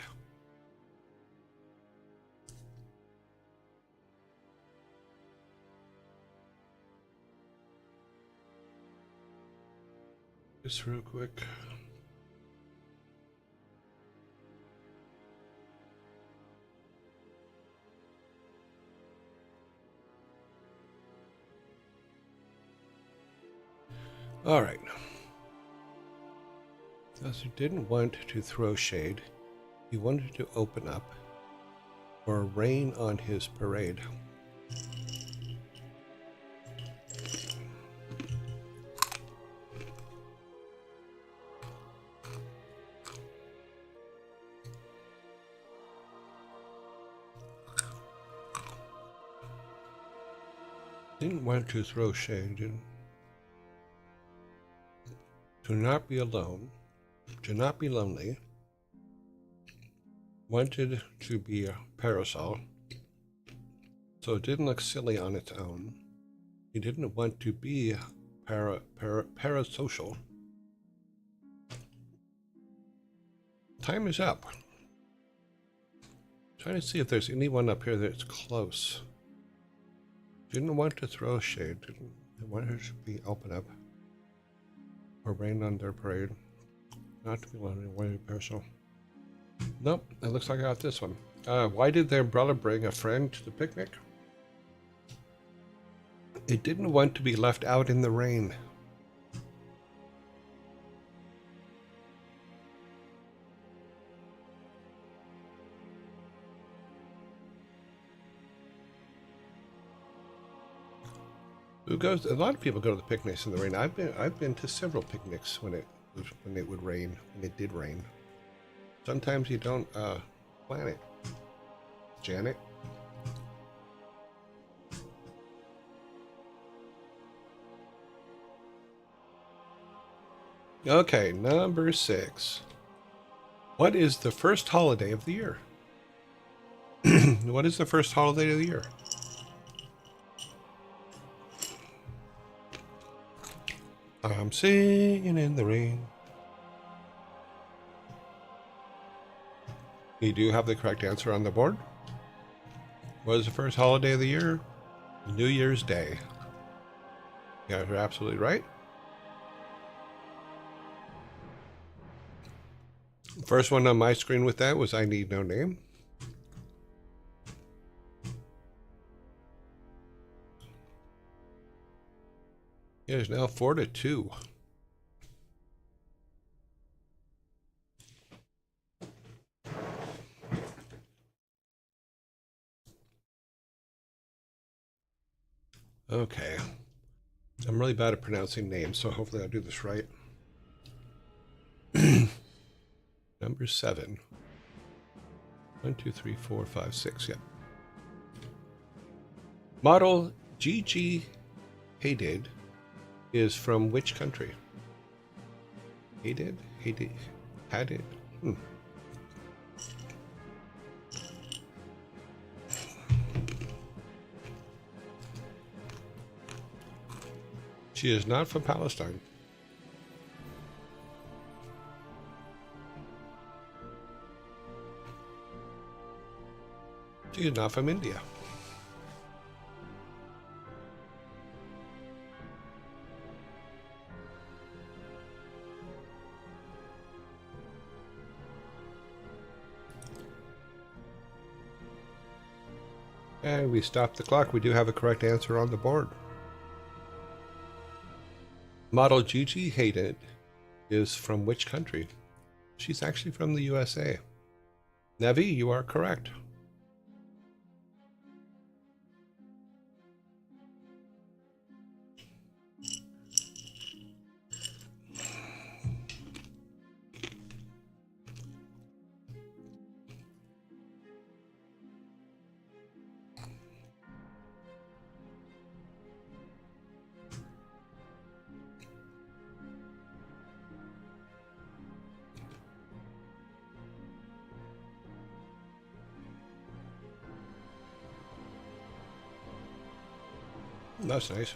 S1: Just real quick. All right. Thus, he didn't want to throw shade. He wanted to open up or rain on his parade. Didn't want to throw shade. To not be alone. To not be lonely. Wanted to be a parasol. So it didn't look silly on its own. He didn't want to be parasocial. Time is up. Trying to see if there's anyone up here that's close. Didn't want to throw shade. Didn't want her to be open up. Or rain on their parade. Not to be lonely, wanted to parasol. Nope, it looks like I got this one. Why did the umbrella bring a friend to the picnic? It didn't want to be left out in the rain. Who goes? A lot of people go to the picnics in the rain. I've been to several picnics when it would rain, when it did rain. Sometimes you don't plan it. Janet. Okay, number 6. What is the first holiday of the year? What is the first holiday of the year? I'm singing in the rain. You do have the correct answer on the board. What is the first holiday of the year? New Year's Day. You guys are absolutely right. First one on my screen with that was I Need No Name. It is now 4-2. Okay. I'm really bad at pronouncing names, so hopefully I'll do this right. Number 7. 1, 2, 3, 4, 5, 6. Yeah. Model Gigi Hadid is from which country? Hadid? Hadid? She is not from Palestine. She is not from India. And we stopped the clock. We do have a correct answer on the board. Model Gigi Hayden is from which country? She's actually from the USA. Nevi, you are correct. That's nice.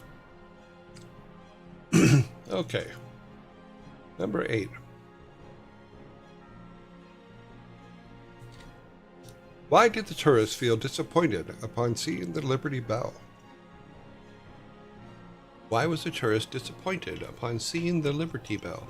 S1: Okay. Number 8. Why did the tourist feel disappointed upon seeing the Liberty Bell? Why was the tourist disappointed upon seeing the Liberty Bell?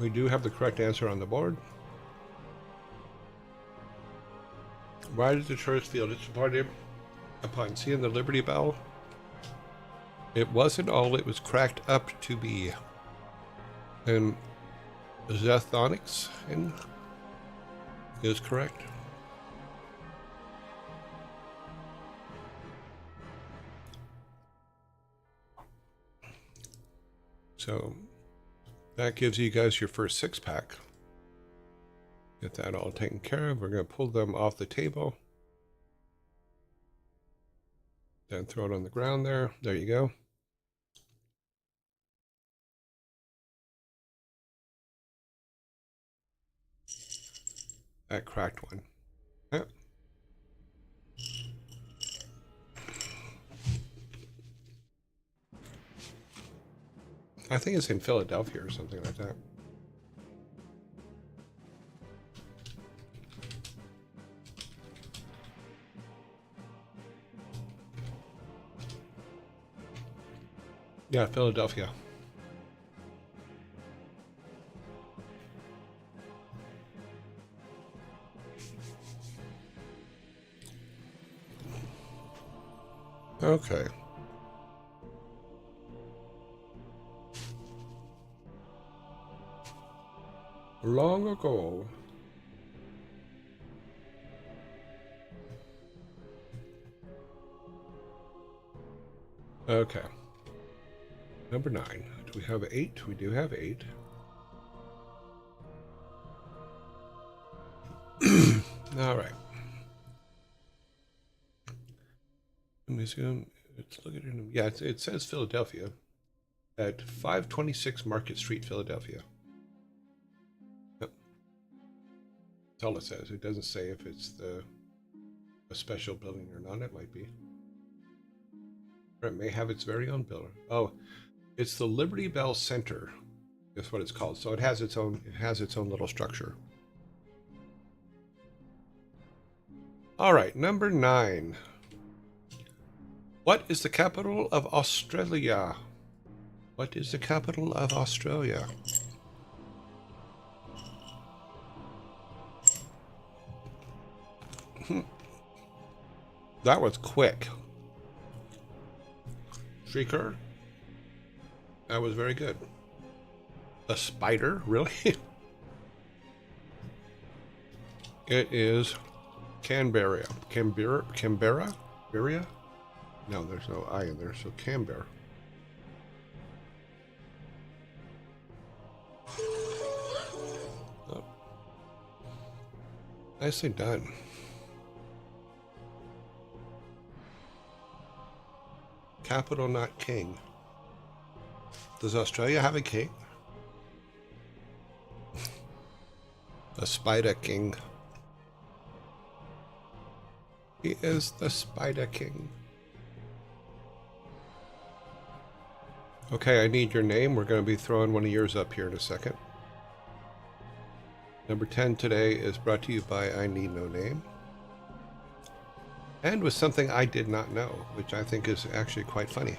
S1: We do have the correct answer on the board. Why did the tourist feel disappointed upon seeing the Liberty Bell? It wasn't all it was cracked up to be. And Zethonics is correct. So that gives you guys your first 6-pack. Get that all taken care of. We're going to pull them off the table. Then throw it on the ground there. There you go. That cracked one. Yep. I think it's in Philadelphia or something like that. Yeah, Philadelphia. Okay. Long ago. Okay. Number 9. Do we have 8? We do have 8. All right. Museum. Let's look at it. Yeah, it says Philadelphia at 526 Market Street, Philadelphia. Yep. That's all it says. It doesn't say if it's a special building or not. It might be. Or it may have its very own building. Oh, it's the Liberty Bell Center. That's what it's called. So it has its own. It has its own little structure. All right, number 9. What is the capital of Australia? What is the capital of Australia? That was quick. Shrieker. That was very good. A spider? Really? It is Canberra. Canberra? Canberra? Canberra? No, there's no I in there, so Canberra. Oh. Nicely done. Capital, not king. Does Australia have a king? The Spider King. He is the Spider King. Okay, I need your name. We're going to be throwing one of yours up here in a second. Number 10 today is brought to you by I Need No Name. And with something I did not know, which I think is actually quite funny.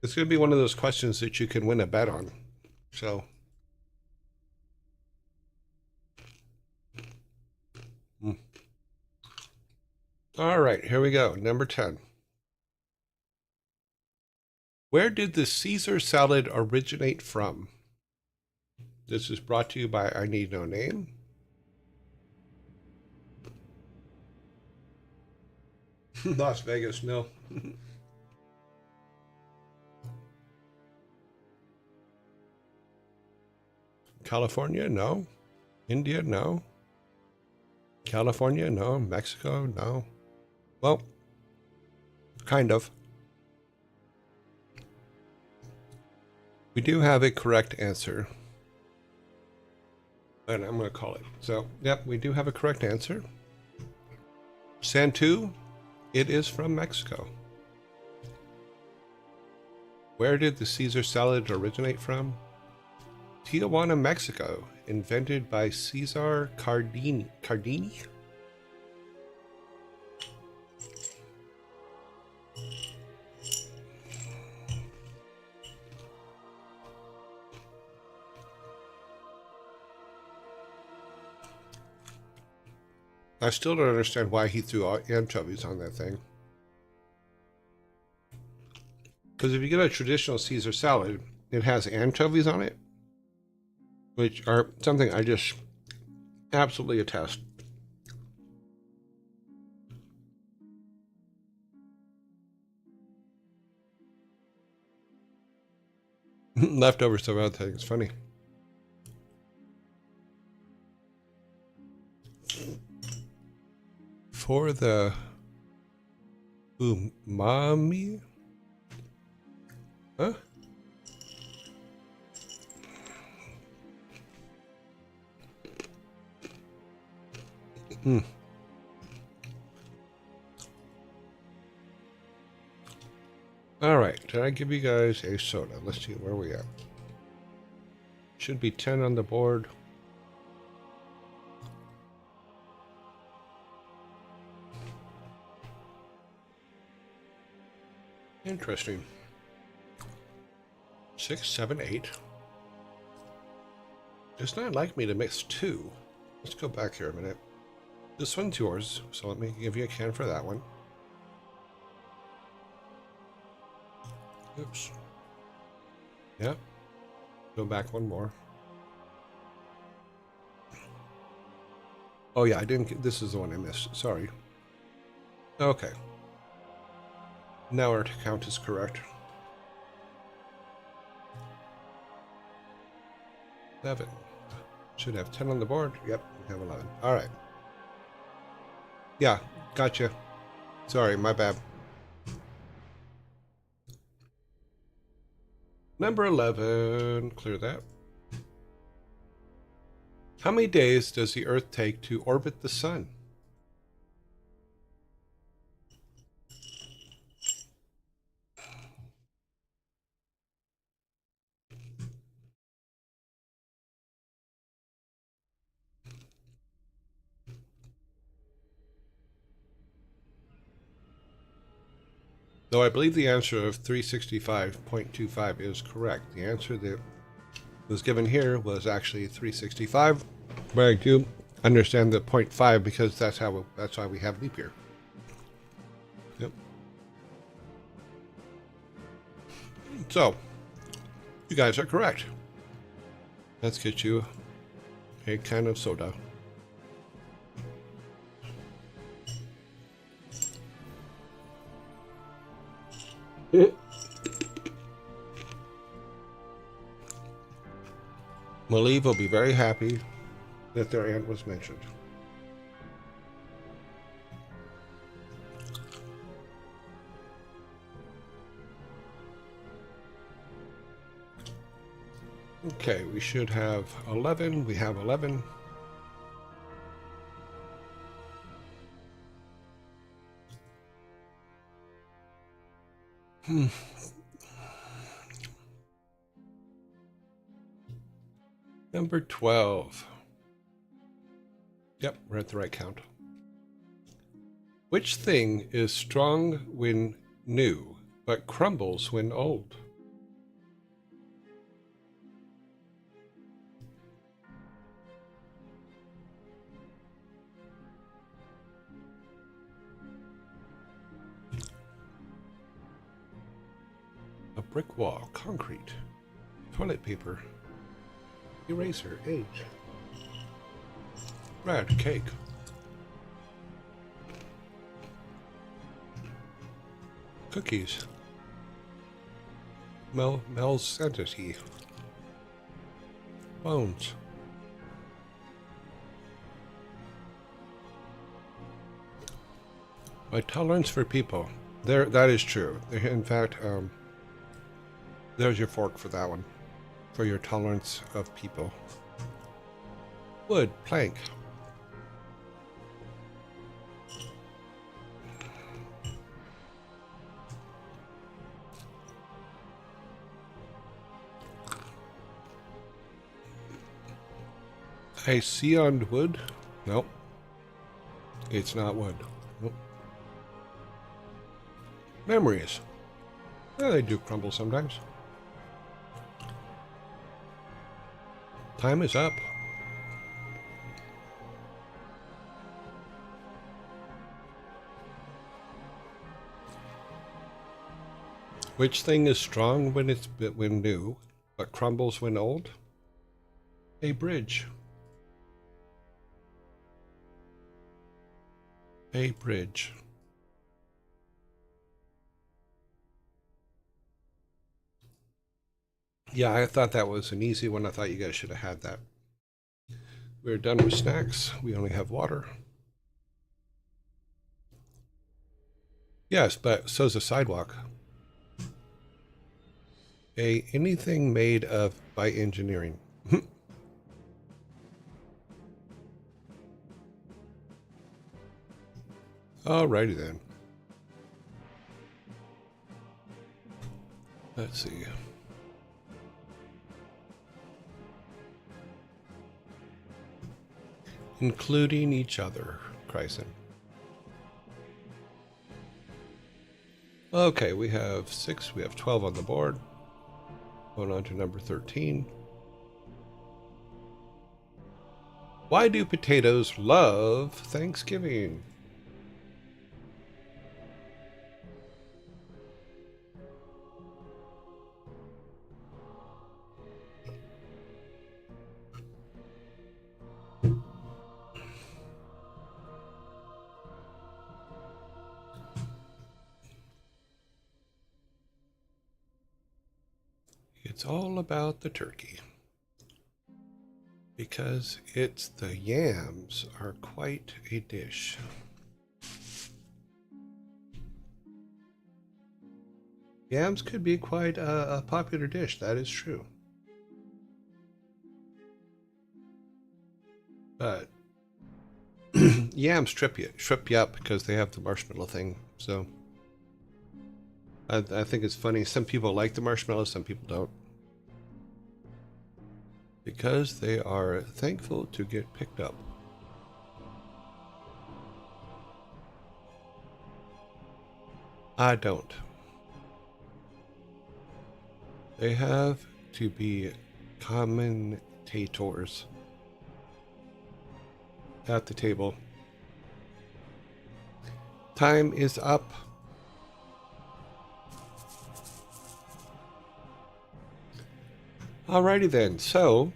S1: It's going to be one of those questions that you can win a bet on. So, all right, here we go. Number 10. Where did the Caesar salad originate from? This is brought to you by I Need No Name. Las Vegas, no. California, no. India, no. California, no. Mexico, no. Well, kind of. We do have a correct answer. And I'm going to call it. So, yep, we do have a correct answer. Santu, it is from Mexico. Where did the Caesar salad originate from? Tijuana, Mexico, invented by Cesar Cardini. I still don't understand why he threw anchovies on that thing. Because if you get a traditional Caesar salad, it has anchovies on it, which are something I just absolutely attest. Leftovers of other things. Funny. For the umami? Huh? All right, did I give you guys a soda? Let's see where we at. Should be 10 on the board. Interesting. 6, 7, 8. It's not like me to mix two. Let's go back here a minute. This one's yours, so let me give you a can for that one. Oops. Yep. Go back one more. Oh yeah, I didn't get, this is the one I missed. Sorry. Okay. Now our count is correct. 7. Should have 10 on the board. Yep, we have 11. All right. Yeah, gotcha. Sorry, my bad. Number 11. Clear that. How many days does the Earth take to orbit the Sun? Though I believe the answer of 365.25 is correct. The answer that was given here was actually 365, but I do understand the 0.5 because that's why we have leap year. Yep. So, you guys are correct. Let's get you a can of soda. Malieve will be very happy that their aunt was mentioned. Okay, we should have 11. We have 11. Number 12. Yep, we're at the right count. Which thing is strong when new, but crumbles when old? A brick wall, concrete, toilet paper, eraser, age, bread, cake. Cookies. Mel's sanity. Bones. My tolerance for people. That is true. In fact, there's your fork for that one. For your tolerance of people. Wood, plank. I see on wood. Nope. It's not wood. Nope. Memories. Yeah, they do crumble sometimes. Time is up. Which thing is strong when new, but crumbles when old? A bridge. A bridge. Yeah, I thought that was an easy one. I thought you guys should have had that. We're done with snacks. We only have water. Yes, but so's a sidewalk. Anything made of by engineering. Alrighty then. Let's see. Including each other, Kryson. Okay, we have 6, we have 12 on the board. Going on to number 13. Why do potatoes love Thanksgiving? It's all about the turkey. Because the yams are quite a dish. Yams could be quite a popular dish, that is true. But yams trip you up because they have the marshmallow thing. So I think it's funny. Some people like the marshmallows, some people don't. Because they are thankful to get picked up. I don't. They have to be commentators at the table. Time is up. Alrighty then, so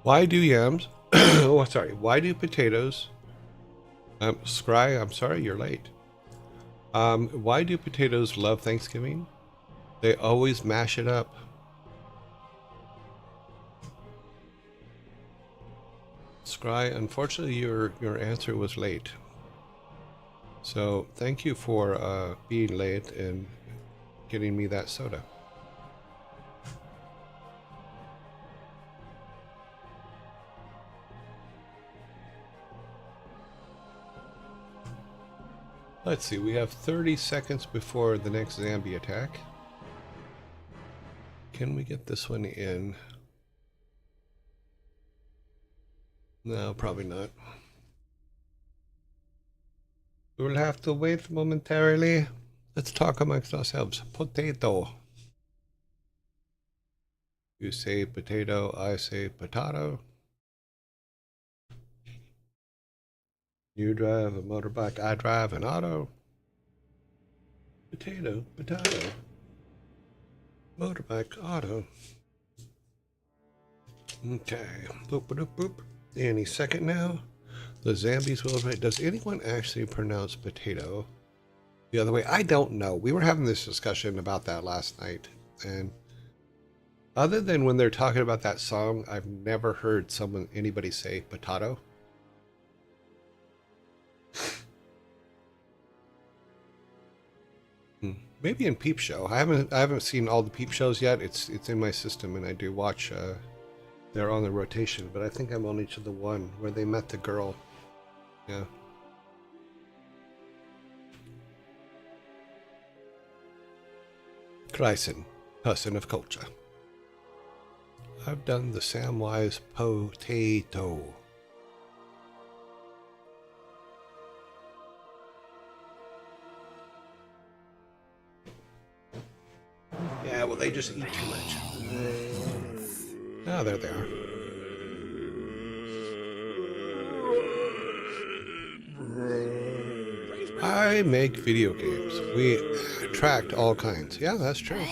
S1: why do yams, oh sorry, why do potatoes, Scry, I'm sorry, you're late. Why do potatoes love Thanksgiving? They always mash it up. Scry, unfortunately your answer was late. So thank you for being late and getting me that soda. Let's see, we have 30 seconds before the next zombie attack. Can we get this one in? No, probably not. We'll have to wait momentarily. Let's talk amongst ourselves. Potato. You say potato, I say potato. You drive a motorbike, I drive an auto. Potato, potato. Motorbike, auto. Okay. Boop, boop, boop. Any second now. The zombies will. Does anyone actually pronounce potato the other way? I don't know. We were having this discussion about that last night, and other than when they're talking about that song, I've never heard anybody say potato. Maybe in Peep Show. I haven't seen all the Peep Shows yet. It's in my system, and I do watch. They're on the rotation, but I think I'm only to the one where they met the girl. Yeah. Kryson, person of culture. I've done the Samwise potato. Yeah, well, they just eat too much. Oh, there they are. I make video games. We attract all kinds. Yeah, that's true.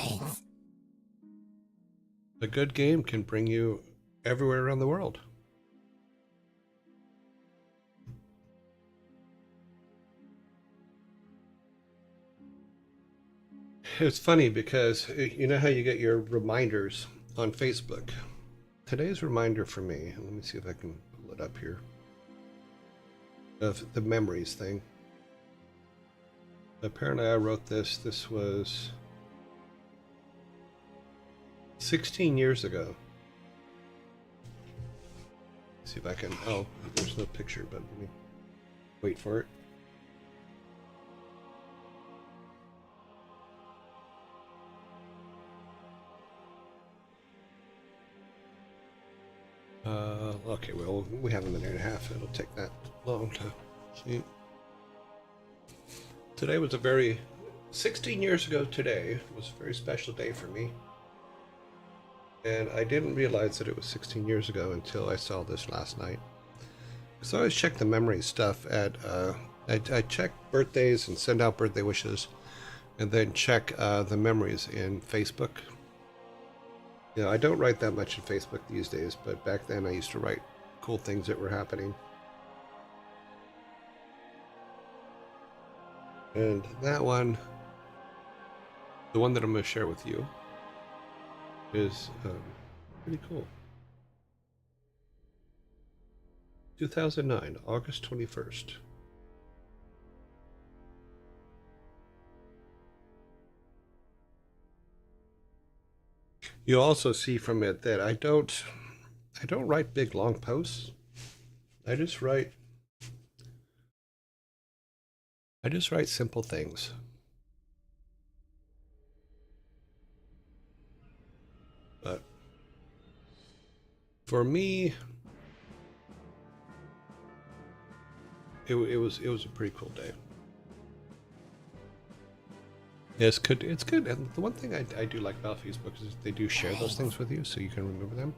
S1: A good game can bring you everywhere around the world. It's funny because you know how you get your reminders on Facebook? Today's reminder for me, let me see if I can pull it up here, of the memories thing. Apparently I wrote this. This was 16 years ago. Let's see if I can, oh, there's no picture, but let me wait for it. Okay, well, we have a minute and a half. It'll take that long to see. Today was 16 years ago today was a very special day for me. And I didn't realize that it was 16 years ago until I saw this last night. So I always check the memory stuff at, I check birthdays and send out birthday wishes, and then check the memories in Facebook. You know, I don't write that much in Facebook these days, but back then I used to write cool things that were happening. And that one, the one that I'm going to share with you, is pretty cool. 2009, August 21st. You'll also see from it that I don't write big long posts. I just write simple things. But for me, it was a pretty cool day. Yeah, it's good. It's good. And the one thing I do like about Facebook is they do share those things with you, so you can remember them.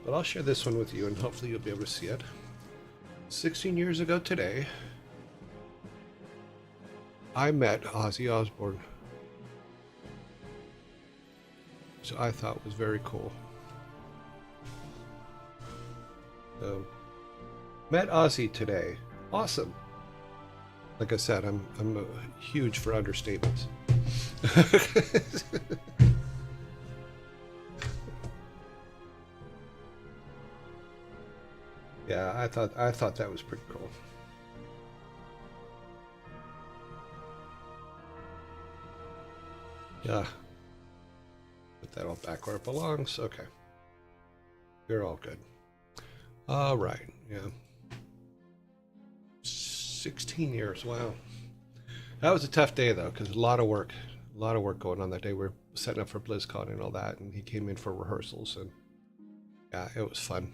S1: But I'll share this one with you, and hopefully you'll be able to see it. 16 years ago today, I met Ozzy Osbourne, which I thought was very cool. So, met Ozzy today. Awesome. Like I said, I'm huge for understatements. Yeah, I thought that was pretty cool. Yeah. Put that all back where it belongs. Okay. You're all good. All right. Yeah. 16 years. Wow. That was a tough day though, because a lot of work going on that day. We're setting up for BlizzCon and all that, and he came in for rehearsals, and yeah, it was fun.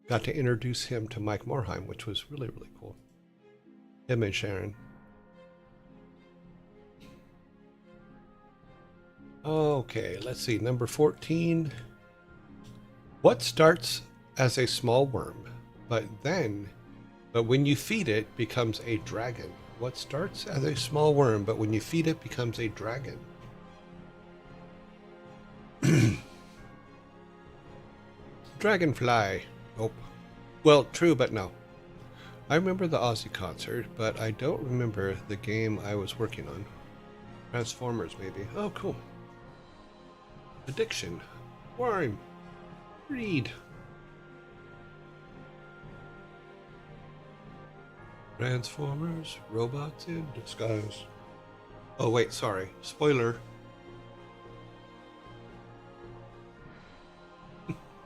S1: Got to introduce him to Mike Morheim, which was really, really cool. Him and Sharon. Okay, let's see. Number 14. What starts as a small worm, but when you feed it, becomes a dragon? What starts as a small worm, but when you feed it, becomes a dragon? Dragonfly. Nope. Well, true, but no. I remember the Aussie concert, but I don't remember the game I was working on. Transformers, maybe. Oh, cool. Addiction. Worm. Read. Transformers, robots in disguise. Oh, wait, sorry. Spoiler.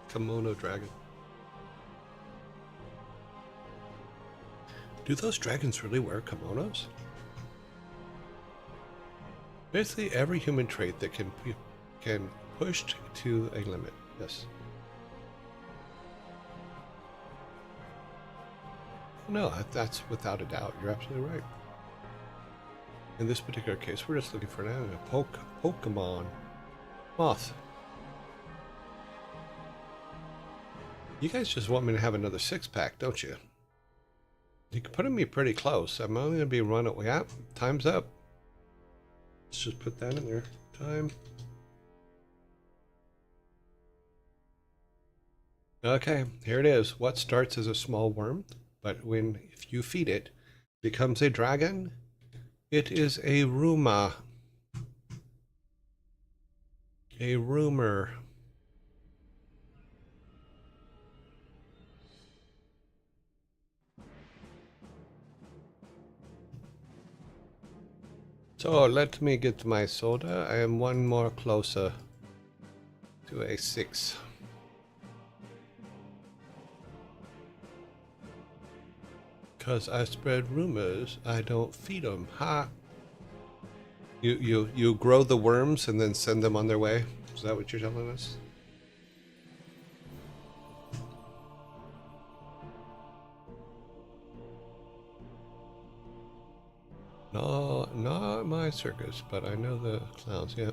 S1: Kimono dragon. Do those dragons really wear kimonos? Basically, every human trait that can pushed to a limit. Yes. No, that's without a doubt. You're absolutely right. In this particular case, we're just looking for an animal. Pokemon. Moth. You guys just want me to have another 6-pack, don't you? You're putting me pretty close. I'm only going to be running. Yeah, time's up. Let's just put that in there. Time. Okay, here it is. What starts as a small worm, but if you feed it, becomes a dragon? It is a Ruma. A rumor. So let me get my soda. I am one more closer to a 6. Because I spread rumors, I don't feed them. Ha! You grow the worms and then send them on their way? Is that what you're telling us? No, not my circus, but I know the clowns, yeah.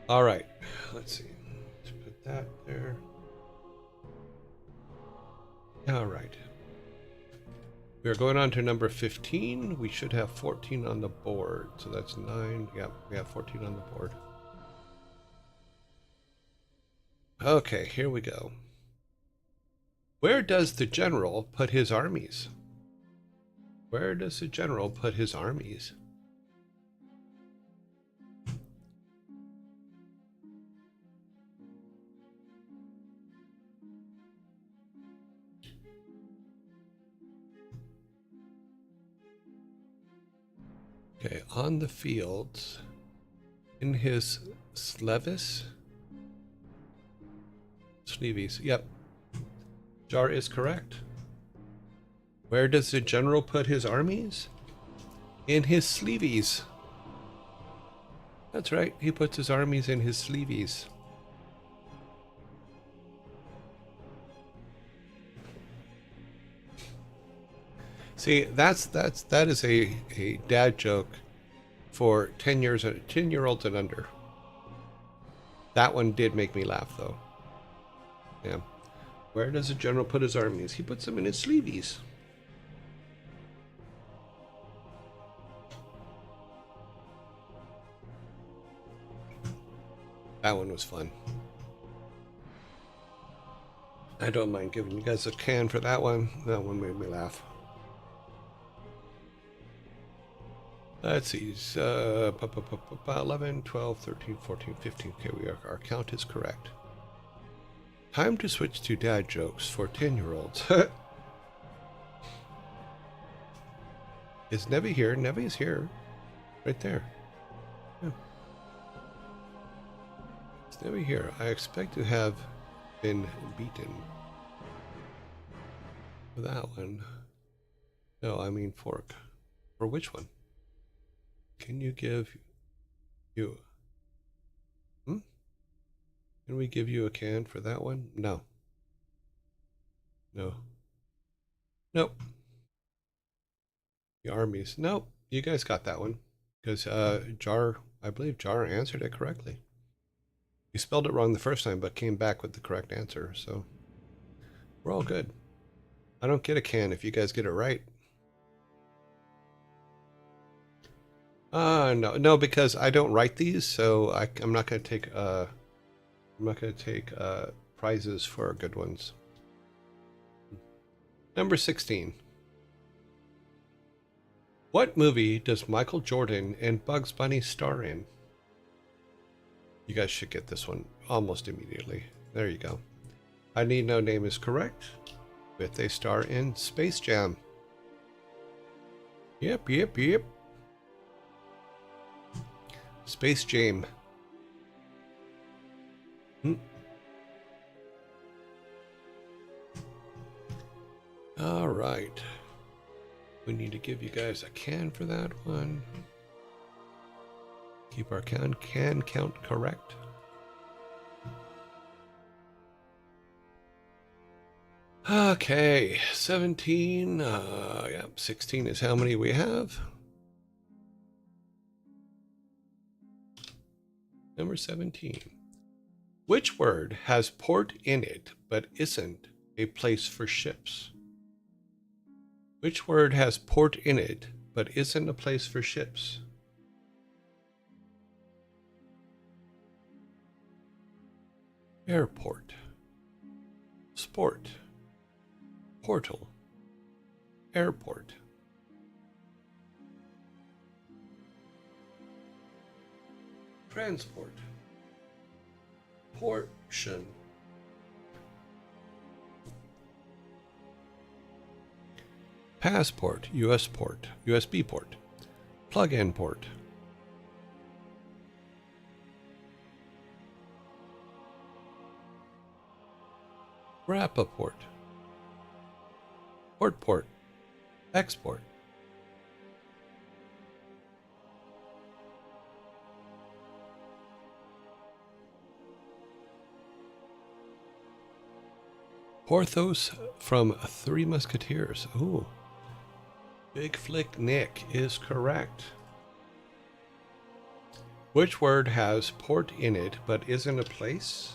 S1: Alright, let's see. Let's put that there. Alright. We are going on to number 15. We should have 14 on the board. So that's 9. Yep, we have 14 on the board. Okay, here we go. Where does the general put his armies? Where does the general put his armies? Okay, on the fields, in his slevis? Sleeves, yep. Jar is correct. Where does the general put his armies? In his sleeves. That's right, he puts his armies in his sleeves. See, that is a dad joke for 10-year-olds and under. That one did make me laugh though. Yeah. Where does the general put his armies? He puts them in his sleeves. That one was fun. I don't mind giving you guys a can for that one. That one made me laugh. Let's see. 11, 12, 13, 14, 15. Okay, our count is correct. Time to switch to dad jokes for 10-year-olds. Is Nevi here? Nevi is here. Right there. Yeah. Is Nevi here? I expect to have been beaten. For that one. No, I mean fork. For which one? Can you give you? Can we give you a can for that one? No. No. Nope. The armies. Nope. You guys got that one. Because I believe Jar answered it correctly. He spelled it wrong the first time, but came back with the correct answer. So we're all good. I don't get a can if you guys get it right. No, because I don't write these, so I'm not going to take prizes for good ones. Number 16. What movie does Michael Jordan and Bugs Bunny star in? You guys should get this one almost immediately. There you go. I Need No Name is correct. But they star in Space Jam. Yep. Space Jam. All right. We need to give you guys a can for that one. Keep our can count correct. Okay, 17. Yep, 16 is how many we have. Number 17. Which word has port in it but isn't a place for ships? Which word has port in it but isn't a place for ships? Airport. Sport. Portal. Airport. Transport. Portion. Passport, US port, USB port, plug-in port. Rappaport. Port, export. Porthos from Three Musketeers. Ooh. Big Flick Nick is correct. Which word has port in it but isn't a place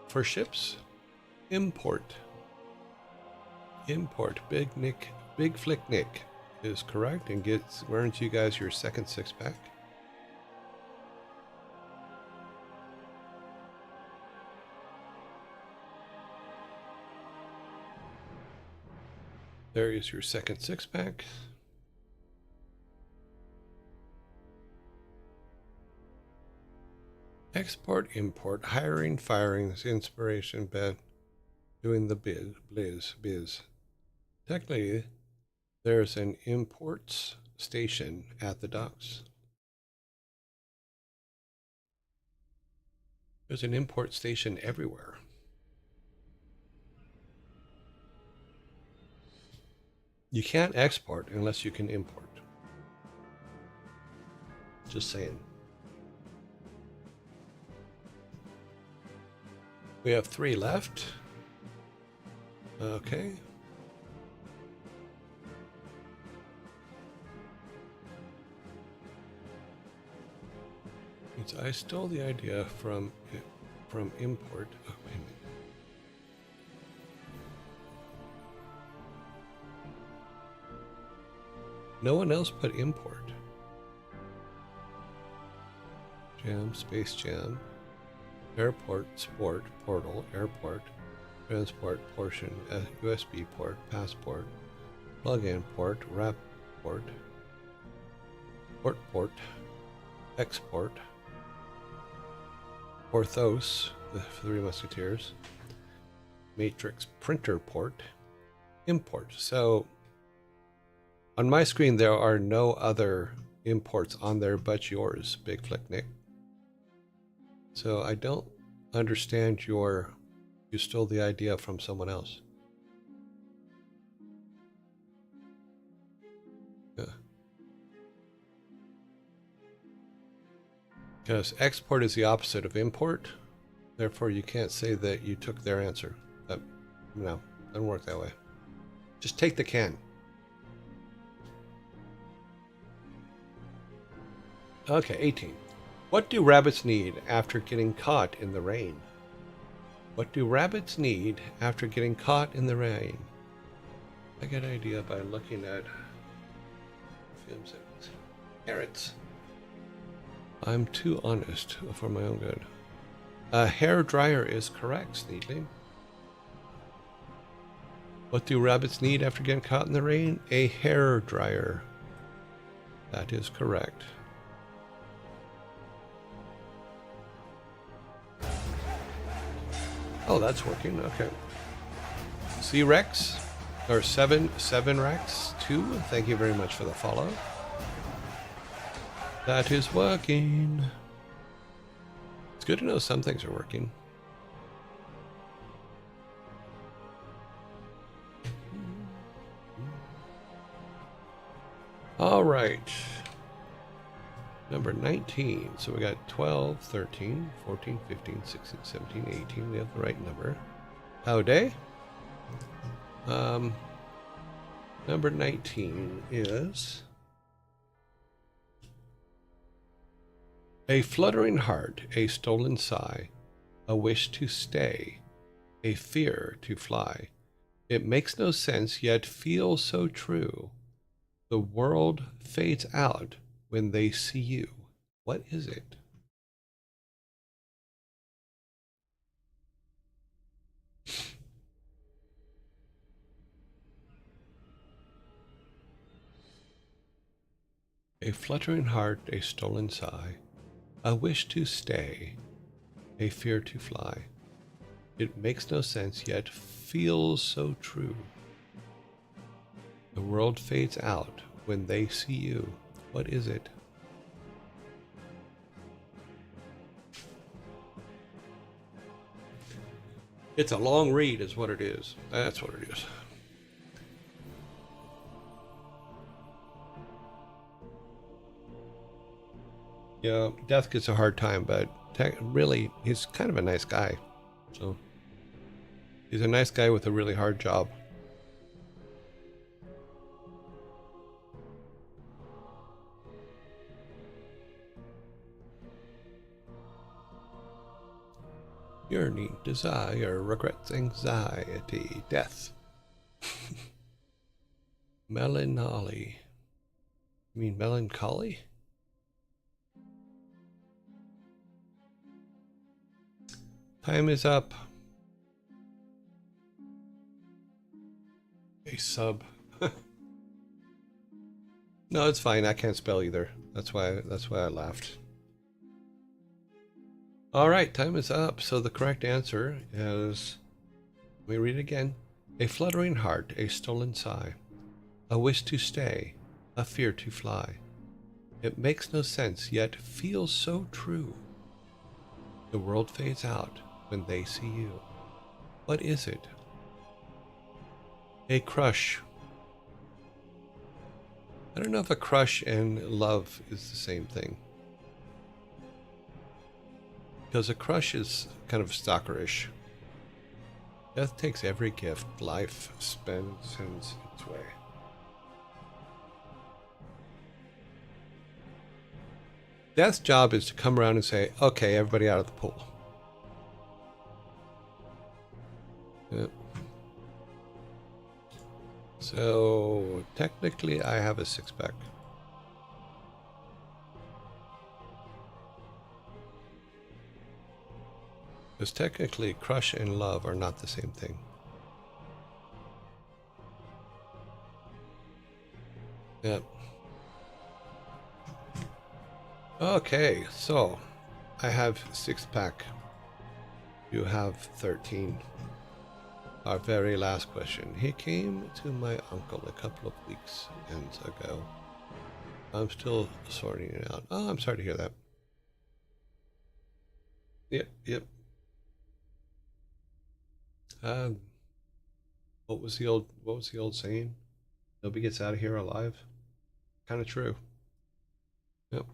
S1: for ships? Import. Import. Big Flick Nick is correct and earns you guys your second six-pack. There is your second six-pack. Export, import, hiring, firing, inspiration, bed, doing the biz. Technically, there's an imports station at the docks. There's an import station everywhere. You can't export unless you can import. Just saying. We have 3 left. Okay. I stole the idea from import. Oh, wait a minute. No one else put import. Jam, space jam. Airport, sport, portal, airport, transport, portion, USB port, passport, plug-in port, wrap port, port, export, Porthos, the Three Musketeers, Matrix printer port, import. So on my screen there are no other imports on there but yours, Big Flick Nick. So I don't understand you stole the idea from someone else. Because export is the opposite of import. Therefore, you can't say that you took their answer. No, doesn't work that way. Just take the can. Okay, 18. What do rabbits need after getting caught in the rain? What do rabbits need after getting caught in the rain? I get an idea by looking at film settings. Carrots. I'm too honest for my own good. A hair dryer is correct, Sneedling. What do rabbits need after getting caught in the rain? A hair dryer. That is correct. Oh, that's working. Okay. C Rex, or 7 Rex 2. Thank you very much for the follow. That is working. It's good to know some things are working. All right. Number 19. So we got 12, 13, 14, 15, 16, 17, 18. We have the right number. Howdy. Number 19 is a fluttering heart, a stolen sigh, a wish to stay, a fear to fly. It makes no sense, yet feels so true. The world fades out when they see you. What is it? A fluttering heart, a stolen sigh, a wish to stay, a fear to fly. It makes no sense, yet feels so true. The world fades out when they see you. What is it? It's a long read is what it is. That's what it is. Yeah, Death gets a hard time, but really, he's kind of a nice guy. So, he's a nice guy with a really hard job. Yearning, desire, regrets, anxiety, death. Melancholy. You mean melancholy? Time is up. A sub. No, it's fine. I can't spell either. That's why I laughed. All right, time is up. So the correct answer is, let me read it again. A fluttering heart, a stolen sigh, a wish to stay, a fear to fly. It makes no sense, yet feels so true. The world fades out when they see you. What is it? A crush. I don't know if a crush and love is the same thing. Because a crush is kind of stalkerish. Death takes every gift life sends its way. Death's job is to come around and say, okay, everybody out of the pool. Yep. So technically I have a 6-pack. Because technically crush and love are not the same thing. Yep. Okay, so I have 6-pack. You have 13. Our very last question. He came to my uncle a couple of weeks ago. I'm still sorting it out. Oh, I'm sorry to hear that. Yep. What was the old saying? Nobody gets out of here alive. Kind of true. Yep.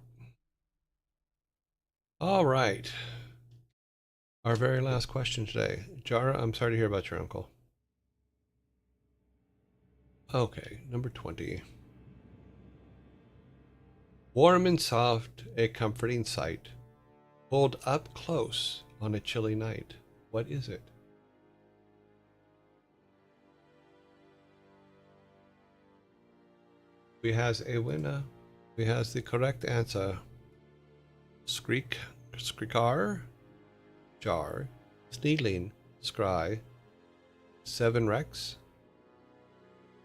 S1: All right. Our very last question today. Jara, I'm sorry to hear about your uncle. Okay, number 20. Warm and soft, a comforting sight. Hold up close on a chilly night. What is it? We has a winner. We has the correct answer. Skrikar, Jar, Sneedling, Scry, 7 Rex.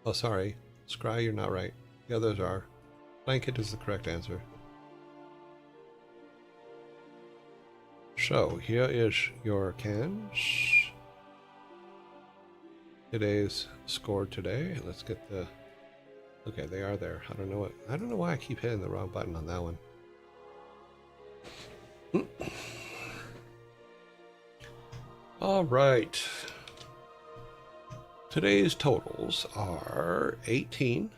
S1: Oh, sorry. Scry, you're not right. The others are. Blanket is the correct answer. So, here is your cans. Today's score today. Let's get the... Okay, they are there. I don't know why I keep hitting the wrong button on that one. All right. Today's totals are 18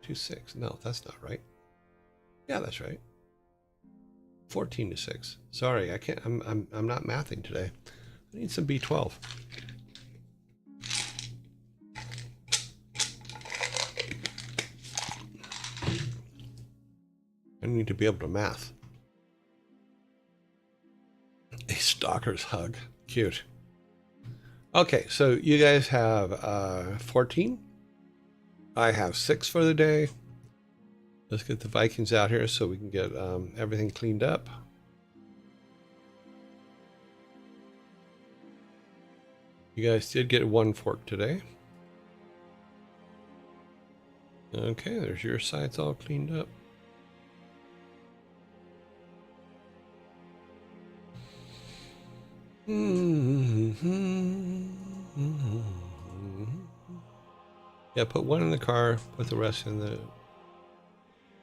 S1: to 6. No, that's not right. Yeah, that's right. 14 to 6. Sorry, I can't. I'm not mathing today. I need some B12. I need to be able to math. A stalker's hug. Cute. Okay, so you guys have 14. I have 6 for the day. Let's get the Vikings out here so we can get everything cleaned up. You guys did get 1 fork today. Okay, there's your sides all cleaned up. Yeah, put 1 in the car, put the rest in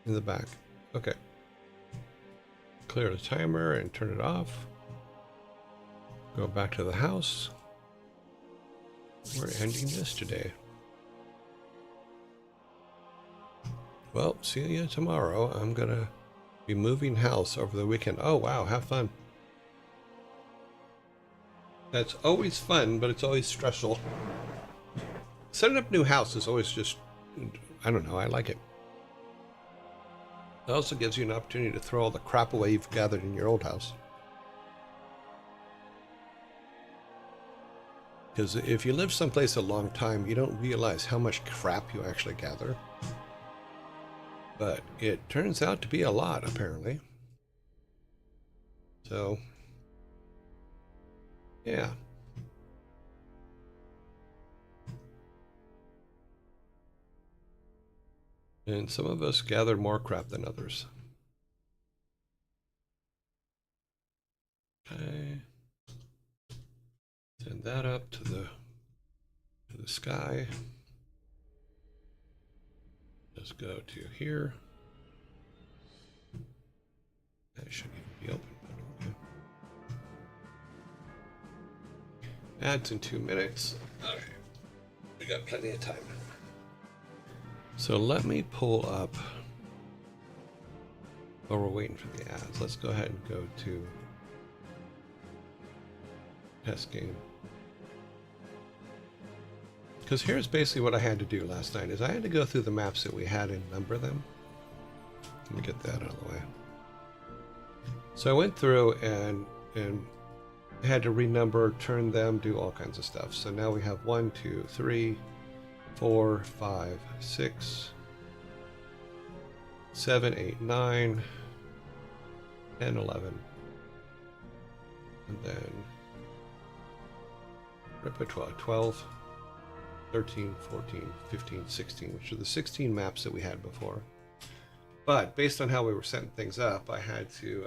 S1: the back. Okay. Clear the timer and turn it off. Go back to the house. We're ending this today. Well, see you tomorrow. I'm gonna be moving house over the weekend. Oh wow, have fun. That's always fun, but it's always stressful. Setting up a new house is always just, I don't know, I like it. It also gives you an opportunity to throw all the crap away you've gathered in your old house. Because if you live someplace a long time, you don't realize how much crap you actually gather. But it turns out to be a lot, apparently. So, yeah. And some of us gather more crap than others. Okay. Send that up to the sky. Let's go to here. That shouldn't even be open, but okay. Ads in 2 minutes. Okay. We got plenty of time. So let me pull up, while we're waiting for the ads, let's go ahead and go to test game. Because here's basically what I had to do last night, is I had to go through the maps that we had and number them. Let me get that out of the way. So I went through and I had to renumber, turn them, do all kinds of stuff. So now we have 1, 2, 3, 4, 5, 6, 7, 8, 9, 10, 11. And then repertoire 12, 13, 14, 15, 16, which are the 16 maps that we had before. But based on how we were setting things up, I had to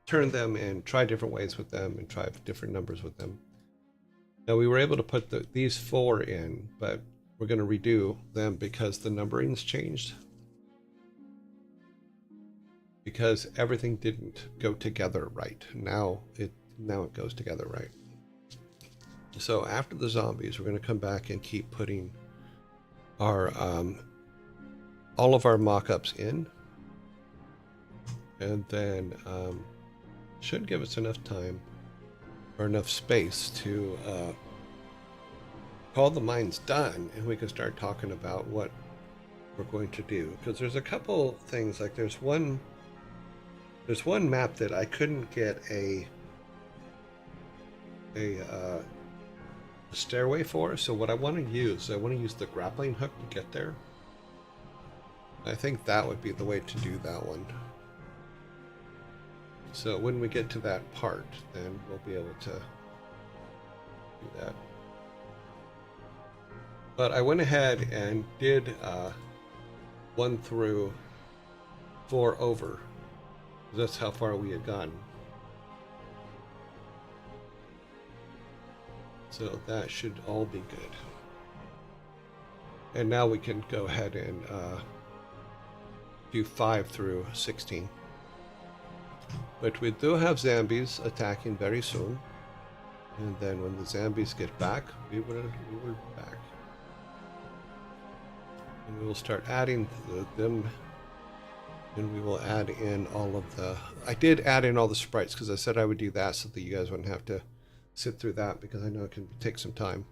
S1: turn them and try different ways with them and try different numbers with them. Now we were able to put these 4 in, but we're going to redo them because the numbering's changed. Because everything didn't go together right. Now it goes together right. So after the zombies, we're going to come back and keep putting our all of our mock-ups in. And then should give us enough time or enough space to call the mines done, and we can start talking about what we're going to do. Because there's a couple things, like there's one map that I couldn't get a stairway for. So what I want to use the grappling hook to get there. I think that would be the way to do that one. So when we get to that part, then we'll be able to do that. But I went ahead and did 1 through 4 over. That's how far we had gone. So that should all be good. And now we can go ahead and do 5 through 16. But we do have zombies attacking very soon. And then when the zombies get back, we will back. And we will start adding them. And we will add in all of the... I did add in all the sprites because I said I would do that so that you guys wouldn't have to sit through that, because I know it can take some time.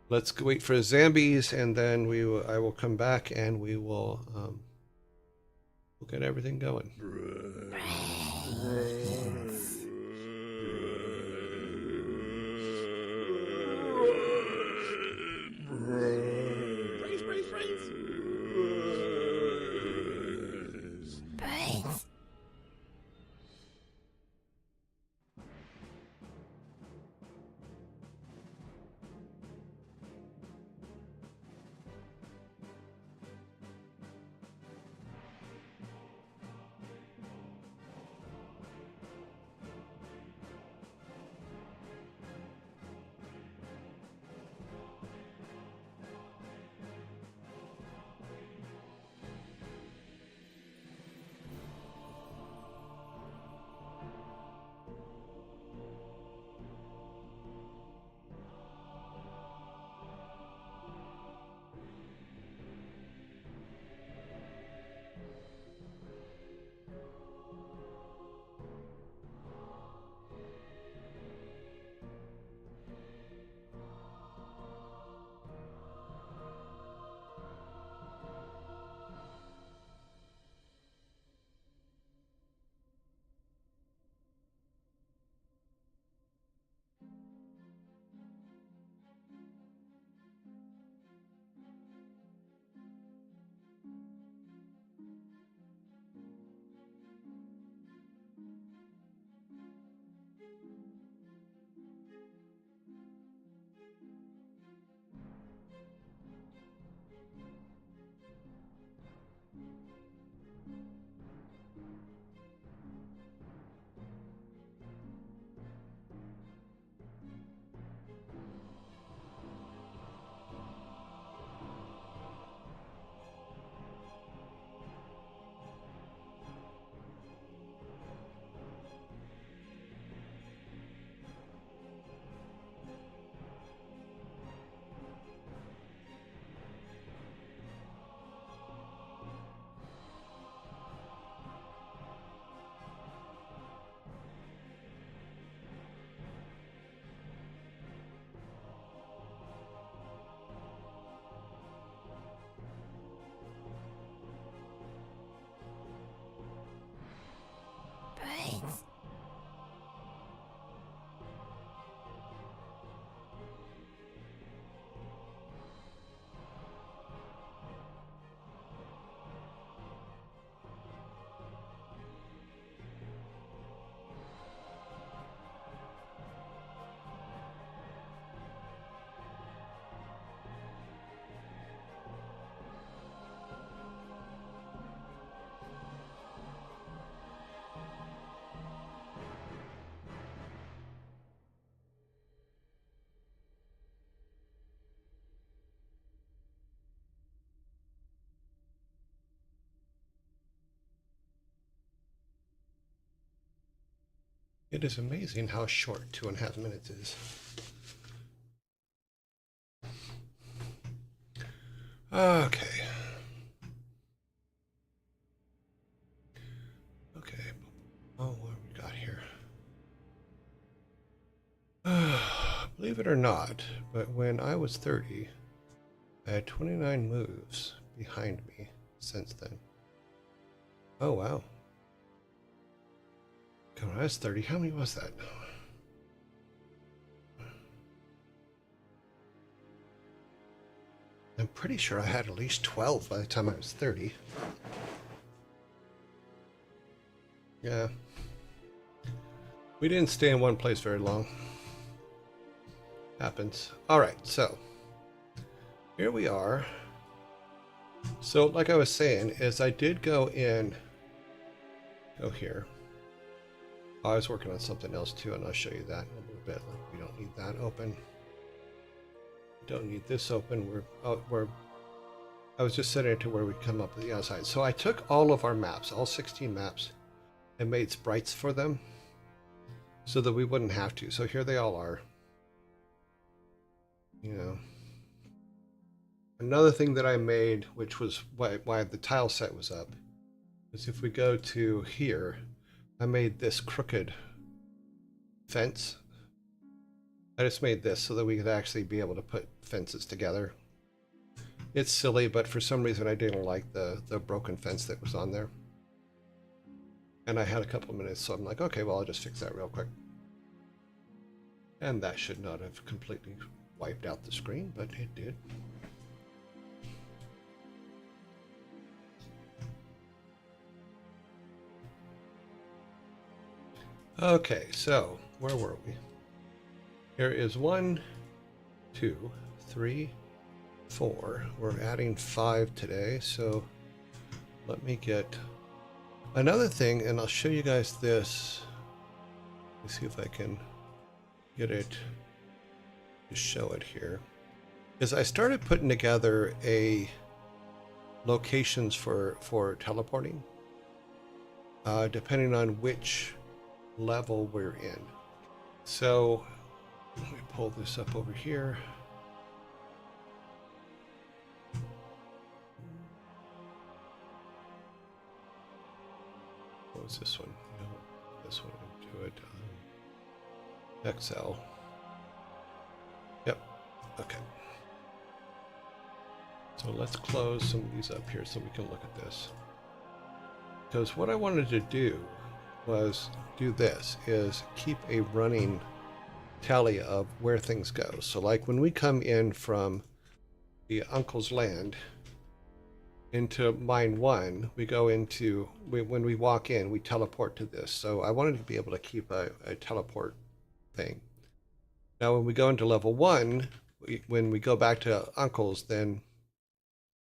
S1: Let's wait for zombies, and then I will come back and we will we'll get everything going. It is amazing how short 2.5 minutes is. Okay. Okay. believe it or not, but when I was 30, I had 29 moves behind me since then. Oh, wow. When I was 30, how many was that? I'm pretty sure I had at least 12 by the time I was 30. Yeah. We didn't stay in one place very long. Happens. Alright, so here we are. So like I was saying, is I did go here. I was working on something else too, and I'll show you that in a little bit. We don't need that open. Don't need this open. I was just setting it to where we come up with the outside. So I took all of our maps, all 16 maps, and made sprites for them so that we wouldn't have to. So here they all are. You know. Another thing that I made, which was why the tile set was up, is if we go to here, I made this crooked fence. I just made this so that we could actually be able to put fences together. It's silly, but for some reason I didn't like the broken fence that was on there. And I had a couple of minutes, so I'm like, okay, well, I'll just fix that real quick. And that should not have completely wiped out the screen, but it did. Okay, so where were we? Here is 1, 2, 3, 4. We're adding 5 today, so let me get another thing, and I'll show you guys this. Let me see if I can get it to show it here. Is I started putting together locations for teleporting, depending on which level we're in. So let me pull this up over here. What was this one? No, this one. Do it. Excel. Yep. Okay. So let's close some of these up here so we can look at this. Because what I wanted to do was is keep a running tally of where things go. So like when we come in from the uncle's land into mine 1, we go into, when we walk in, we teleport to this. So I wanted to be able to keep a teleport thing. Now when we go into level 1, when we go back to uncle's, then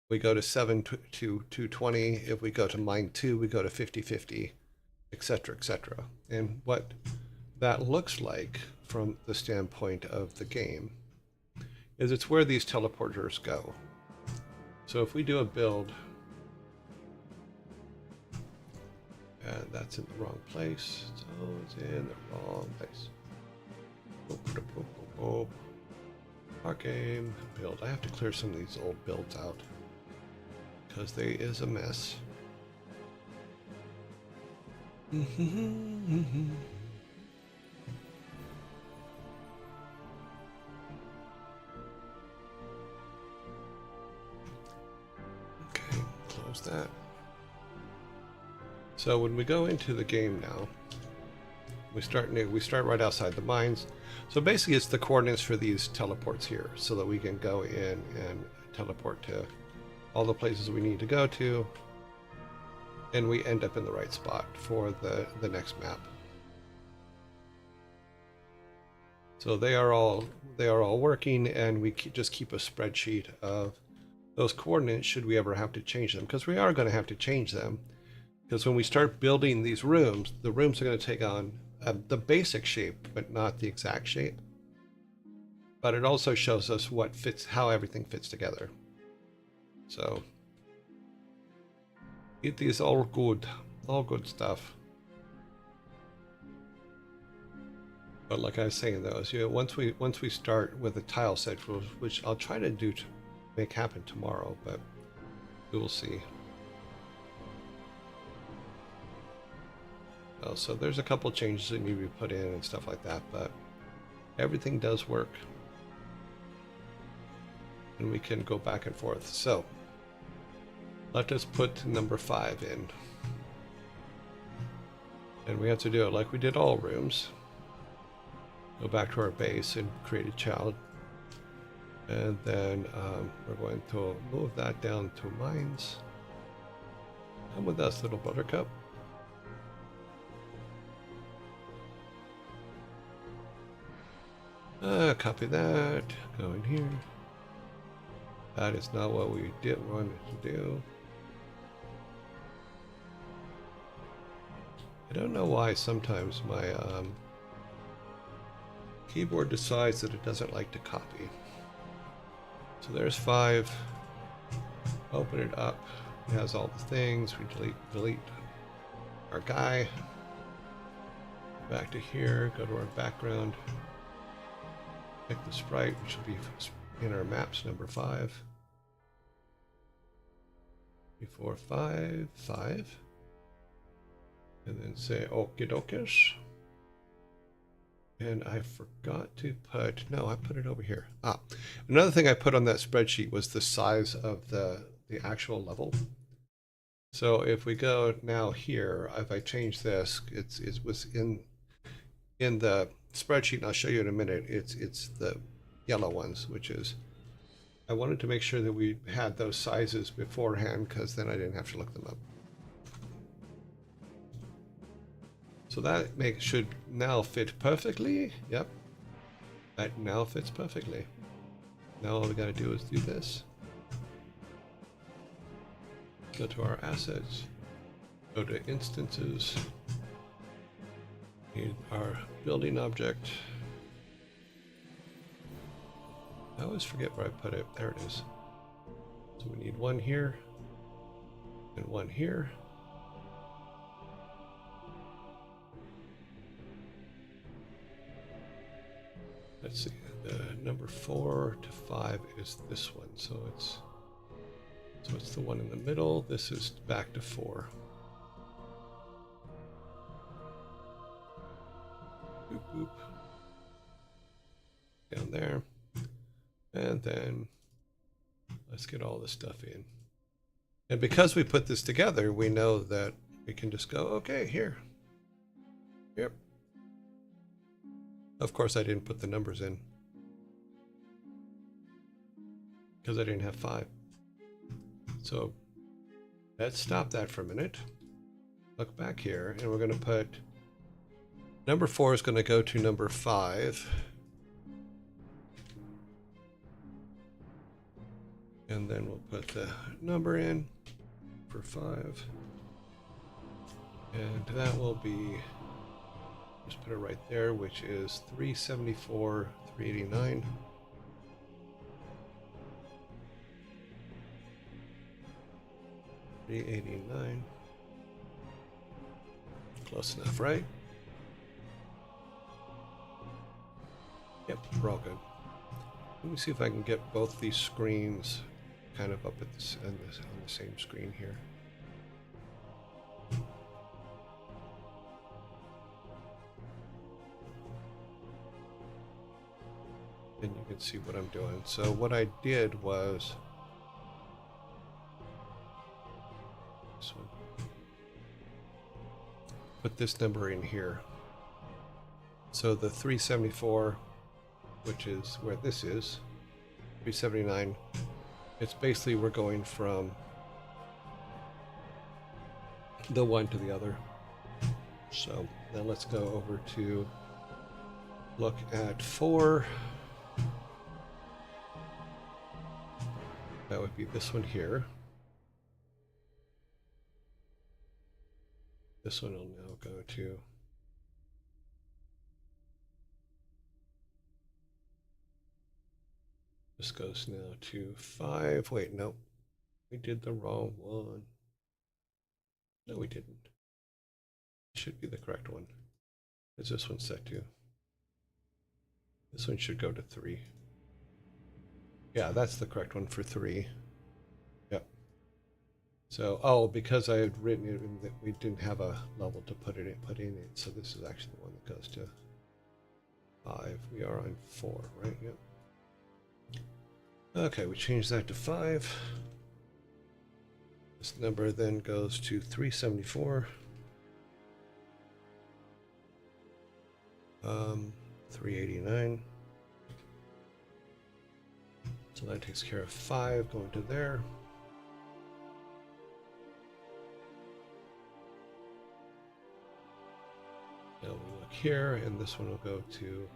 S1: we go to 7 to 220. If we go to mine 2, we go to 50-50, etc., etc. And what that looks like from the standpoint of the game is it's where these teleporters go. So if we do a build, and that's in the wrong place, so it's in the wrong place. Our game build. I have to clear some of these old builds out because they is a mess. Okay, close that. So when we go into the game now, we start right outside the mines. So basically it's the coordinates for these teleports here so that we can go in and teleport to all the places we need to go to, and we end up in the right spot for the next map. So they are all working, and we just keep a spreadsheet of those coordinates should we ever have to change them, because we are going to have to change them, because when we start building these rooms, the rooms are going to take on the basic shape but not the exact shape. But it also shows us what fits, how everything fits together. So it is all good stuff. But like I was saying, though, is, once we start with the tile set, which I'll try to make happen tomorrow, but we will see. Oh, so there's a couple changes that need to be put in and stuff like that, but everything does work. And we can go back and forth. So let us put number 5 in. And we have to do it like we did all rooms. Go back to our base and create a child. And then we're going to move that down to mines. Come with us, little buttercup. Copy that. Go in here. That is not what we wanted to do. I don't know why sometimes my keyboard decides that it doesn't like to copy. So there's 5. Open it up. It has all the things. We delete our guy. Back to here. Go to our background. Pick the sprite, which will be in our maps, number 5. 3, 4, 5, 5. And then say okie dokies. And I forgot to put, no, I put it over here. Another thing I put on that spreadsheet was the size of the actual level. So if we go now here, if I change this, it was in the spreadsheet, and I'll show you in a minute. It's the yellow ones, which is, I wanted to make sure that we had those sizes beforehand, because then I didn't have to look them up. So that should now fit perfectly. Yep, that now fits perfectly. Now all we got to do is do this. Go to our assets. Go to instances. Need our building object. I always forget where I put it. There it is. So we need one here and one here. Let's see, the number 4 to 5 is this one, so it's the one in the middle. This is back to 4. Boop, boop. Down there, and then let's get all this stuff in. And because we put this together, we know that we can just go, okay, here. Yep. Of course, I didn't put the numbers in because I didn't have 5. So let's stop that for a minute. Look back here, and we're going to put number 4 is going to go to number 5. And then we'll put the number in for 5. And that will be, just put it right there, which is 374, 389. $389. Close enough, right? Yep, we're all good. Let me see if I can get both these screens kind of up at this, on the same screen here. And you can see what I'm doing. So what I did was this one. Put this number in here. So the 374, which is where this is, 379, it's basically we're going from the one to the other. So now let's go over to look at 4. That would be this one here. This one will now go to this goes now to 5. Wait, no, we did the wrong one. No, we didn't. It should be the correct one. Is this one set to? This one should go to 3. Yeah, that's the correct one for 3. Yep. So, oh, because I had written it in that we didn't have a level to put in it, so this is actually the one that goes to 5. We are on 4, right? Yep. Okay, we change that to 5. This number then goes to 374. 389. So that takes care of 5 going to there. Now we look here, and this one will go to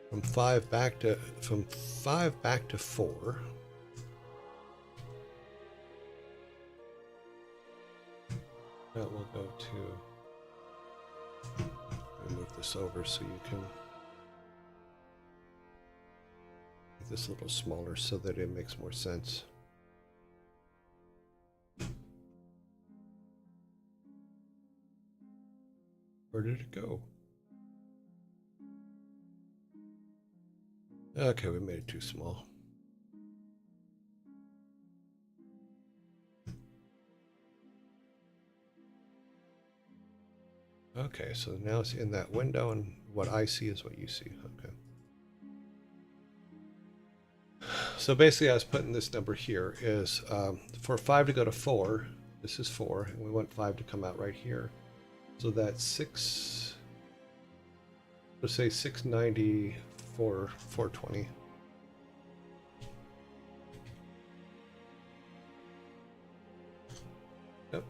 S1: from 5 back to 4. That will go to. Move this over so you can make this a little smaller so that it makes more sense. Where did it go? Okay, we made it too small. Okay, so now it's in that window, and what I see is what you see. Okay. So basically, I was putting this number here is for 5 to go to 4. This is 4, and we want 5 to come out right here. So that's 6. Let's say 690 for 420. Yep.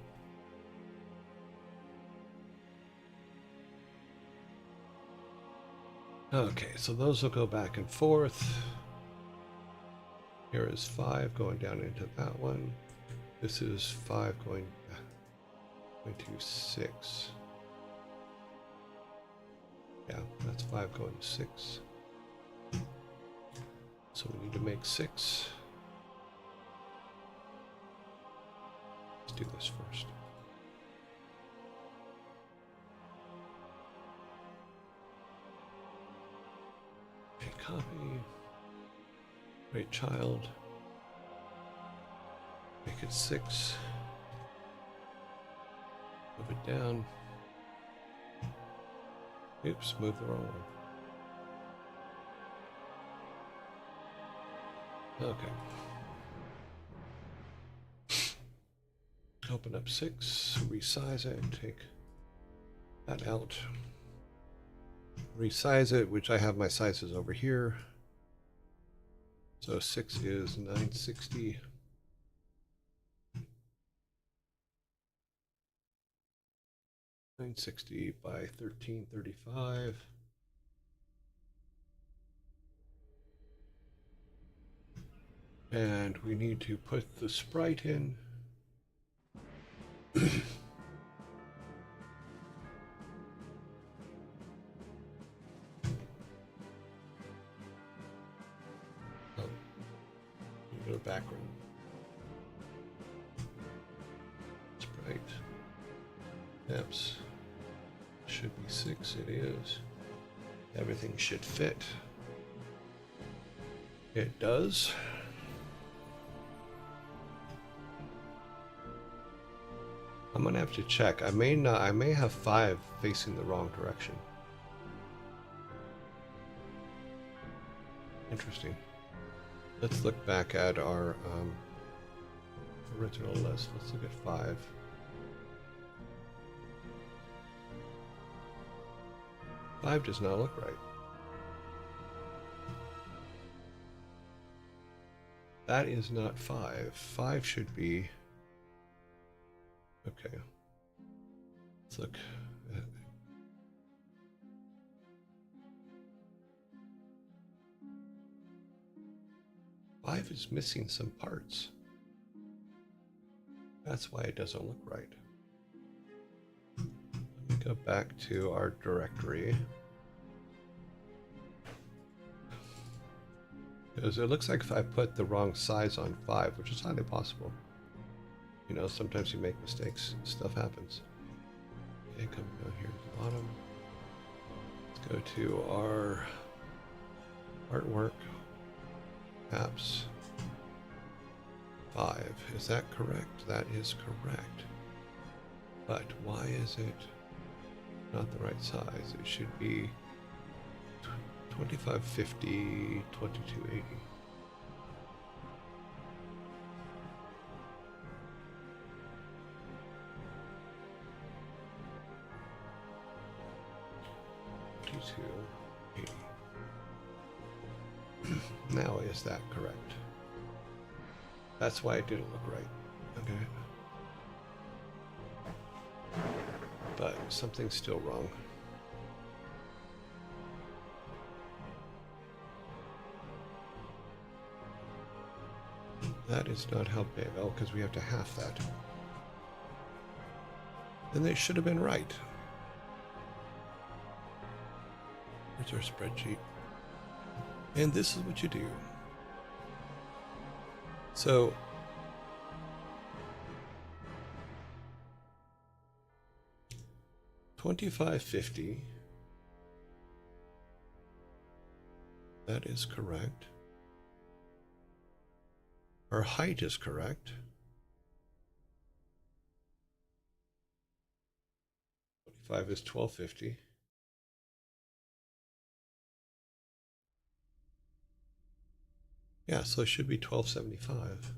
S1: Okay, so those will go back and forth. Here is 5 going down into that one. This is 5 going to 6. Yeah, that's 5 going to 6. So we need to make 6. Let's do this first. Okay, copy. Great child. Make it 6. Move it down. Oops, move the wrong one. Okay. Open up 6, resize it, take that out. Resize it, which I have my sizes over here. So 6 is 960. by 1335. And we need to put the sprite in. Go background. Sprite. Maps. Should be 6. It is. Everything should fit. It does. I'm gonna have to check. I may have 5 facing the wrong direction. Interesting. Let's look back at our original list. Let's look at 5. Five does not look right. That is not 5. 5 should be... Okay. Let's look at... Five is missing some parts. That's why it doesn't look right. Let me go back to our directory. Because it looks like if I put the wrong size on 5, which is highly possible. You know, sometimes you make mistakes, stuff happens. Okay, come down here to the bottom. Let's go to our artwork. Apps. 5. Is that correct? That is correct. But why is it not the right size. It should be 2550, 2280. Now, is that correct? That's why it didn't look right. Okay. But something's still wrong. That is not how big. Oh, because we have to half that. Then they should have been right. Here's our spreadsheet. And this is what you do. So, $25.50. That is correct. Our height is correct. 25 is 1250. Yeah, so it should be 1275.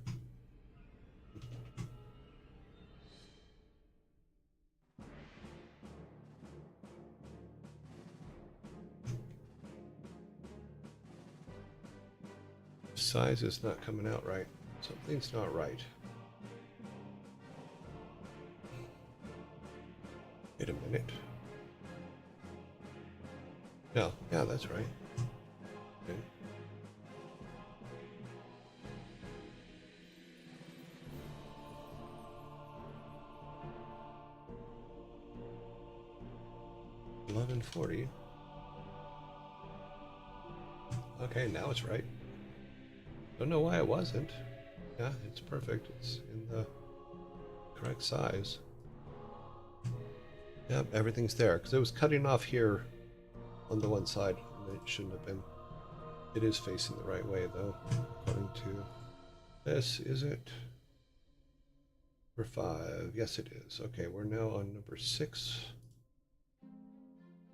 S1: Size is not coming out right. Something's not right. Wait a minute. No, yeah, that's right. Okay. $11.40. Okay, now it's right. Don't know why it wasn't. Yeah, it's perfect. It's in the correct size. Yep, everything's there. Because it was cutting off here on the one side, and it shouldn't have been. It is facing the right way, though, according to this. Is it? Number 5. Yes, it is. Okay, we're now on number 6.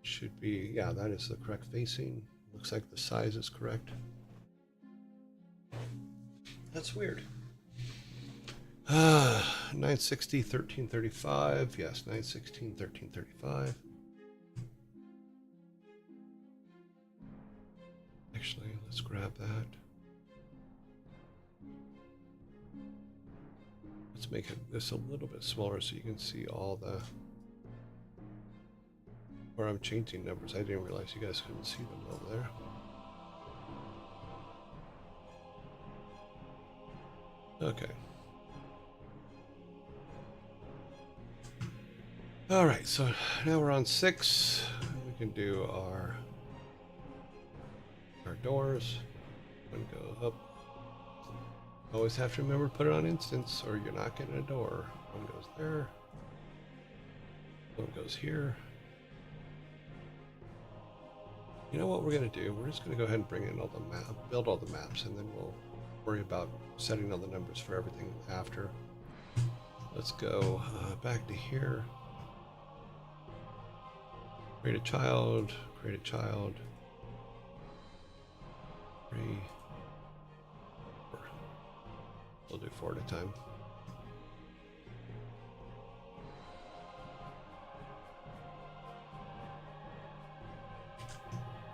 S1: Should be, yeah, that is the correct facing. Looks like the size is correct. That's weird. 960, 1335. Yes, 916, 1335. Actually, let's grab that. Let's make this a little bit smaller so you can see all the... Or I'm changing numbers. I didn't realize you guys couldn't see them over there. Okay. All right, so now we're on 6. We can do our doors. One go up. Always have to remember to put it on instance or you're not getting a door. One goes there. One goes here. You know what we're going to do? We're just going to go ahead and bring in all the map, build all the maps, and then we'll worry about setting all the numbers for everything after. Let's go back to here. Create a child, create a child. 3, 4. We'll do 4 at a time.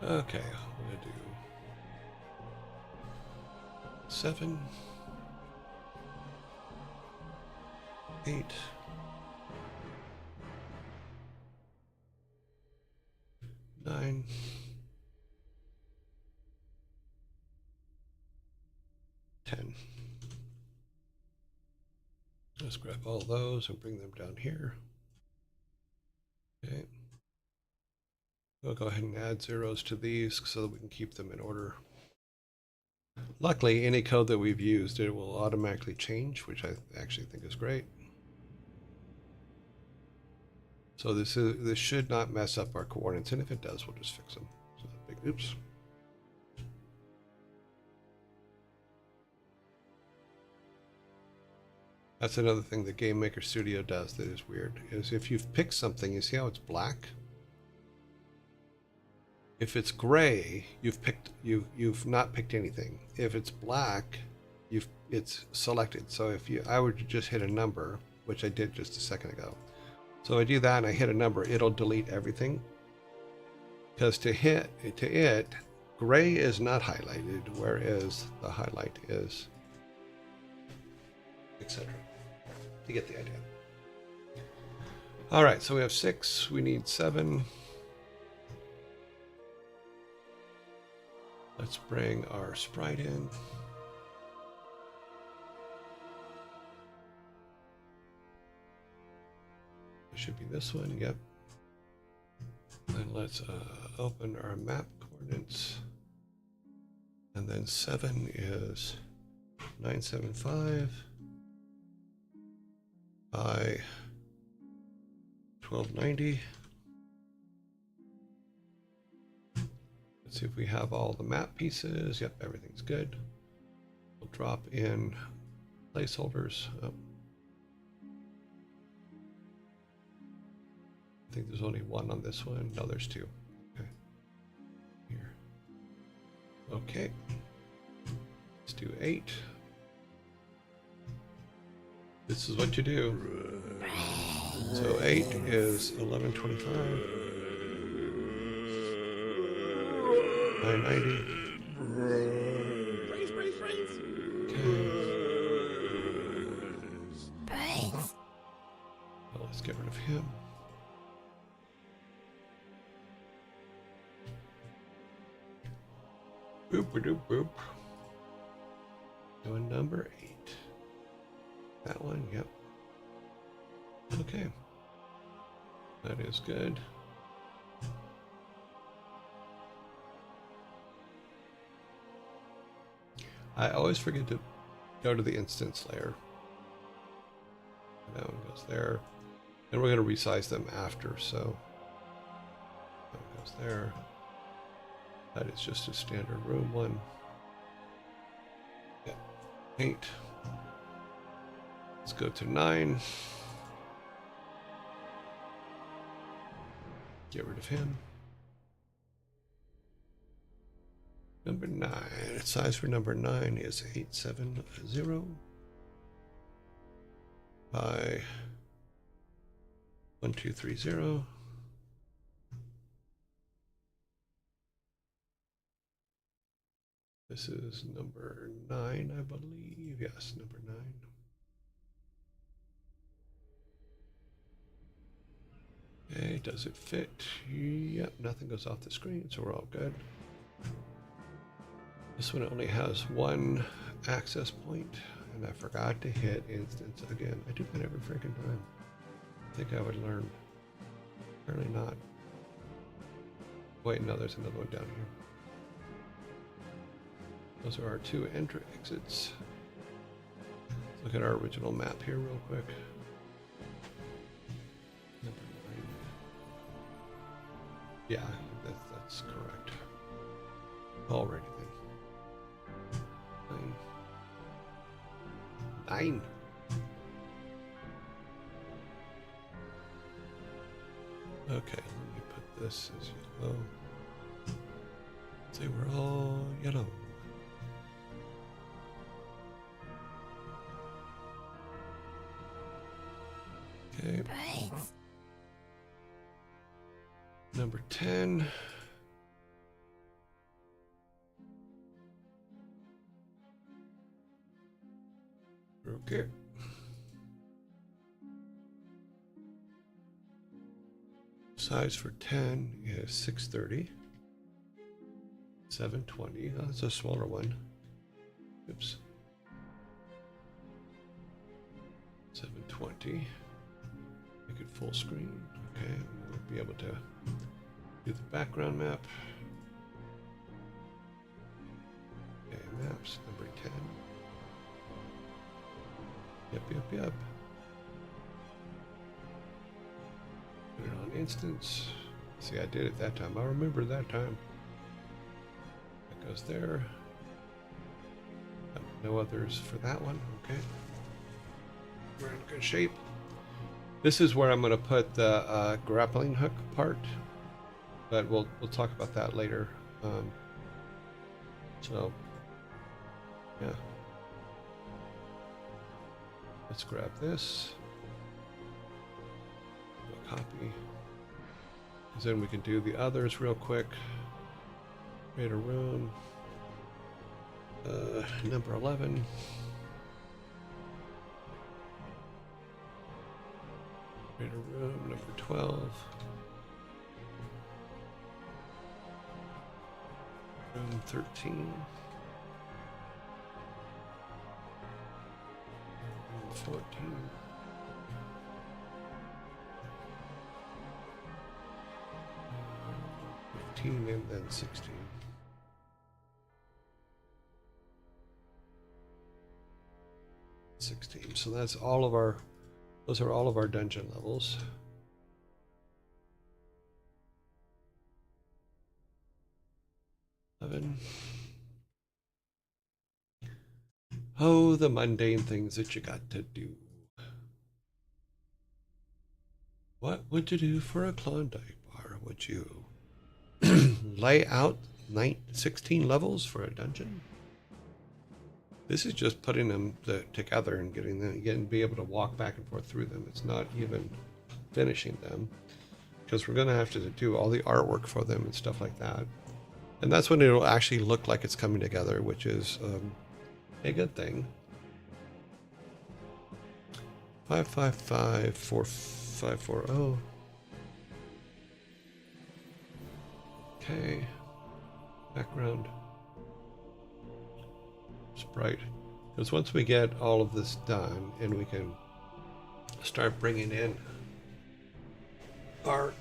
S1: Okay, I'm gonna do 7, 8, 9, 10. Let's grab all those and bring them down here. Okay. We'll go ahead and add zeros to these so that we can keep them in order. Luckily, any code that we've used, it will automatically change, which I actually think is great. So this should not mess up our coordinates, and if it does, we'll just fix them. So big oops. That's another thing the Game Maker Studio does that is weird, is if you've picked something, you see how it's black? If it's gray, you've not picked anything. If it's black, it's selected. So if I were to just hit a number, which I did just a second ago. So I do that and I hit a number, it'll delete everything. Because to it, gray is not highlighted, whereas the highlight is, etc. You get the idea. All right, so we have 6. We need 7. Let's bring our sprite in. It should be this one, yep. And let's open our map coordinates. And then 7 is 975 by 1290. Let's see if we have all the map pieces. Yep, everything's good. We'll drop in placeholders. Oh. I think there's only one on this one. No, there's 2. Okay. Here. Okay. Let's do 8. This is what you do. So 8 is 1125. 990. Okay. Well, let's get rid of him. Boop-a-doop boop. Doing number 8. That one, yep. Okay. That is good. I always forget to go to the instance layer. That one goes there. And we're going to resize them after, so that one goes there. That is just a standard room one. Yeah. 8. Let's go to 9. Get rid of him. Number 9. Size for number 9 is 870 by 1230. This is number 9, I believe. Yes, number 9. Okay, does it fit? Yep, nothing goes off the screen, so we're all good. This one only has one access point, and I forgot to hit instance again. I do that every freaking time. I think I would learn. Apparently not. Wait, no, there's another one down here. Those are our 2 entry exits. Let's look at our original map here real quick. Number 9. Yeah, that's correct. Alrighty then. 9. Okay, let me put this as yellow. Say we're all yellow. Okay. Number 10. Okay. Size for 10 is 630. 720. Oh, that's a smaller one. Oops. 720. Make it full screen. Okay, we'll be able to do the background map. Okay, maps number 10. Yep. Put it on instance. See, I did it that time. I remember that time. That goes there. No others for that one. Okay. We're in good shape. This is where I'm going to put the grappling hook part. but we'll talk about that later. So yeah, let's grab this, copy, because then we can do the others real quick. Create a room, number 11. Create a room, number 12. Room 13. Room 14. 15 and then 16. So that's all of our, those are all of our dungeon levels. Oh, the mundane things that you got to do. What would you do for a Klondike bar? Would you lay out 16 levels for a dungeon? This is just putting them together and getting them, be able to walk back and forth through them. It's not even finishing them, because we're going to have to do all the artwork for them and stuff like that. And that's when it'll actually look like it's coming together, which is a good thing. 5554540. Okay. Background. Sprite. Because once we get all of this done and we can start bringing in our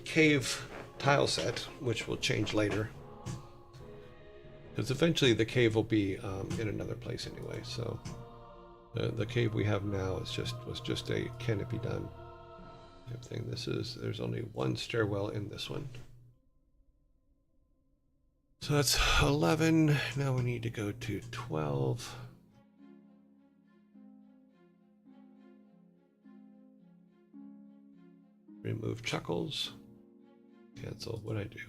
S1: cave tile set, which will change later, because eventually the cave will be in another place anyway. So the cave we have now was just a can it be done type thing. There's only one stairwell in this one. So that's 11. Now we need to go to 12. Remove Chuckles. Cancel. What'd I do?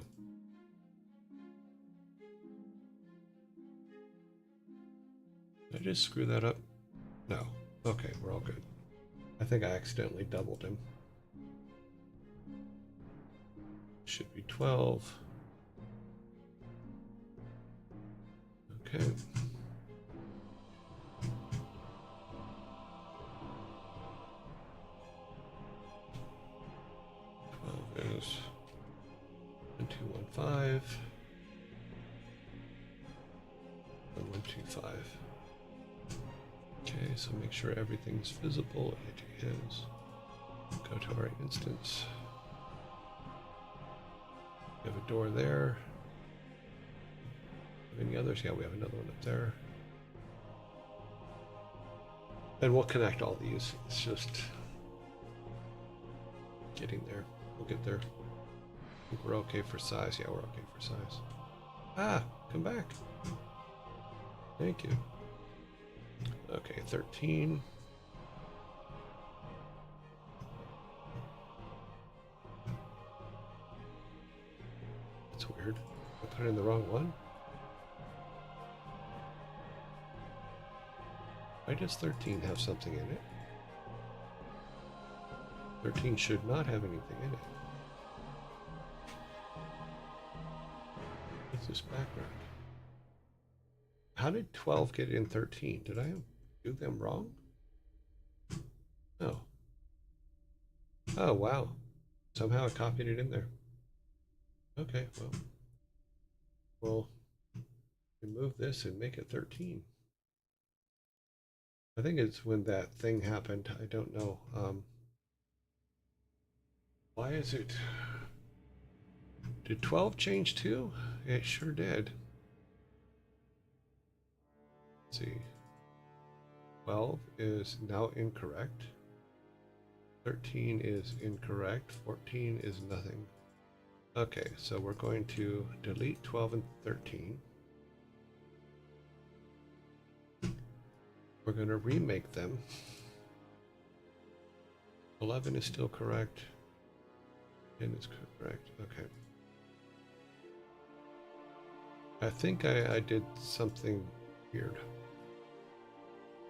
S1: Did I just screw that up? No. Okay, we're all good. I think I accidentally doubled him. Should be 12. Okay. 12 is 1215. 1125. Okay, so make sure everything's visible. It is. Go to our instance. We have a door there. Any others? Yeah, we have another one up there. And we'll connect all these. It's just getting there. We'll get there. I think we're okay for size. Yeah, we're okay for size. Ah, come back. Thank you. Okay, 13. That's weird. I put it in the wrong one. Why does 13 have something in it? 13 should not have anything in it. What's this background? How did 12 get in 13? Did I do them wrong? No. Oh, wow. Somehow I copied it in there. Okay, well, we'll remove this and make it 13. I think it's when that thing happened. I don't know. Why is it? Did 12 change too? It sure did. Let's see. 12 is now incorrect. 13 is incorrect. 14 is nothing. Okay, so we're going to delete 12 and 13. We're going to remake them. 11 is still correct. And it's correct. Okay. I think I did something weird.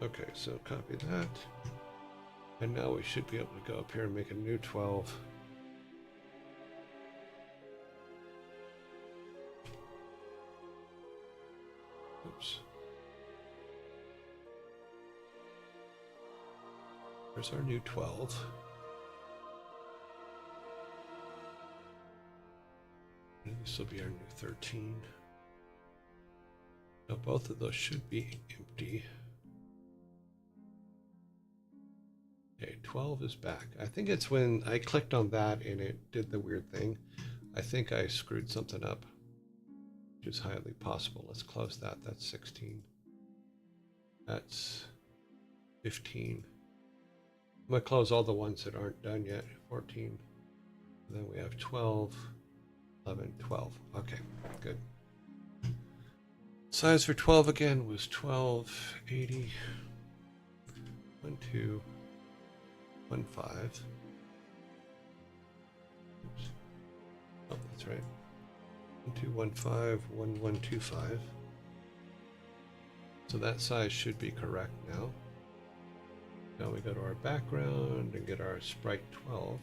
S1: Okay, so copy that. And now we should be able to go up here and make a new 12. Oops. There's our new 12. And this will be our new 13. Now both of those should be empty. Okay, 12 is back. I think it's when I clicked on that and it did the weird thing. I think I screwed something up, which is highly possible. Let's close that. That's 16. That's 15. I'm going to close all the ones that aren't done yet. 14. And then we have 12, 11, 12. Okay, good. Size for 12 again was 1280. 1, 2, 1, 5. Oops. Oh, that's right. 1, 2, 1, 5, 1, 1, 2, 5. So that size should be correct now. Now we go to our background and get our sprite 12.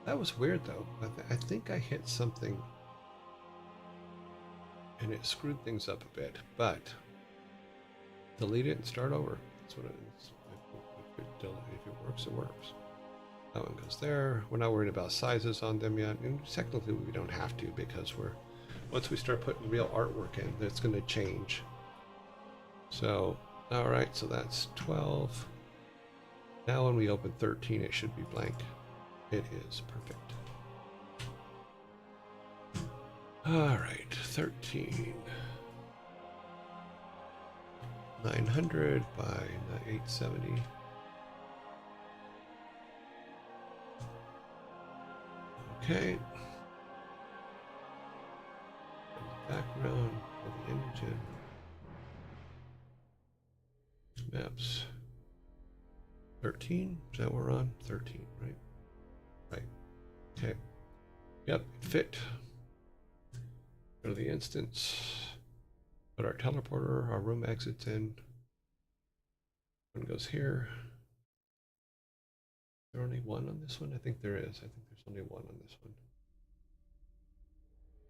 S1: That was weird though. I think I hit something and it screwed things up a bit, but delete it and start over. That's what it is. If it works, it works. That one goes there. We're not worried about sizes on them yet, and technically we don't have to because once we start putting real artwork in, that's going to change. So, all right, so that's 12. Now when we open 13, it should be blank. It is perfect. All right, 13. 900 by 870. Okay. Background for the engine. Maps. 13? Is that what we're on? 13, right? Right. Okay. Yep, fit. Go to the instance. Put our teleporter, our room exits in. One goes here. Is there only one on this one? I think there is. I think there's only one on this one.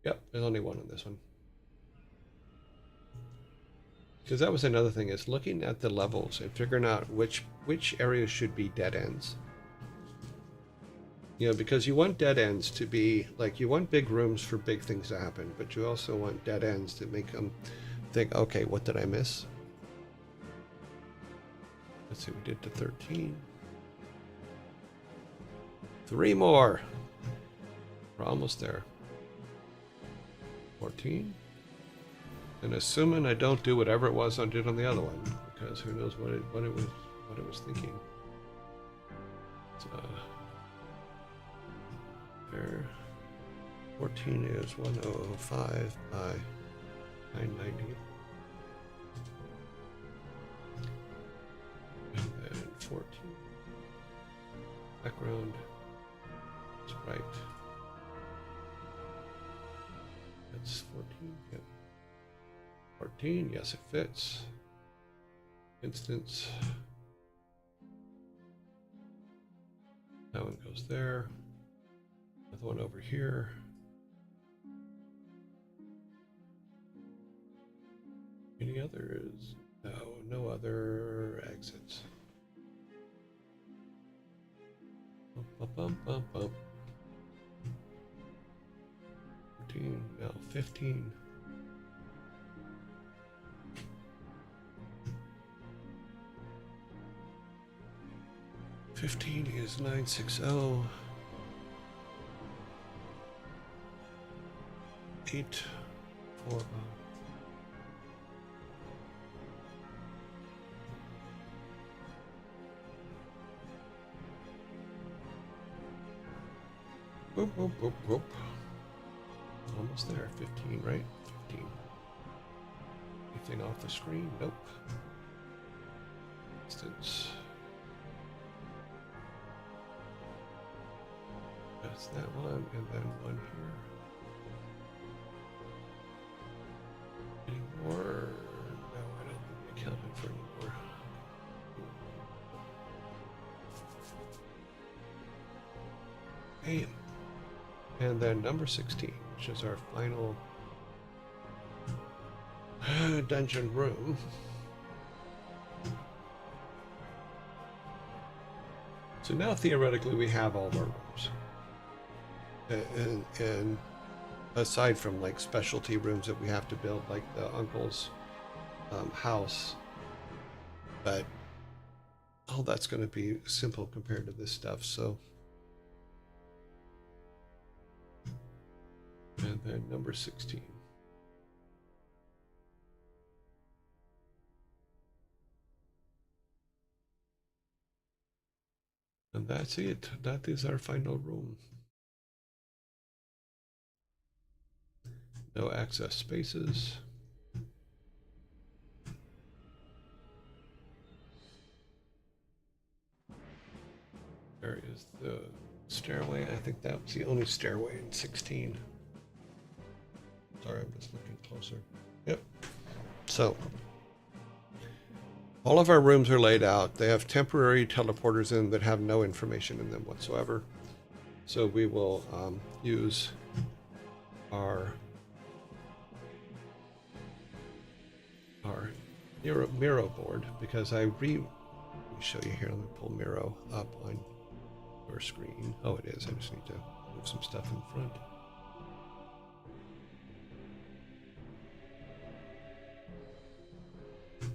S1: Yep, there's only one on this one. Because that was another thing, is looking at the levels and figuring out which areas should be dead ends. You know, because you want dead ends to be, like, you want big rooms for big things to happen, but you also want dead ends to make them think, okay, what did I miss? Let's see, we did to 13. 3 more. We're almost there. 14. And assuming I don't do whatever it was I did on the other one, because who knows what it was thinking. So, there. 14 is 1005 by 990. And then 14. Background. Sprite. That's 14. Yep. 14. Yes, it fits. Instance. That one goes there. Another one over here. Any others? No, no other exits. Bump, bump, bump, bump, bump. 14, now 15. Fifteen is 960. 840. Boop, boop, boop, boop. Almost there. 15, right? 15. Anything off the screen? Nope. Instance. That's that one, and then one here. Any more? No, I don't think we counted for any more. Okay. And then number 16, which is our final dungeon room. So now theoretically we have all of our rooms. And aside from like specialty rooms that we have to build, like the uncle's house, but all that's going to be simple compared to this stuff. So, and then number 16. And that's it. That is our final room. No access spaces. There is the stairway. I think that was the only stairway in 16. Sorry, I'm just looking closer. Yep. So, all of our rooms are laid out. They have temporary teleporters in that have no information in them whatsoever. So we will use our Miro board, because let me show you here. Let me pull Miro up on your screen. Oh, it is. I just need to move some stuff in front.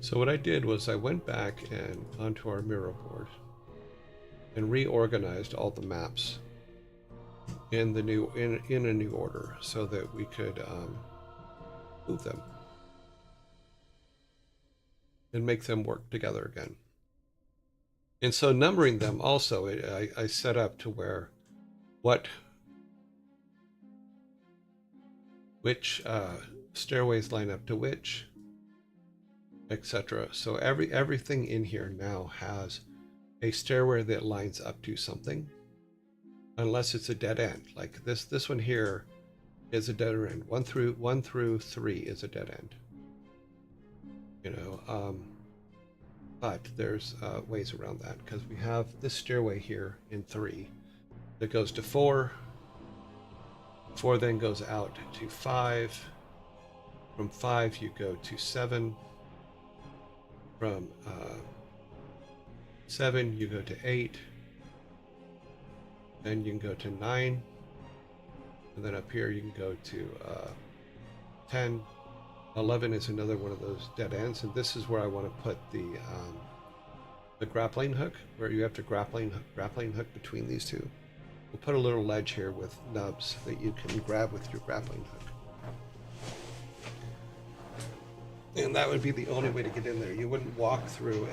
S1: So what I did was I went back and onto our Miro board and reorganized all the maps in the new in a new order so that we could move them and make them work together again. And so numbering them also, I set up to where which stairways line up to which, etc. So everything in here now has a stairway that lines up to something, unless it's a dead end. Like this one here is a dead end. 1 through 3 is a dead end. You know, but there's ways around that, because we have this stairway here in 3 that goes to 4. 4 then goes out to 5. From 5 you go to 7. From 7 you go to 8. Then you can go to 9. And then up here you can go to 10. 11 is another one of those dead ends, and this is where I want to put the grappling hook, where you have to grappling hook between these two. We'll put a little ledge here with nubs that you can grab with your grappling hook. And that would be the only way to get in there. You wouldn't walk through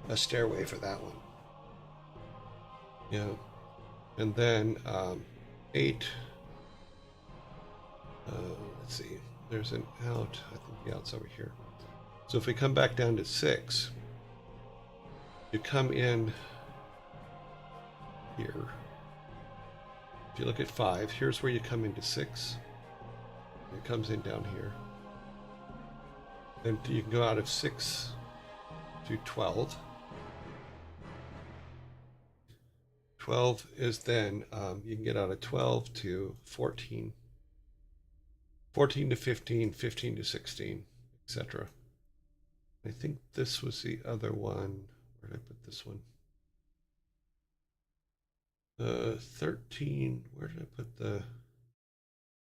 S1: a stairway for that one. Yeah. And then 8. Let's see. There's an out. I think the out's over here. So if we come back down to 6, you come in here. If you look at 5, here's where you come into 6. It comes in down here. Then you can go out of 6 to 12. 12 is then, you can get out of 12 to 14. 14 to 15, 15 to 16, etc. I think this was the other one. Where did I put this one? 13, where did I put the...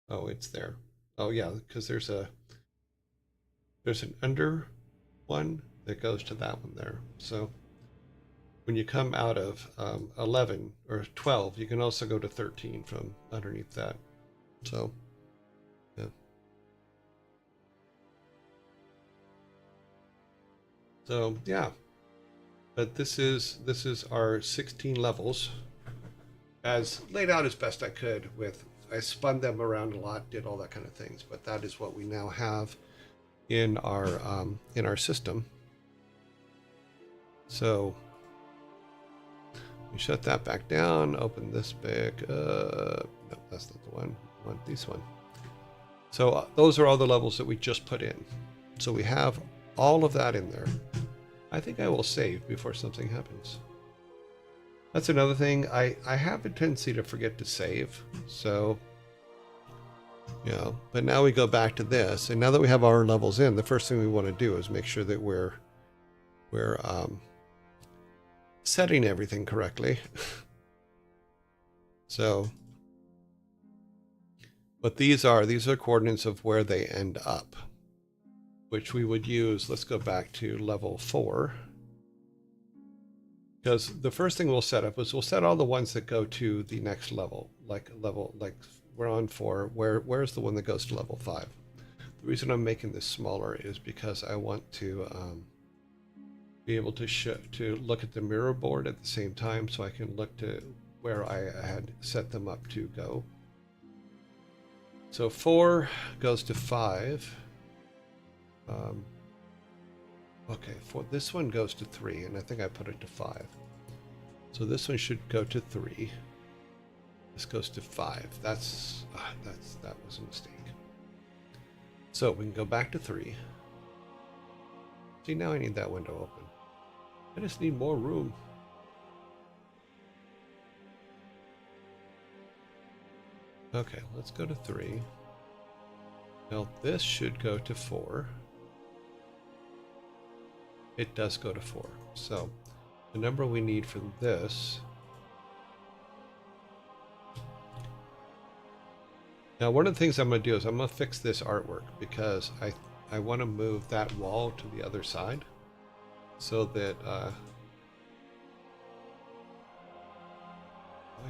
S1: Oh, it's there. Oh yeah, because there's an under one that goes to that one there. So when you come out of 11 or 12, you can also go to 13 from underneath that. So yeah. So yeah, but this is our 16 levels as laid out as best I could. I spun them around a lot, did all that kind of things, but that is what we now have in our system. So We shut that back down, open this back. No, that's not the one. I want this one. So those are all the levels that we just put in. So we have all of that in there. I think I will save before something happens. That's another thing. I have a tendency to forget to save. So, you know, but now we go back to this. And now that we have our levels in, the first thing we want to do is make sure that we're setting everything correctly. So, what these are coordinates of where they end up, which we would use. Let's go back to level 4. Because the first thing we'll set up is we'll set all the ones that go to the next level, like we're on 4. Where's the one that goes to level 5? The reason I'm making this smaller is because I want to be able to look at the mirror board at the same time, so I can look to where I had set them up to go. So 4 goes to 5. Okay, this one goes to 3, and I think I put it to 5. So this one should go to 3. This goes to 5. That was a mistake. So we can go back to 3. See, now I need that window open. I just need more room. Okay, let's go to 3. Now this should go to 4. It does go to 4. So the number we need for this. Now one of the things I'm going to do is I'm going to fix this artwork, because I want to move that wall to the other side, so that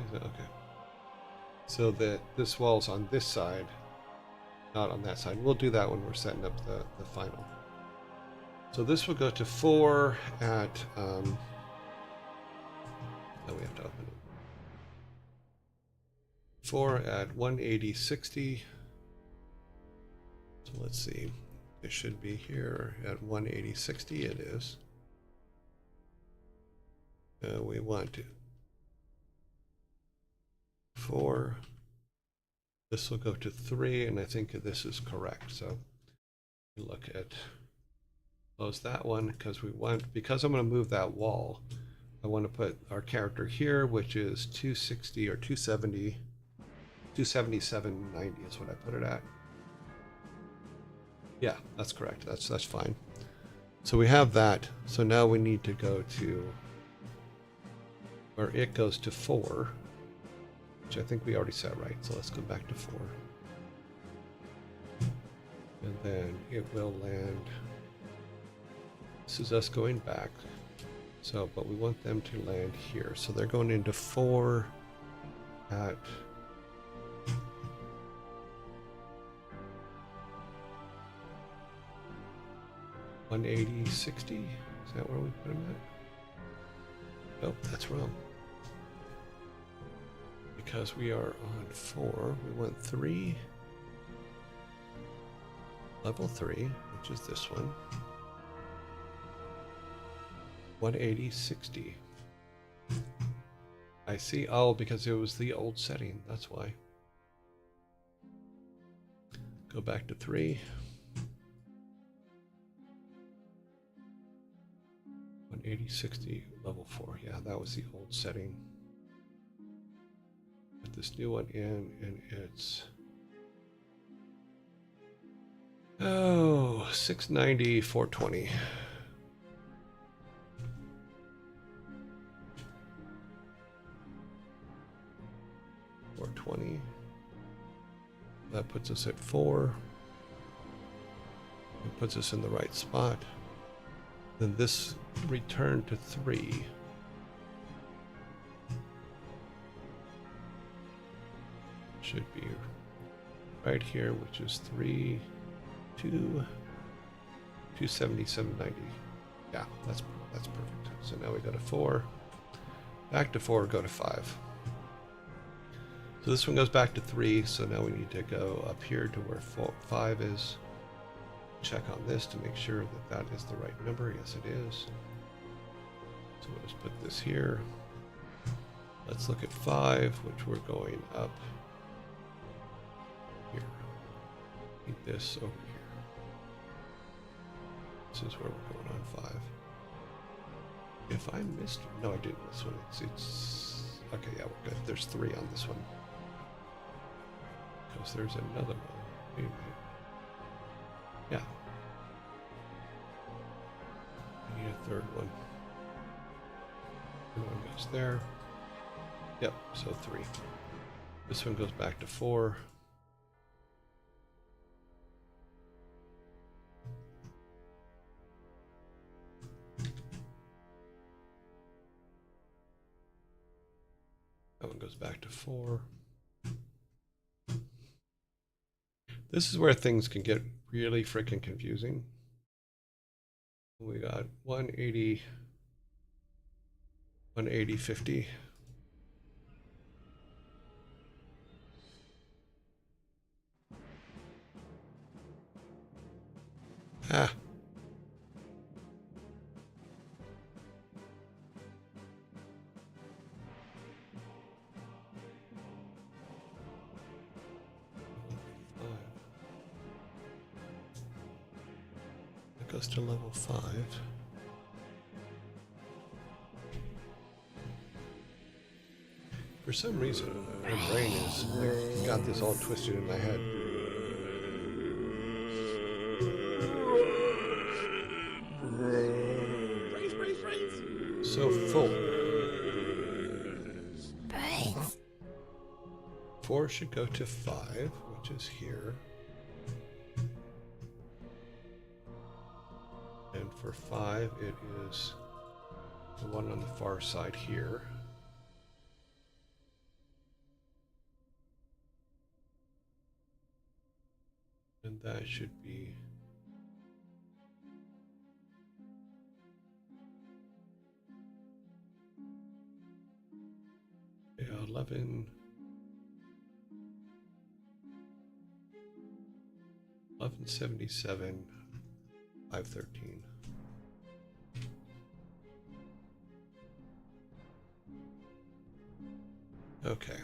S1: okay, so that this wall's on this side, not on that side. We'll do that when we're setting up the final. So this will go to 4 at, oh, we have to open it. 4 at 180.60. So let's see. It should be here at 180.60. It is. We want to 4. This will go to 3, and I think this is correct. So we look at. Close that one, because I'm going to move that wall. I want to put our character here, which is 260 or 270, 277.90 is what I put it at. Yeah, that's correct. That's fine. So we have that. So now we need to go to where it goes to 4, which I think we already set right. So let's go back to 4. And then it will land. This is us going back. So, but we want them to land here. So they're going into 4 at 180.60. Is that where we put them at? Nope, that's wrong. Because we are on 4, we want 3. Level 3, which is this one. 180.60. I see. Oh, because it was the old setting. That's why. Go back to 3. 180.60, level 4. Yeah, that was the old setting. Put this new one in, and it's 690, 420. That puts us at 4. It puts us in the right spot. Then this return to 3. Should be right here, which is 277.90. Yeah, that's perfect. So now we go to 4. Back to 4, go to 5. So this one goes back to 3, so now we need to go up here to where 5 is. Check on this to make sure that that is the right number. Yes, it is. So we'll just put this here. Let's look at 5, which we're going up here. Need this over here. This is where we're going on 5. If I missed, no, I didn't. This one, it's okay. Yeah, we're good. There's 3 on this one because there's another one. Wait a minute. Yeah, I need a 3rd one. 3rd one goes there. Yep, so 3. This one goes back to 4. That one goes back to 4. This is where things can get really freaking confusing. We got 180, 180, 50. Ah. That goes to level 5. For some reason, my brain is like, got this all twisted in my head. So full. 4 should go to 5, which is here. And for 5, it is the one on the far side here. And that should be yeah, 11, 1177, 513. Okay.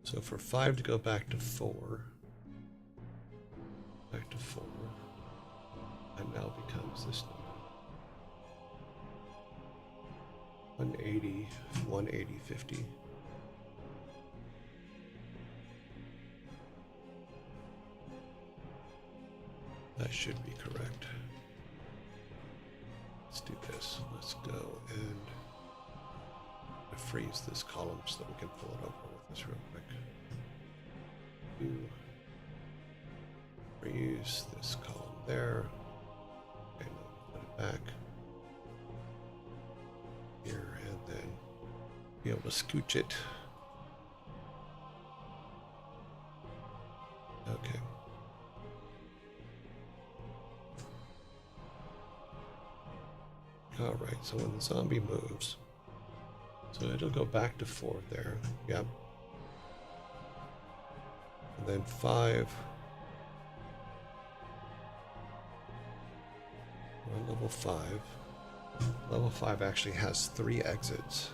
S1: So for 5 to go back to 4, that now becomes this number. 180, 180, 50. That should be correct. Let's do this. Let's go and freeze this column so that we can pull it over with this real quick. Freeze this column there. Okay, now put it back here and then be able to scooch it. Okay. All right, so when the zombie moves, so it'll go back to 4 there. Yep. And then 5. We're on level 5. Level 5 actually has 3 exits.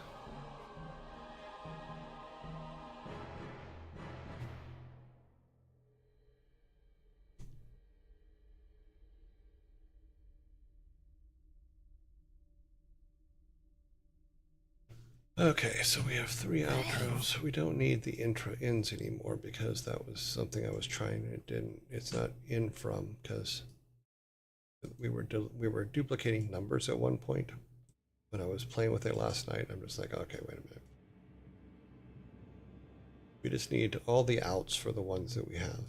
S1: Okay, so we have 3 outros. We don't need the intro ins anymore because that was something I was trying and it didn't. It's not in from because we were duplicating numbers at one point when I was playing with it last night. I'm just like, okay, wait a minute. We just need all the outs for the ones that we have.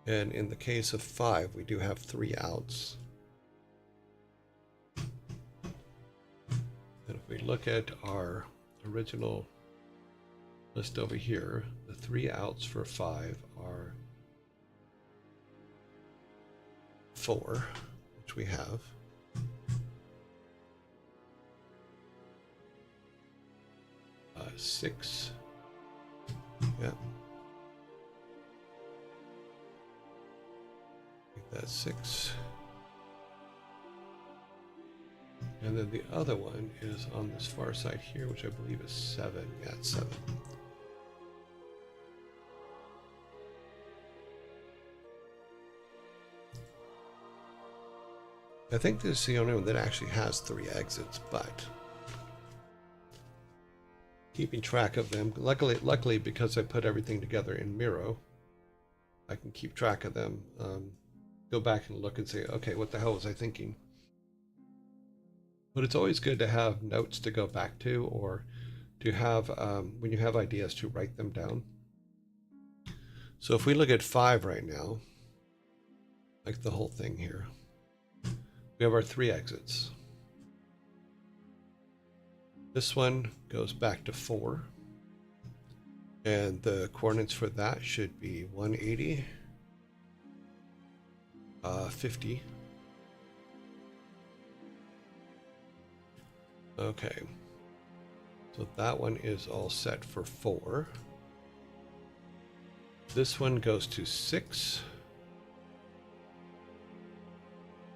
S1: And in the case of 5, we do have 3 outs. And if we look at our original list over here, the 3 outs for 5 are 4, which we have. 6. Yep. I think that's 6. And then the other one is on this far side here, which I believe is 7. Yeah, it's 7. I think this is the only one that actually has 3 exits, but keeping track of them, luckily because I put everything together in Miro, I can keep track of them, go back and look and say, okay, what the hell was I thinking? But it's always good to have notes to go back to, or to have, when you have ideas, to write them down. So if we look at 5 right now, like the whole thing here, we have our 3 exits. This one goes back to 4. And the coordinates for that should be 180, 50. Okay. So that one is all set for 4. This one goes to 6.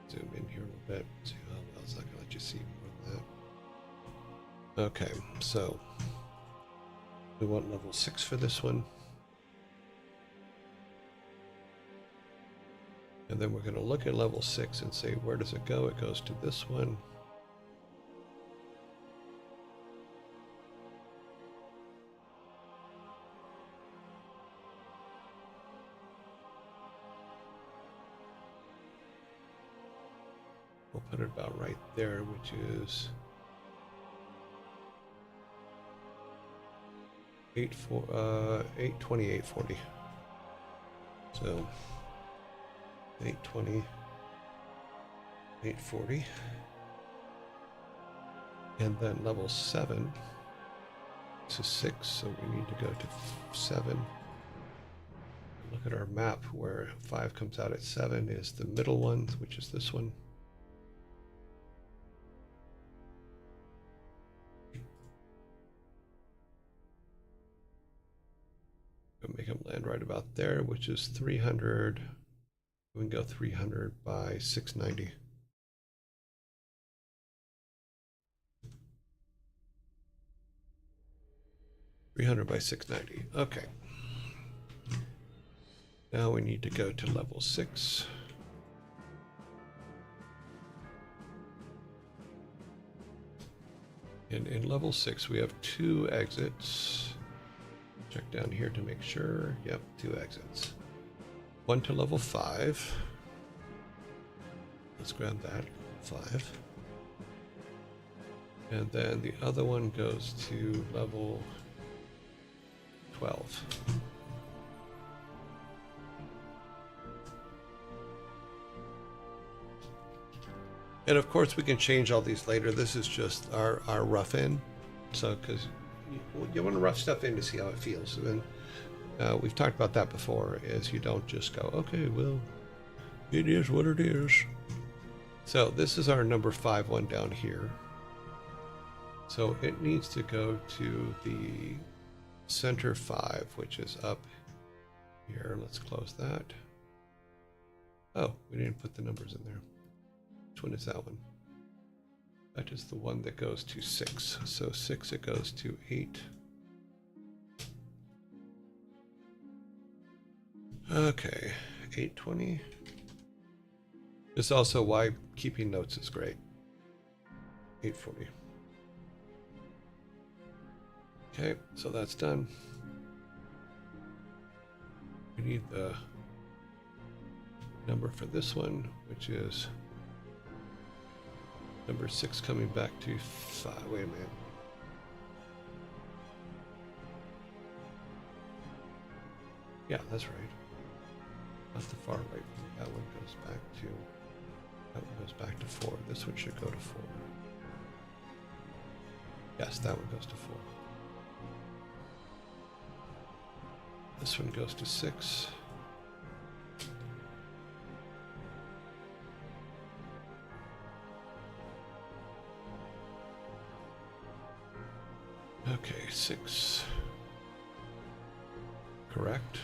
S1: Zoom in here a little bit. See how well it's not going to let you see more than that. Okay, so we want level 6 for this one. And then we're going to look at level 6 and say, where does it go? It goes to this one. We'll put it about right there, which is 820, 840. So 820, 840. And then level 7. This is 6, so we need to go to 7. Look at our map where 5 comes out at 7 is the middle one, which is this one. Make them land right about there, which is 300. We can go 300 by 690. by 690. Okay. Now we need to go to level 6. And in level 6, we have 2 exits. Check down here to make sure. Yep, 2 exits. One to level 5. Let's grab that. 5. And then the other one goes to level 12. And of course we can change all these later. This is just our rough in. So, because you want to rough stuff in to see how it feels. And we've talked about that before, is you don't just go, okay, well, it is what it is. So this is our number 5 one down here. So it needs to go to the center 5, which is up here. Let's close that. Oh, we didn't put the numbers in there. Which one is that one? That is the one that goes to 6. So 6, it goes to 8. Okay, 820. This is also why keeping notes is great. 840. Okay, so that's done. We need the number for this one, which is number 6 coming back to 5. Wait a minute. Yeah, that's right. Not the far right. That one goes back to. That one goes back to 4. This one should go to 4. Yes, that one goes to 4. This one goes to 6. Okay, 6. Correct.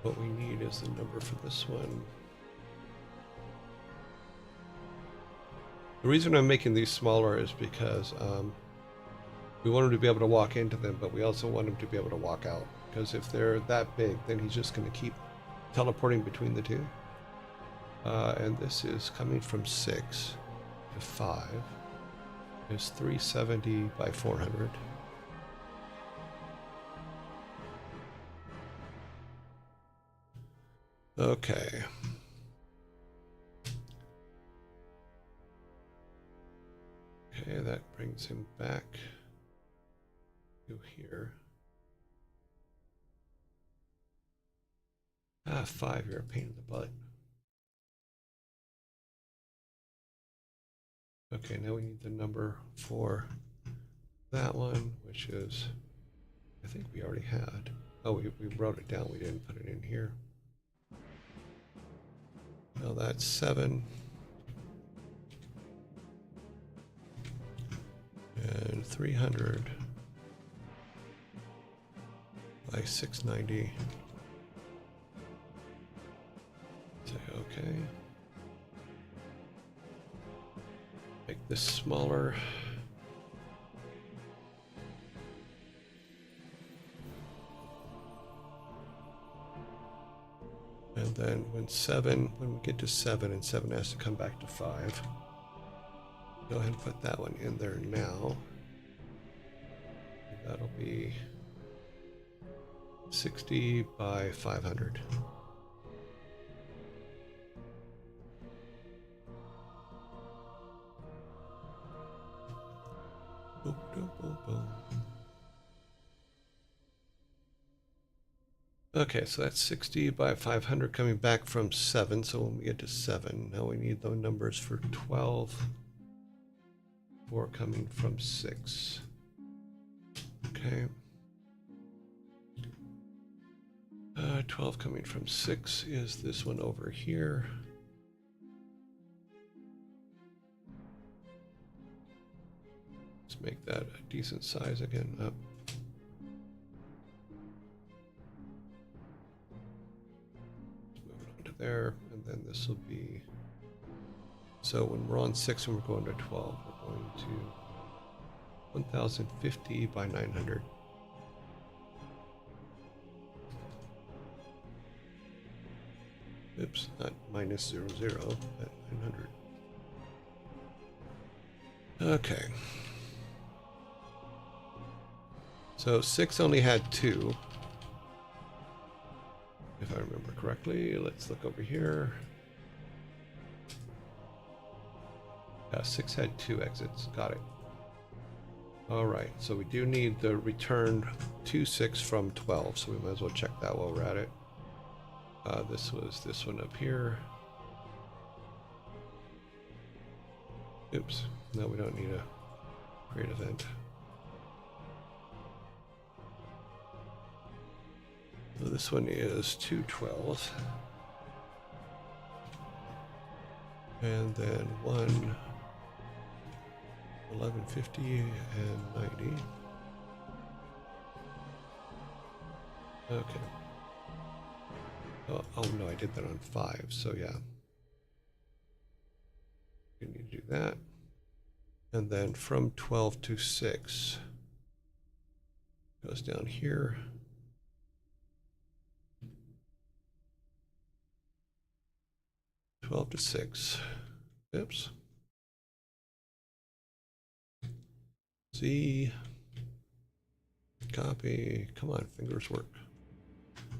S1: What we need is the number for this one. The reason I'm making these smaller is because we want him to be able to walk into them, but we also want him to be able to walk out. Because if they're that big, then he's just going to keep teleporting between the two. And this is coming from 6 to 5. It's 370 by 400. Okay. Okay, that brings him back to here. 5, you're a pain in the butt. Okay, now we need the number for that one, which is, I think we already had. Oh, we wrote it down, we didn't put it in here. Well, that's 7. And 300 by 690. Say okay. Make this smaller. And then when we get to 7 and 7 has to come back to 5. Go ahead and put that one in there now. That'll be 60 by 500. Boom, boom, boom, boom. Okay, so that's 60 by 500 coming back from 7. So when we get to 7, now we need the numbers for 12. 4 coming from 6. Okay. 12 coming from 6 is this one over here. Let's make that a decent size again. Up. Move it on to there, and then this will be. So when we're on 6 and we're going to 12, we're going to 1050 by 900. Oops, not minus 00, but 900. Okay. So 6 only had 2. If I remember correctly, let's look over here. Yeah, 6 had 2 exits. Got it. All right, so we do need the return to 6 from 12, so we might as well check that while we're at it. This was this one up here. Oops, no, we don't need a create event. So this one is 212. And then 1150 and 90. Okay. Oh no, I did that on 5, so yeah. You need to do that. And then from 12 to 6 goes down here. To 6. Oops. C. Copy. Come on, fingers work.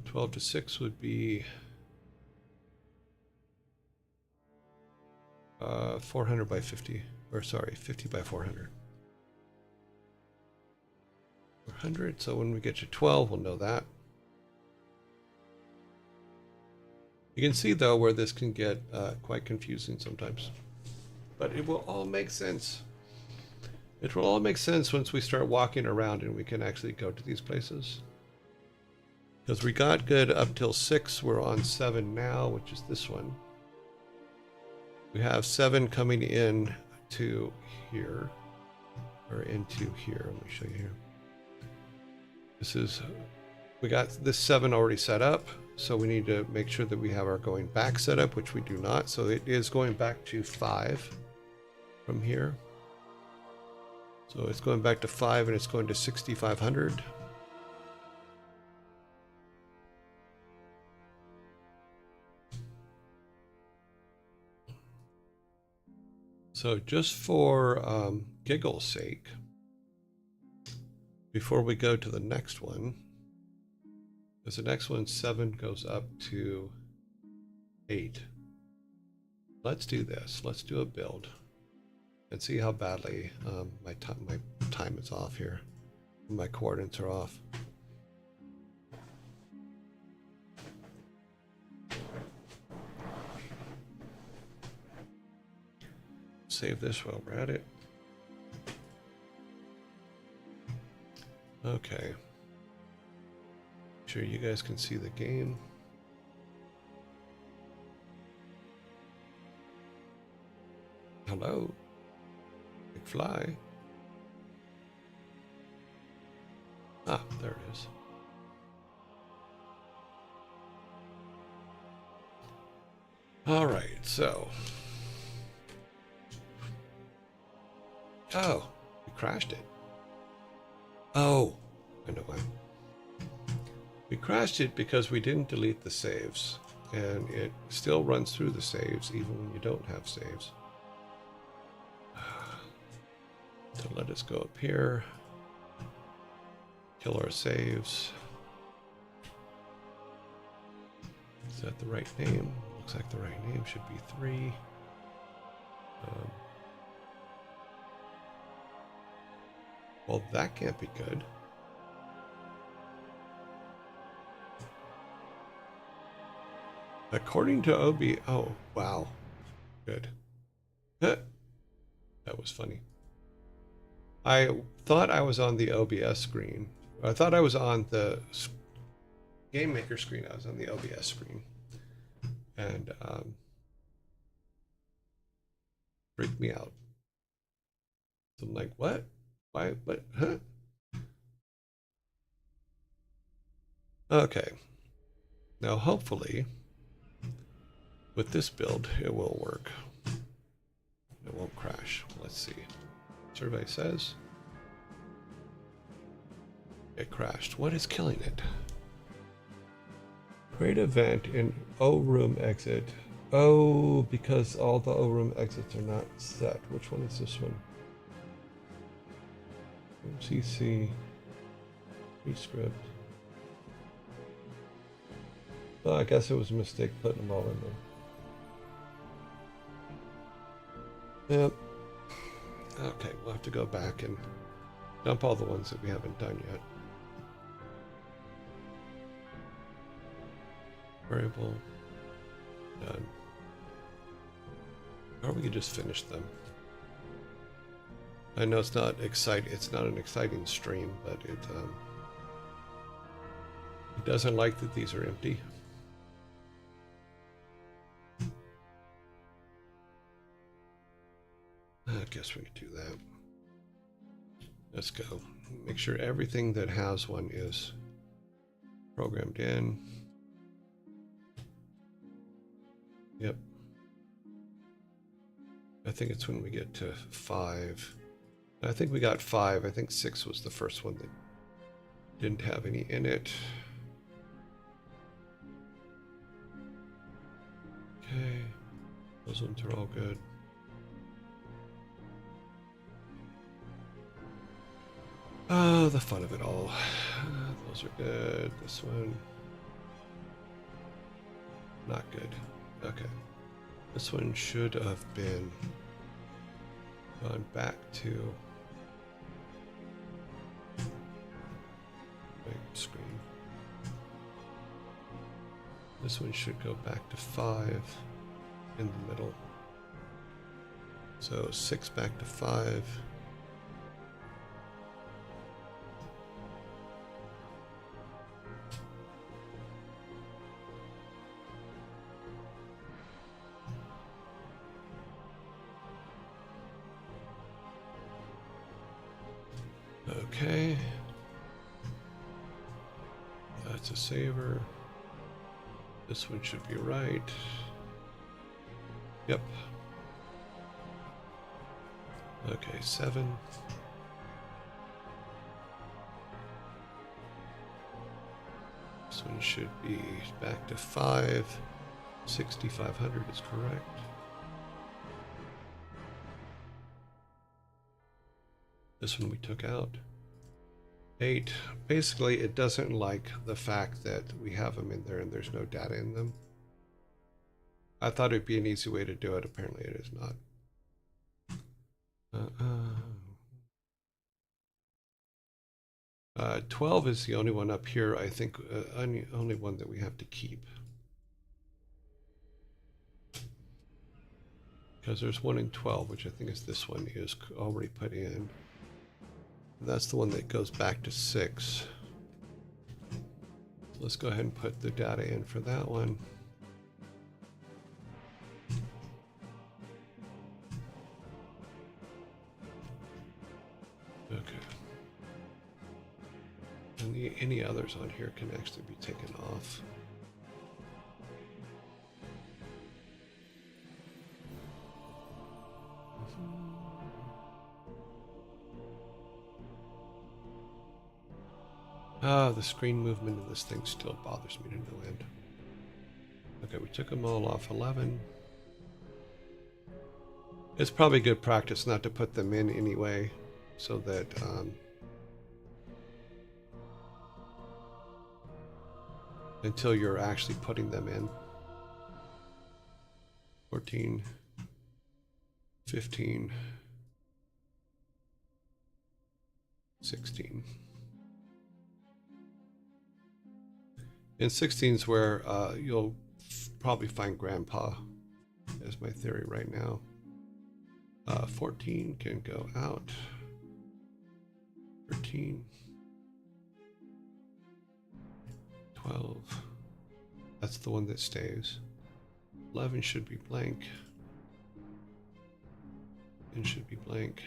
S1: 12 to 6 would be 400 by 50, or sorry, 50 by 400. 400, so when we get to 12, we'll know that. You can see, though, where this can get quite confusing sometimes. But it will all make sense. It will all make sense once we start walking around and we can actually go to these places. Because we got good up till 6. We're on 7 now, which is this one. We have 7 coming in to here. Or into here. Let me show you here. This is... We got this 7 already set up. So we need to make sure that we have our going back set up, which we do not. So it is going back to 5. from here. So it's going back to 5 and it's going to 6,500. So just for giggle's sake, before we go to the next one, because the next one 7 goes up to 8. Let's do this. Let's do a build and see how badly my time is off here. My coordinates are off. Save this while we're at it. Okay. Sure you guys can see the game. Hello. Big fly. Ah, there it is. All right, so. Oh, we crashed it. Oh, I know why. We crashed it because we didn't delete the saves, and it still runs through the saves even when you don't have saves. So let us go up here, kill our saves. Is that the right name? Looks like the right name should be 3. Well, that can't be good. According to OB, oh, wow. Good. That was funny. I thought I was on the OBS screen. I thought I was on the Game Maker screen. I was on the OBS screen. And freaked me out. So I'm like, what? Why? What? Huh? Okay. Now, hopefully, with this build, it will work. It won't crash. Let's see. Survey says it crashed. What is killing it? Create event in O room exit. Oh, because all the O room exits are not set. Which one is this one? CC rescript. Oh, I guess it was a mistake putting them all in there. Yep. Okay, we'll have to go back and dump all the ones that we haven't done yet. Variable. Done. Or we could just finish them. I know it's not exciting. It's not an exciting stream, but it doesn't like that these are empty. I guess we could do that. Let's go. Make sure everything that has one is programmed in. Yep. I think it's when we get to 5. I think we got 5. I think 6 was the first one that didn't have any in it. Okay. Those ones are all good. Oh, the fun of it all. Those are good. This one. Not good. Okay. This one should have been gone back to my screen. This one should go back to 5 in the middle. So 6 back to 5. Okay. That's a saver. This one should be right. Yep. Okay, 7. This one should be back to 5. 6,500 is correct. This one we took out. 8. Basically, it doesn't like the fact that we have them in there and there's no data in them. I thought it'd be an easy way to do it. Apparently, it is not. 12 is the only one up here, I think, only one that we have to keep. Because there's one in 12, which I think is this one is already put in. And that's the one that goes back to 6. So let's go ahead and put the data in for that one. Okay. And any others on here can actually be taken off. The screen movement of this thing still bothers me to no end. Okay, we took them all off 11. It's probably good practice not to put them in anyway, so that until you're actually putting them in. 14, 15, 16. And 16 is where you'll probably find Grandpa, is my theory right now. 14 can go out. 13. 12. That's the one that stays. 11 should be blank. And should be blank.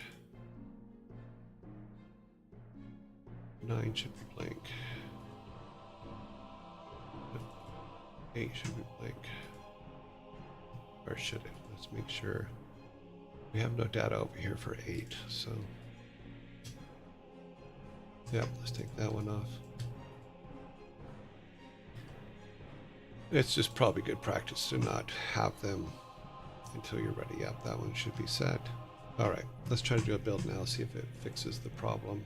S1: 9 should be blank. 8 should be blank. Or should it? Let's make sure. We have no data over here for 8, so. Yep, let's take that one off. It's just probably good practice to not have them until you're ready. Yep, that one should be set. All right, let's try to do a build now, see if it fixes the problem.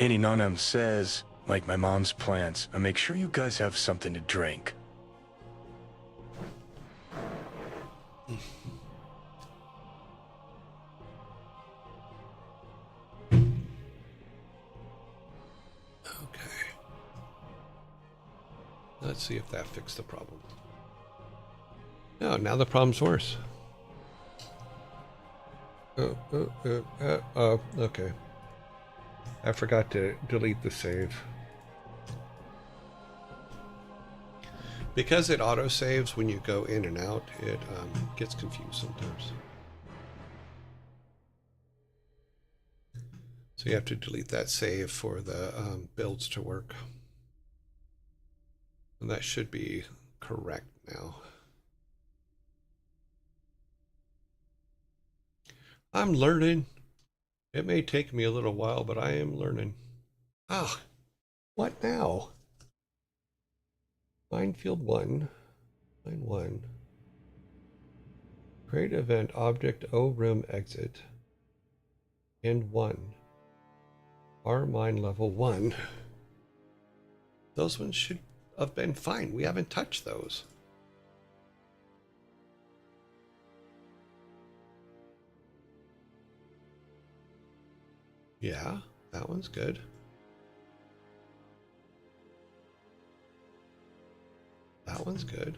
S4: Any nonum says, like my mom's plants, I make sure you guys have something to drink.
S1: Okay. Let's see if that fixed the problem. No, now the problem's worse. Okay. I forgot to delete the save. Because it auto-saves when you go in and out, it gets confused sometimes. So you have to delete that save for the builds to work. And that should be correct now. I'm learning. It may take me a little while, but I am learning. Ah, what now? Minefield 1. Line 1. Create event object O room exit. End 1. R mine level 1. Those ones should have been fine. We haven't touched those. Yeah, that one's good. That one's good.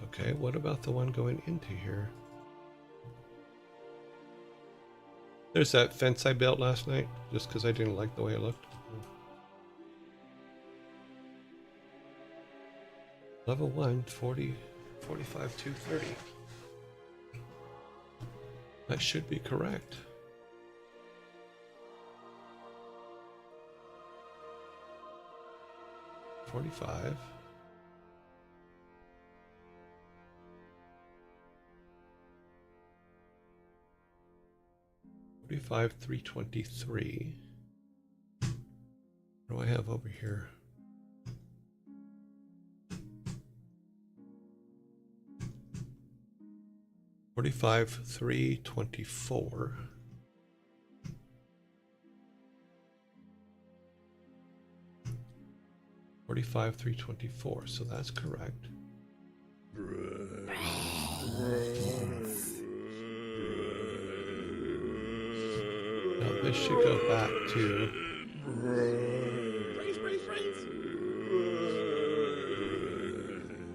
S1: Okay, what about the one going into here? There's that fence I built last night, just because I didn't like the way it looked. Level 1, 40, 45, 230. That should be correct. $45. 45,323. What do I have over here? $45,324. $45,324. So that's correct. Now this should go back to.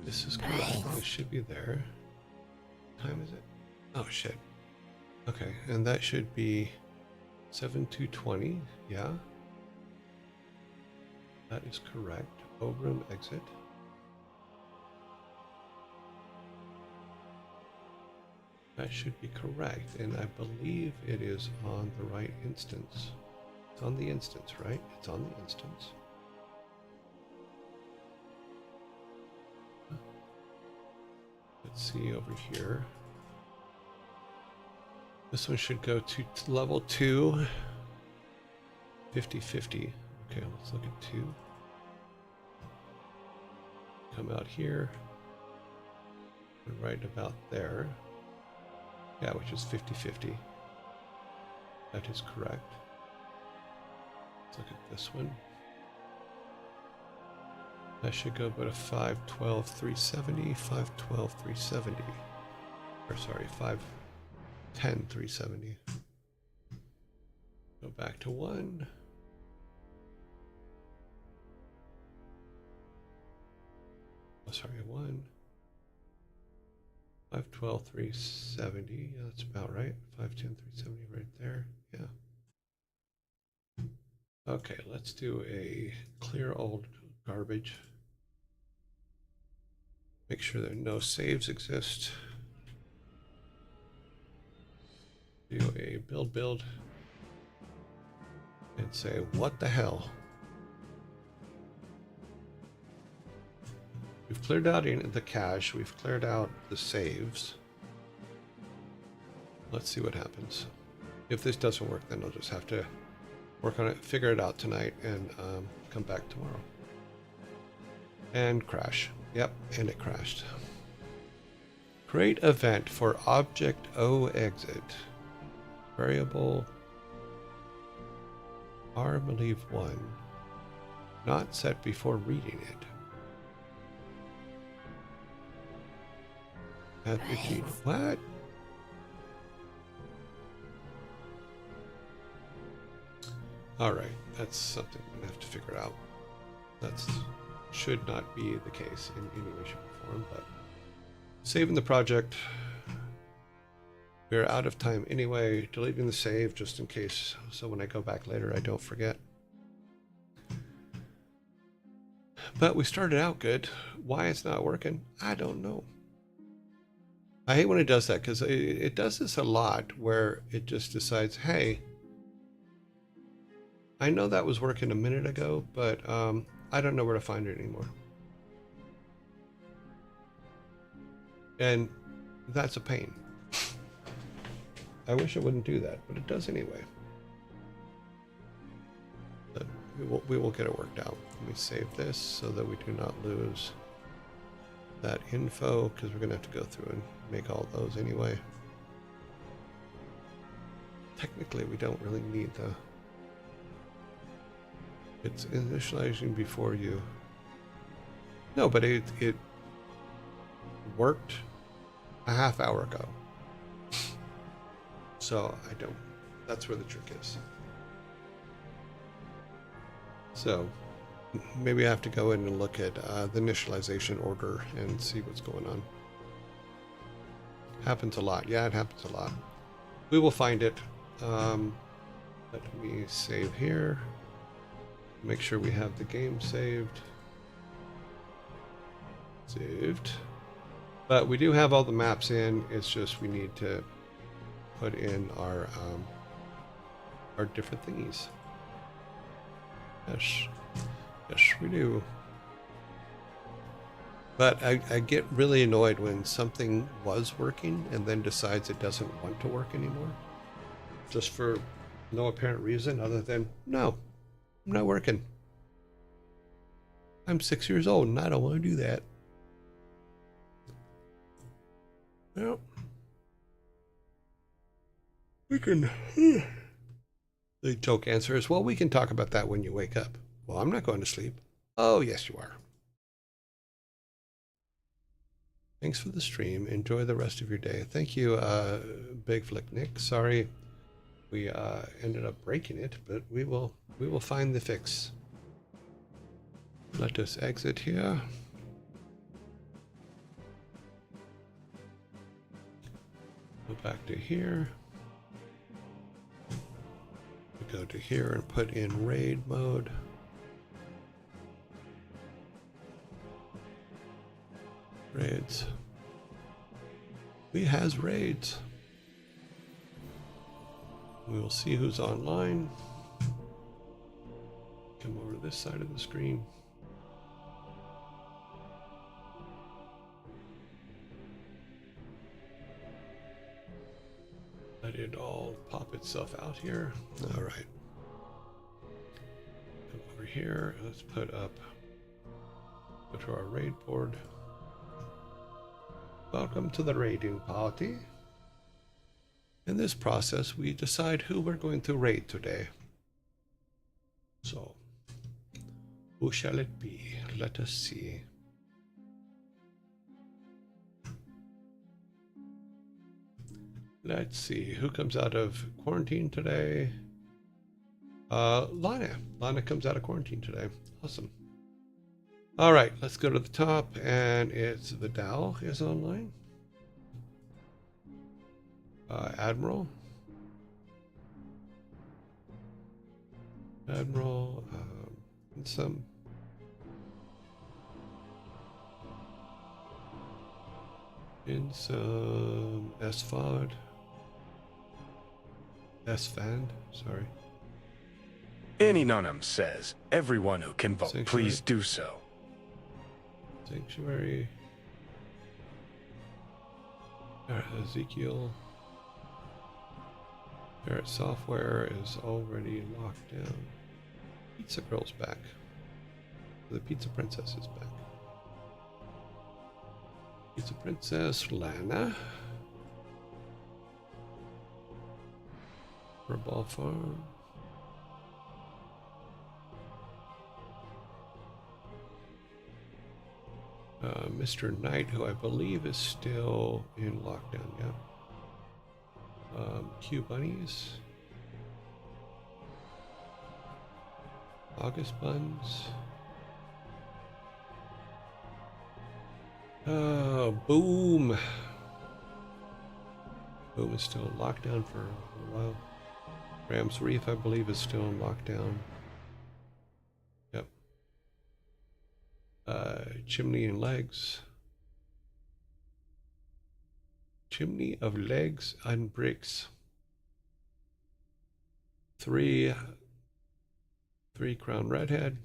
S1: This is correct. This should be there. What time is it? Oh shit. Okay, and that should be 7/2/20. Yeah. That is correct. Overroom exit. That should be correct, and I believe it is on the right instance. It's on the instance, right? It's on the instance. Let's see over here. This one should go to level 2. 50/50. Okay, let's look at 2. Come out here. And right about there. Yeah, which is 50/50. That is correct. Let's look at this one. That should go about a 512,370, 512,370. Or sorry, 510,370. Go back to 1. Oh, sorry, 1. 512,370. Yeah, that's about right. 510,370 right there. Yeah. Okay, let's do a clear old garbage. Make sure that no saves exist. Do a build and say, what the hell? We've cleared out the cache, we've cleared out the saves. Let's see what happens. If this doesn't work, then I'll just have to work on it, figure it out tonight, and come back tomorrow. And crash. Yep, and it crashed. Create event for object O exit. Variable R believe 1. Not set before reading it. At the key. What? Alright, that's something we're gonna have to figure out. That's should not be the case in any way, shape, or form, but saving the project. We're out of time anyway, deleting the save just in case, so when I go back later I don't forget. But we started out good. Why it's not working, I don't know. I hate when it does that, because it does this a lot, where it just decides, hey, I know that was working a minute ago, but I don't know where to find it anymore. And that's a pain. I wish it wouldn't do that, but it does anyway. But we will get it worked out. Let me save this so that we do not lose that info, because we're going to have to go through and make all those anyway. Technically, we don't really need the... It's initializing before you... No, but it worked a half hour ago. So I don't... That's where the trick is. So maybe I have to go in and look at the initialization order and see what's going on. Happens a lot. Yeah, it happens a lot. We will find it. Let me save here. Make sure we have the game saved. Saved. But we do have all the maps in. It's just we need to put in our different thingies. Yes. Yes, we do. But I get really annoyed when something was working and then decides it doesn't want to work anymore. just for no apparent reason other than, no, I'm not working. I'm 6 years old and I don't want to do that. Well, we can. The joke answer is, well, we can talk about that when you wake up. Well, I'm not going to sleep. Oh, yes, you are. Thanks for the stream. Enjoy the rest of your day. Thank you, Big Flick Nick. Sorry we ended up breaking it, but we will find the fix. Let us exit here. Go back to here. We go to here and put in raid mode. Raids. We has raids. We will see who's online. Come over to this side of the screen. Let it all pop itself out here. All right. Come over here. Let's put up. Go to our raid board. Welcome to the raiding party. In this process, we decide who we're going to raid today. So, who shall it be? Let us see. Let's see, who comes out of quarantine today? Lana. Lana comes out of quarantine today. Awesome. All right, let's go to the top, and it's Vidal is online. Admiral. And some. In some SFOD. SFAND, sorry.
S4: Any nonum says, everyone who can vote,
S1: Sanctuary.
S4: please do so.
S1: Sanctuary. Ezekiel. Barrett Software is already locked down. Pizza Girl's back. The Pizza Princess is back. Pizza Princess, Lana. Reball Farm. Mr. Knight, who I believe is still in lockdown, yeah. Q Bunnies. August Buns. Boom. Boom is still in lockdown for a while. Rams Reef, I believe, is still in lockdown. Yep. Chimney and Legs. Chimney of Legs and Bricks. Three Crown Redhead.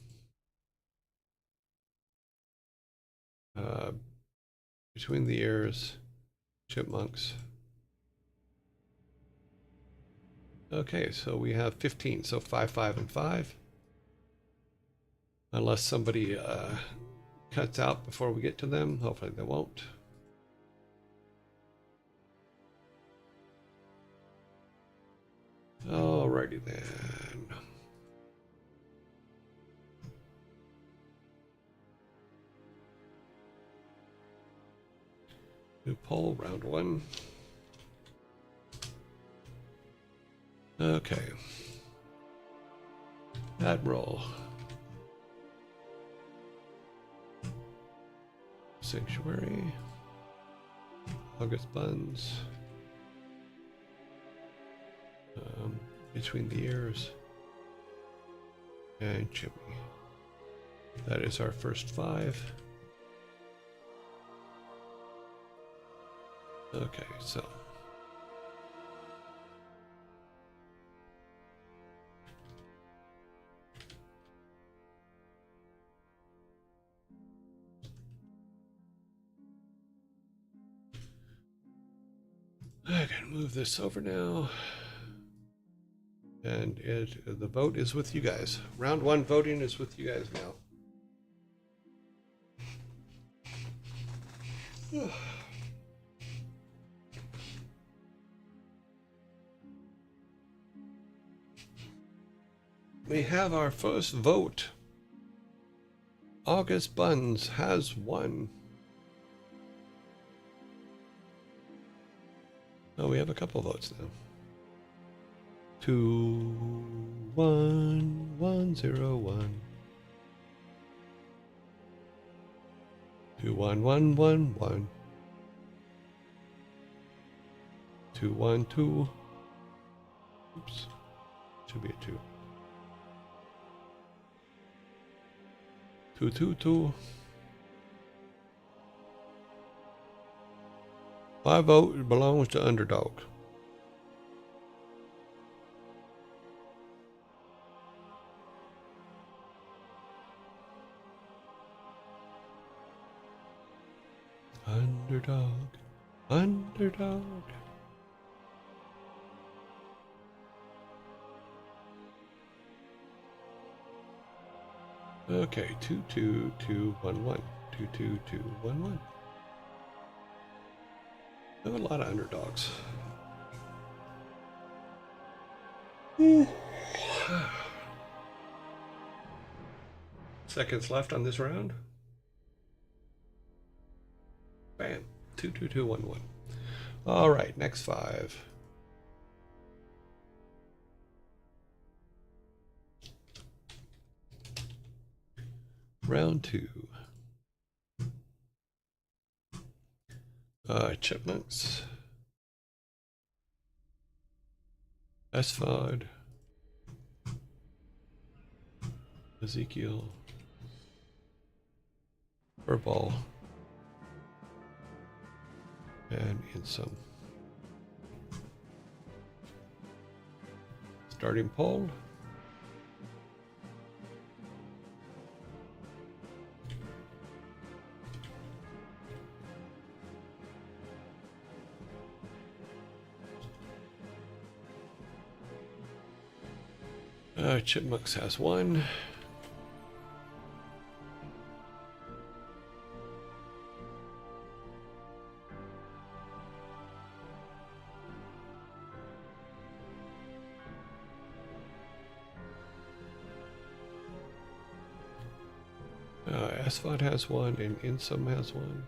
S1: Between the Ears, Chipmunks. Okay, so we have 15, so 5, 5, and 5. Unless somebody cuts out before we get to them. Hopefully they won't. Alrighty then. New poll, round 1. Okay. Admiral. Sanctuary. August Buns. Between the Ears. And Chimney. That is our first 5. Okay, so. I can move this over now. And the vote is with you guys. Round 1 voting is with you guys now. We have our first vote. August Buns has won. Oh, we have a couple votes now. 21101. 21111. 212. Oops. Should be a 2. 222. My vote belongs to Underdog. Underdog. Underdog. Okay, 22211. 22211. I have a lot of underdogs. Seconds left on this round. Bam. 22211. All right, next 5. Round 2. Chipmunks. Esphod. Ezekiel. Furball. And Insom. Starting poll. Chipmunks has 1. Esphod has 1 and Insom has 1.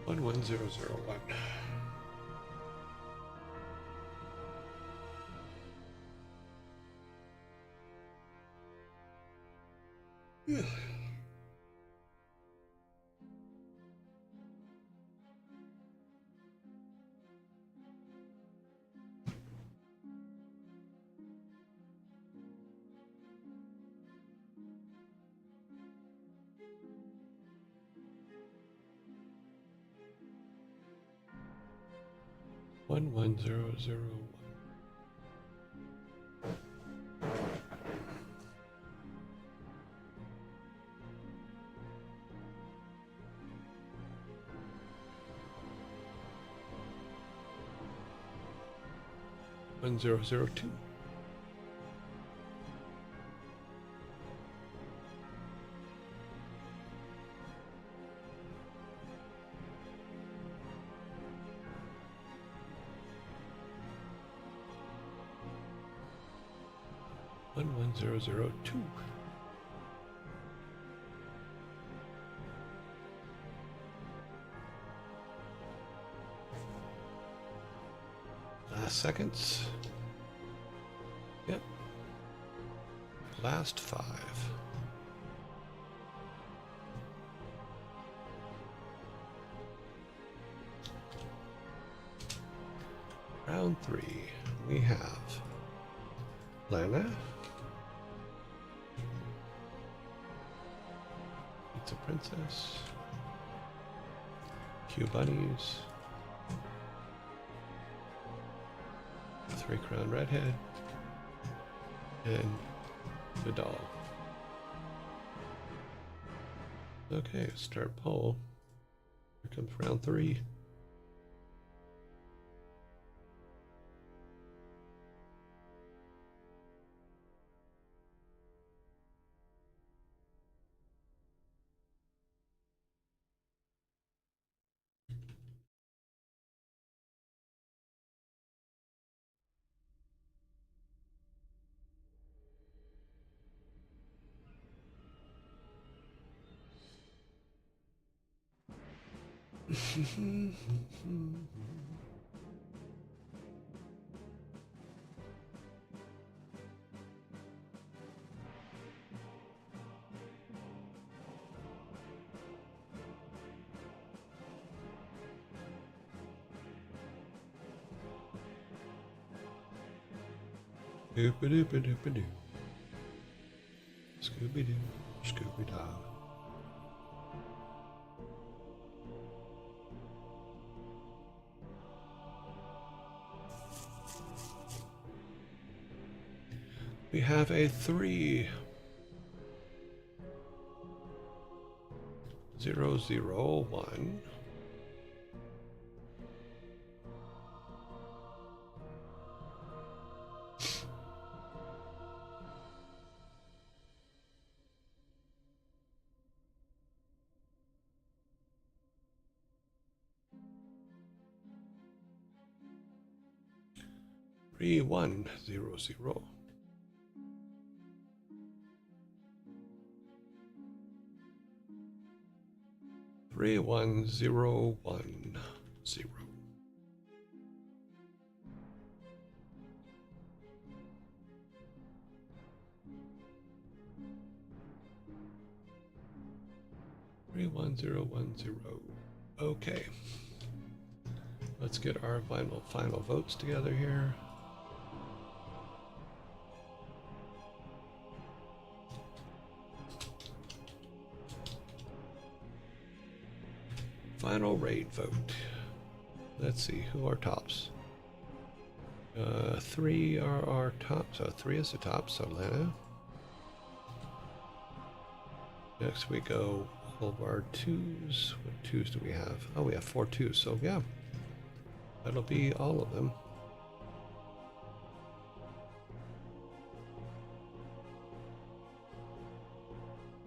S1: 11001. Yeah. 11001. One zero zero two. One zero zero two. Last seconds. Yep. Last 5. Round 3. We have Lana. Pizza Princess. Q Bunnies. 3-Crown Redhead, and the doll. Okay, start poll. Here comes round 3. Doop-a-doop-a-doop-a-doo. Scooby-Doo, Scooby-Doo. We have a 3-0-0-1. Three, 1-0-0. 3-1-0-1-0. 3-1-0-1-0. Okay. Let's get our final votes together here. Final raid vote. Let's see, who are tops? 3 are our tops. So 3 is the top, so Lana. Next we go all of our 2s. What 2s do we have? Oh, we have 4 2s, so yeah. That'll be all of them.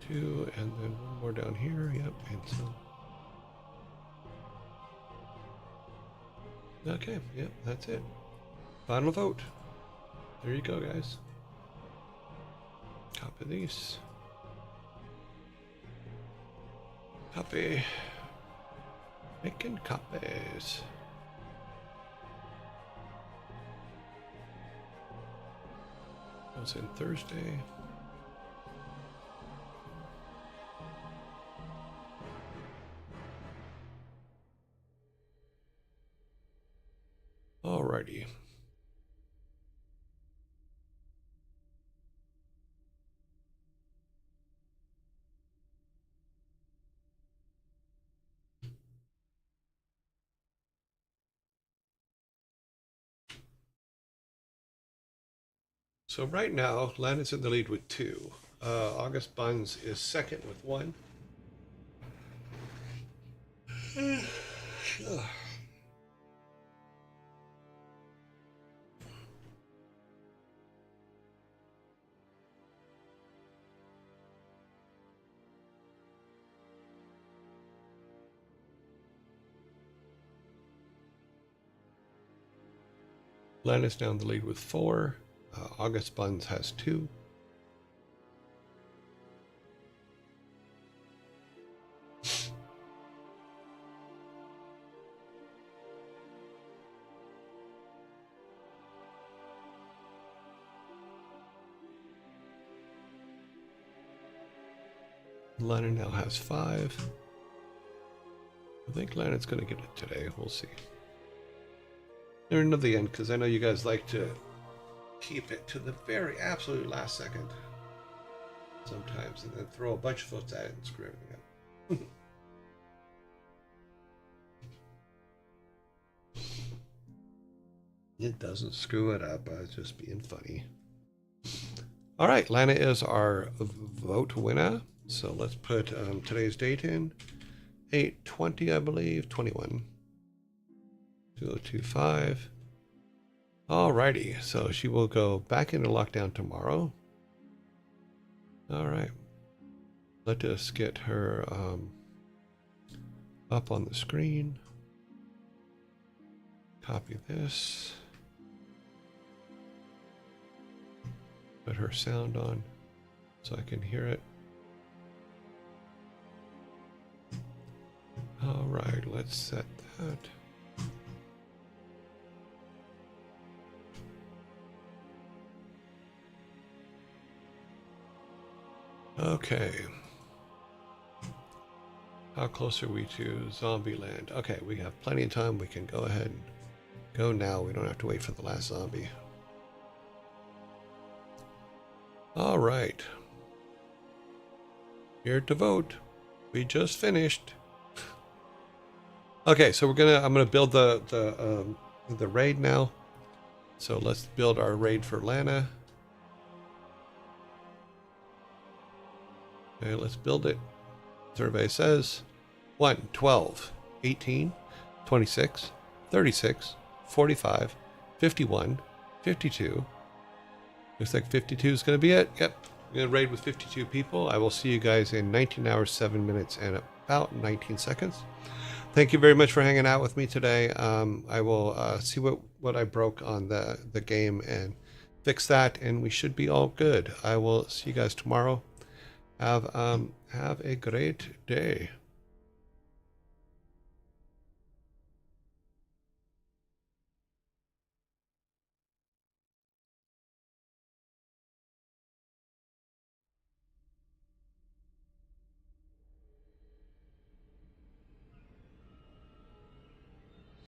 S1: Two, and then one more down here. Yep, and so. Okay, yep, that's it. Final vote. There you go, guys. Copy these. Copy. Making copies. Goes in Thursday. Alrighty. So right now, Landon's in the lead with 2. August Buns is second with 1. Landon's down the lead with 4. August Buns has 2. Lennon now has 5. I think Lennon's going to get it today. We'll see. Near into the end, because I know you guys like to keep it to the very absolute last second sometimes, and then throw a bunch of votes at it and screw everything up. It doesn't screw it up. I was just being funny. All right, Lana is our vote winner. So let's put today's date in. 8/20, I believe. 21. 2025. Alrighty, so she will go back into lockdown tomorrow. All right. Let us get her up on the screen. Copy this. Put her sound on so I can hear it. All right, let's let's set that. Okay. How close are we to zombie land? Okay, we have plenty of time. We can go ahead and go now. We don't have to wait for the last zombie. All right. Here to vote. We just finished. Okay, so I'm gonna build the raid now. So let's build our raid for Lana. Okay, let's build it. Survey says 1, 12, 18, 26, 36, 45, 51, 52. Looks like 52 is going to be it. Yep. I'm going to raid with 52 people. I will see you guys in 19 hours, 7 minutes, and about 19 seconds. Thank you very much for hanging out with me today. I will see what I broke on the game and fix that, and we should be all good. I will see you guys tomorrow. Have a great day.